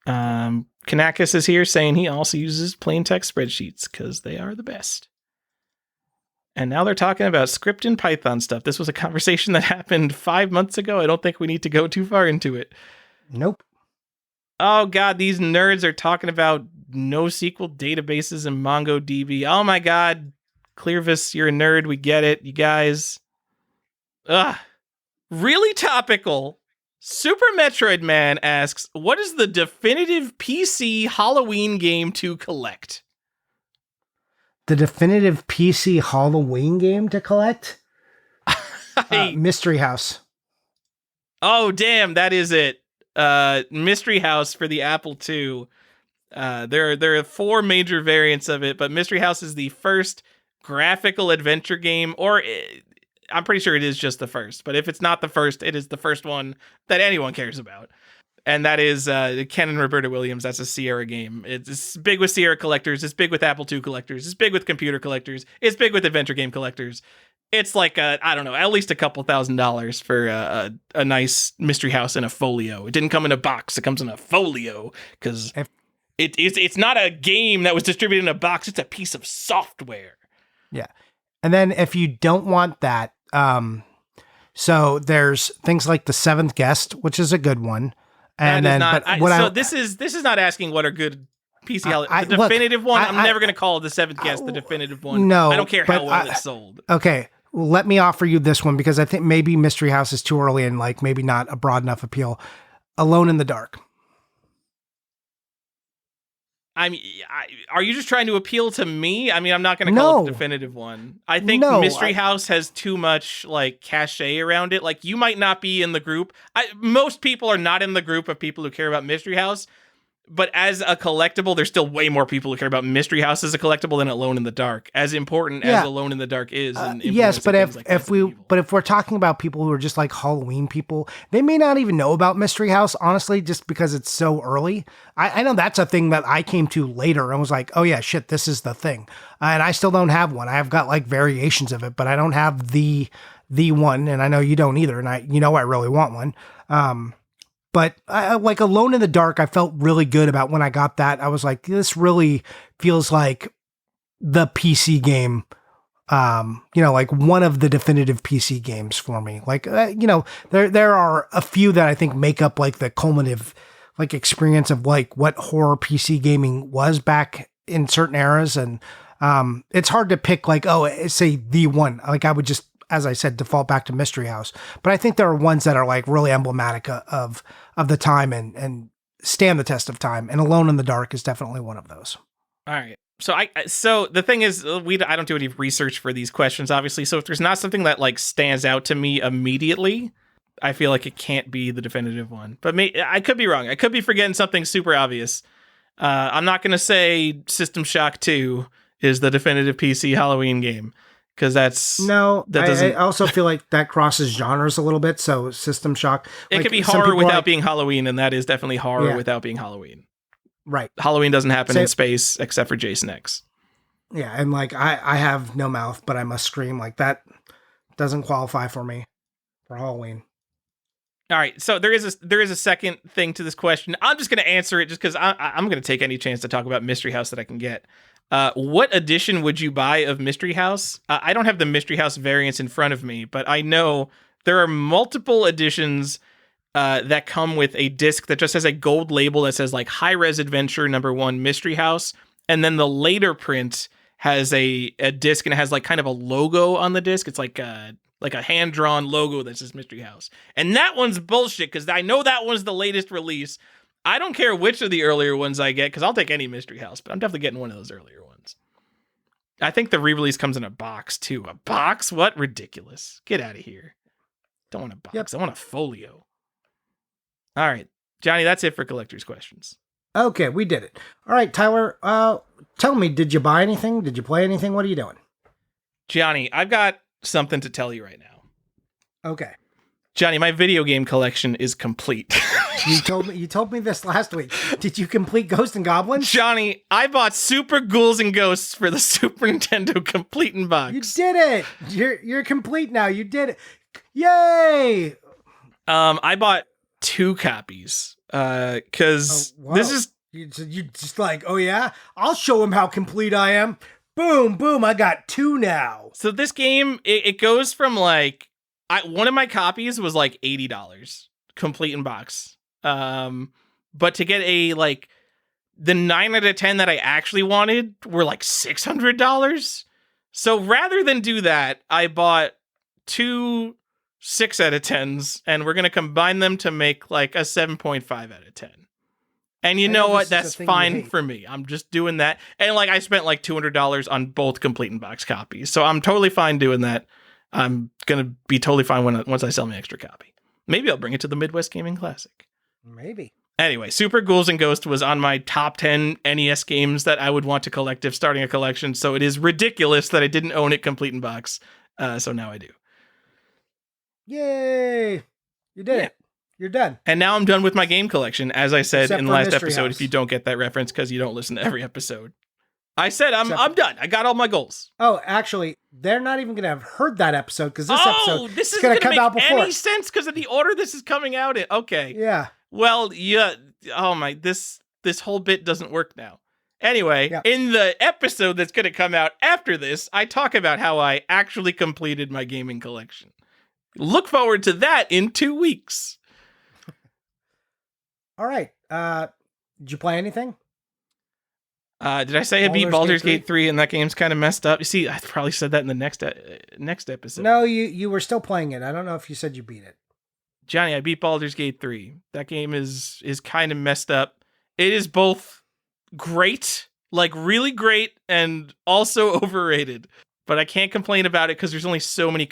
Kanakis is here saying he also uses plain text spreadsheets because they are the best. And now they're talking about script and Python stuff. This was a conversation that happened 5 months ago. I don't think we need to go too far into it. Nope. Oh, God, these nerds are talking about NoSQL databases and MongoDB. Oh, my God. Clearvis, you're a nerd. We get it, you guys. Ugh. Really topical. Super Metroid Man asks, what is the definitive PC Halloween game to collect? The definitive PC Halloween game to collect? Mystery House. Oh, damn, that is it. Mystery House for the Apple II. There are 4 major variants of it, but Mystery House is the first graphical adventure game, or I'm pretty sure it is just the first. But if it's not the first, it is the first one that anyone cares about. and that is Ken and Roberta Williams. That's a Sierra game. It's big with Sierra collectors. It's big with Apple II collectors. It's big with computer collectors. It's big with adventure game collectors. It's like I don't know, at least a couple $1,000s for a nice mystery house in a folio. It didn't come in a box. It comes in a folio because it's not a game that was distributed in a box. It's a piece of software. Yeah. And then if you don't want that, so there's things like The Seventh Guest, which is a good one. And then this is not asking what are good PC. The definitive one, I'm never going to call The Seventh Guest the definitive one. No, I don't care how well it's sold. Okay. Well, let me offer you this one because I think maybe Mystery House is too early and like maybe not a broad enough appeal. Alone in the Dark. I mean, are you just trying to appeal to me? I mean, I'm not going to call it the definitive one. I think Mystery House has too much like cachet around it. Like you might not be in the group. Most people are not in the group of people who care about Mystery House. But as a collectible, there's still way more people who care about Mystery House as a collectible than Alone in the Dark. As important as Alone in the Dark is. Yes, but if we're talking about people who are just like Halloween people, they may not even know about Mystery House, honestly, just because it's so early. I know that's a thing that I came to later and was like, oh yeah, shit, this is the thing. And I still don't have one. I've got like variations of it, but I don't have the one, and I know you don't either. And I really want one. But like Alone in the Dark, I felt really good about when I got that. I was like, this really feels like the PC game, like one of the definitive PC games for me. Like, there are a few that I think make up like the culminative like experience of like what horror PC gaming was back in certain eras. And it's hard to pick like, say the one. Like I would just, as I said, default back to Mystery House. But I think there are ones that are like really emblematic of the time and stand the test of time. And Alone in the Dark is definitely one of those. All right. So the thing is, I don't do any research for these questions, obviously. So if there's not something that like stands out to me immediately, I feel like it can't be the definitive one. But I could be wrong. I could be forgetting something super obvious. I'm not going to say System Shock 2 is the definitive PC Halloween game. Because I also feel like that crosses genres a little bit. So System Shock. It could be horror without being Halloween, and that is definitely horror without being Halloween. Right. Halloween doesn't happen in space except for Jason X. Yeah, and like I have no mouth, but I must scream. Like that doesn't qualify for me for Halloween. All right, so there is a second thing to this question. I'm just going to answer it just because I'm going to take any chance to talk about Mystery House that I can get. What edition would you buy of Mystery House? I don't have the Mystery House variants in front of me, but I know there are multiple editions that come with a disc that just has a gold label that says like High Res Adventure #1 Mystery House, and then the later print has a disc and it has like kind of a logo on the disc. It's like a hand-drawn logo that says Mystery House. And that one's bullshit because I know that one's the latest release. I don't care which of the earlier ones I get because I'll take any Mystery House, but I'm definitely getting one of those earlier ones. I think the re-release comes in a box too. A box? What? Ridiculous. Get out of here. Don't want a box. Yep. I want a folio. All right, Johnny, that's it for collector's questions. Okay, we did it. All right, Tyler, tell me, did you buy anything? Did you play anything? What are you doing? Johnny, I've got something to tell you right now. Okay. Johnny, my video game collection is complete. You told me this last week. Did you complete Ghosts and Goblins? Johnny, I bought Super Ghouls and Ghosts for the Super Nintendo Complete in Box. You did it. You're complete now. You did it. Yay! I bought 2 copies because this is you just like, oh yeah, I'll show him how complete I am. Boom, boom, I got 2 now. So this game, it goes from like, one of my copies was like $80, complete in box. But to get the 9 out of 10 that I actually wanted were like $600. So rather than do that, I bought 2 6 out of 10s, and we're going to combine them to make like a 7.5 out of 10. And you know what? That's fine for me. I'm just doing that. And like I spent like $200 on both complete in box copies. So I'm totally fine doing that. I'm going to be totally fine once I sell my extra copy. Maybe I'll bring it to the Midwest Gaming Classic. Maybe. Anyway, Super Ghouls and Ghosts was on my top 10 NES games that I would want to collect if starting a collection. So it is ridiculous that I didn't own it complete in box. So now I do. Yay! You did it. You're done. And now I'm done with my game collection, as I said Except in the for last Mystery episode, House. if you don't get that reference because you don't listen to every episode. I said I'm done. I got all my goals. Oh, actually, they're not even going to have heard that episode because this this is is going to come out before. Any sense because of the order this is coming out in. Okay. Yeah. Well, yeah. Oh my, this whole bit doesn't work now. Anyway, in the episode that's going to come out after this, I talk about how I actually completed my gaming collection. Look forward to that in 2 weeks. All right. Did you play anything? Did I say I beat Baldur's Gate 3 and that game's kind of messed up? You see, I probably said that in the next episode. No, you were still playing it. I don't know if you said you beat it. Johnny, I beat Baldur's Gate 3. That game is kind of messed up. It is both great, like really great, and also overrated. But I can't complain about it because there's only so many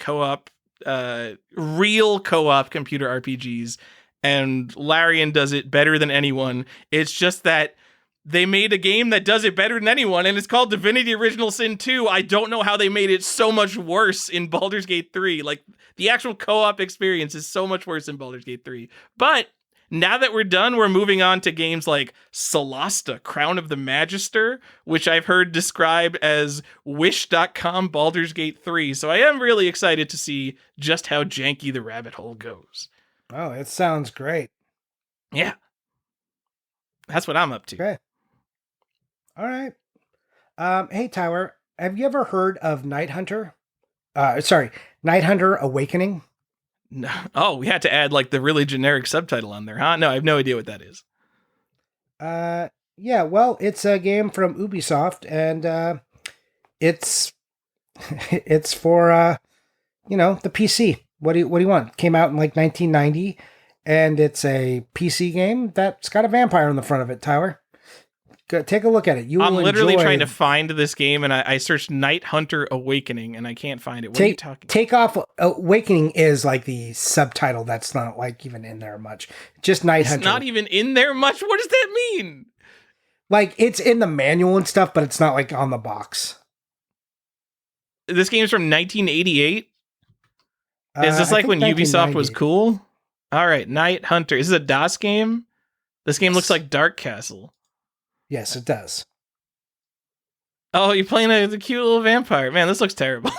real co-op computer RPGs, and Larian does it better than anyone. It's just that they made a game that does it better than anyone, and it's called Divinity Original Sin 2. I don't know how they made it so much worse in Baldur's Gate 3. Like, the actual co-op experience is so much worse in Baldur's Gate 3. But now that we're done, we're moving on to games like Solasta, Crown of the Magister, which I've heard described as Wish.com Baldur's Gate 3. So I am really excited to see just how janky the rabbit hole goes. Oh, it sounds great. Yeah. That's what I'm up to. Okay. All right. Hey, Tyler, have you ever heard of Night Hunter Awakening? No. Oh, we had to add like the really generic subtitle on there, huh? No, I have no idea what that is. Yeah, well, it's a game from Ubisoft, and it's for the PC. What do you want? Came out in like 1990, and it's a PC game that's got a vampire on the front of it. Tyler, go take a look at it. I'm literally trying to find this game, and I searched Night Hunter Awakening, and I can't find it. What are you talking? Take off. Awakening is like the subtitle. That's not like even in there much. Just Night Hunter. It's not even in there much. What does that mean? Like, it's in the manual and stuff, but it's not like on the box. This game's from 1988. Is this like when Ubisoft was cool? All right, Night Hunter. Is this a DOS game? This game looks like Dark Castle. Yes, it does. Oh, you're playing a cute little vampire. Man, this looks terrible.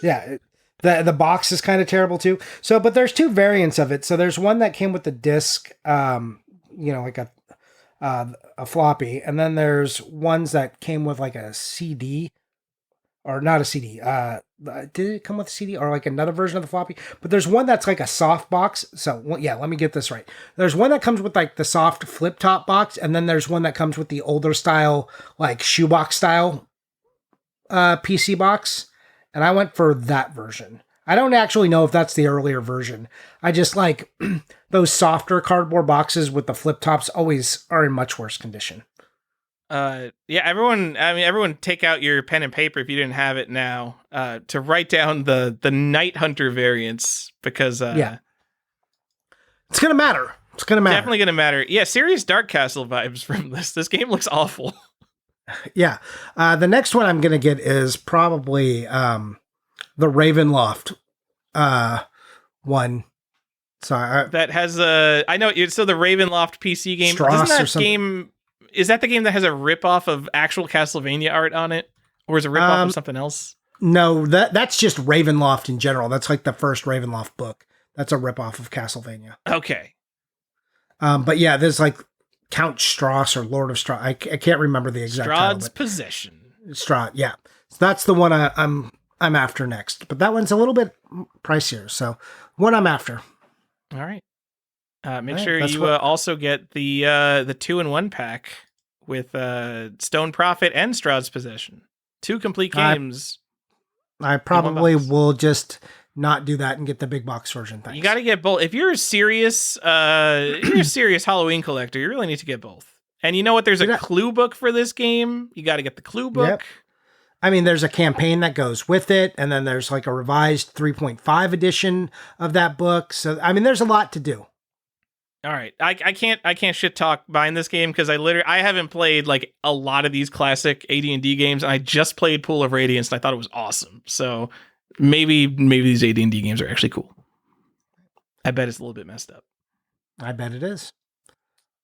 Yeah, the box is kind of terrible too. So, but there's two variants of it. So there's one that came with the disc, like a floppy, and then there's ones that came with like a CD, or not a CD. Did it come with a CD or like another version of the floppy? But there's one that's like a soft box. So yeah, let me get this right. There's one that comes with like the soft flip top box, and then there's one that comes with the older style, like shoebox style PC box. And I went for that version. I don't actually know if that's the earlier version. I just like those softer cardboard boxes with the flip tops always are in much worse condition. Everyone take out your pen and paper if you didn't have it now, to write down the Night Hunter variants, because it's gonna matter. It's gonna matter. Definitely gonna matter. Yeah, serious Dark Castle vibes from this. This game looks awful. Yeah. The next one I'm gonna get is probably the Ravenloft one. So that has I know it's still the Ravenloft PC game. Doesn't that game? Is that the game that has a ripoff of actual Castlevania art on it? Or is it a ripoff of something else? No, that's just Ravenloft in general. That's like the first Ravenloft book. That's a ripoff of Castlevania. Okay. But yeah, there's like Count Strauss or Lord of Strauss. I can't remember the exact Strahd's title. Possession. Strahd, yeah. So that's the one I'm after next. But that one's a little bit pricier. So one I'm after. All right. Make sure you also get the 2-in-1 pack with Stone Prophet and Strahd's Possession. 2 complete games. I probably will just not do that and get the big box version. Thanks. You got to get both. If you're a serious Halloween collector, you really need to get both. And you know what? There's a clue book for this game. You got to get the clue book. Yep. I mean, there's a campaign that goes with it, and then there's like a revised 3.5 edition of that book. So, I mean, there's a lot to do. All right, I can't shit talk buying this game because I haven't played like a lot of these classic AD&D games, and I just played Pool of Radiance and I thought it was awesome. So maybe these AD&D games are actually cool. I bet it's a little bit messed up. I bet it is.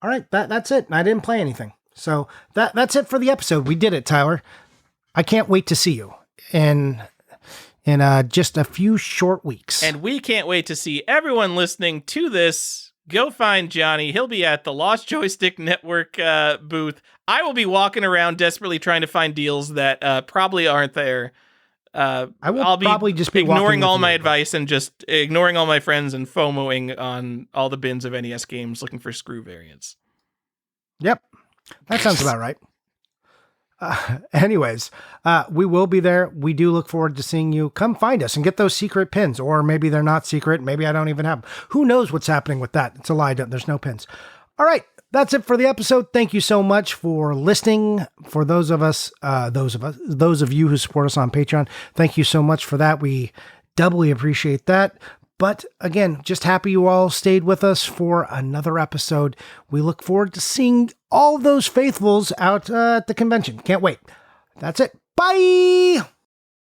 All right, that's it. I didn't play anything. So that's it for the episode. We did it, Tyler. I can't wait to see you in just a few short weeks. And we can't wait to see everyone listening to this. Go find Johnny. He'll be at the Lost Joystick Network booth. I will be walking around desperately trying to find deals that probably aren't there. I'll probably just be ignoring all my advice and just ignoring all my friends and FOMOing on all the bins of NES games looking for screw variants. Yep. That sounds about right. Anyways, we will be there. We do look forward to seeing you. Come find us and get those secret pins, or maybe they're not secret. Maybe I don't even have them. Who knows what's happening with that? It's a lie. There's no pins. All right. That's it for the episode. Thank you so much for listening. For those of you who support us on Patreon, thank you so much for that. We doubly appreciate that. But again, just happy you all stayed with us for another episode. We look forward to seeing all those faithfuls out at the convention. Can't wait. That's it. Bye.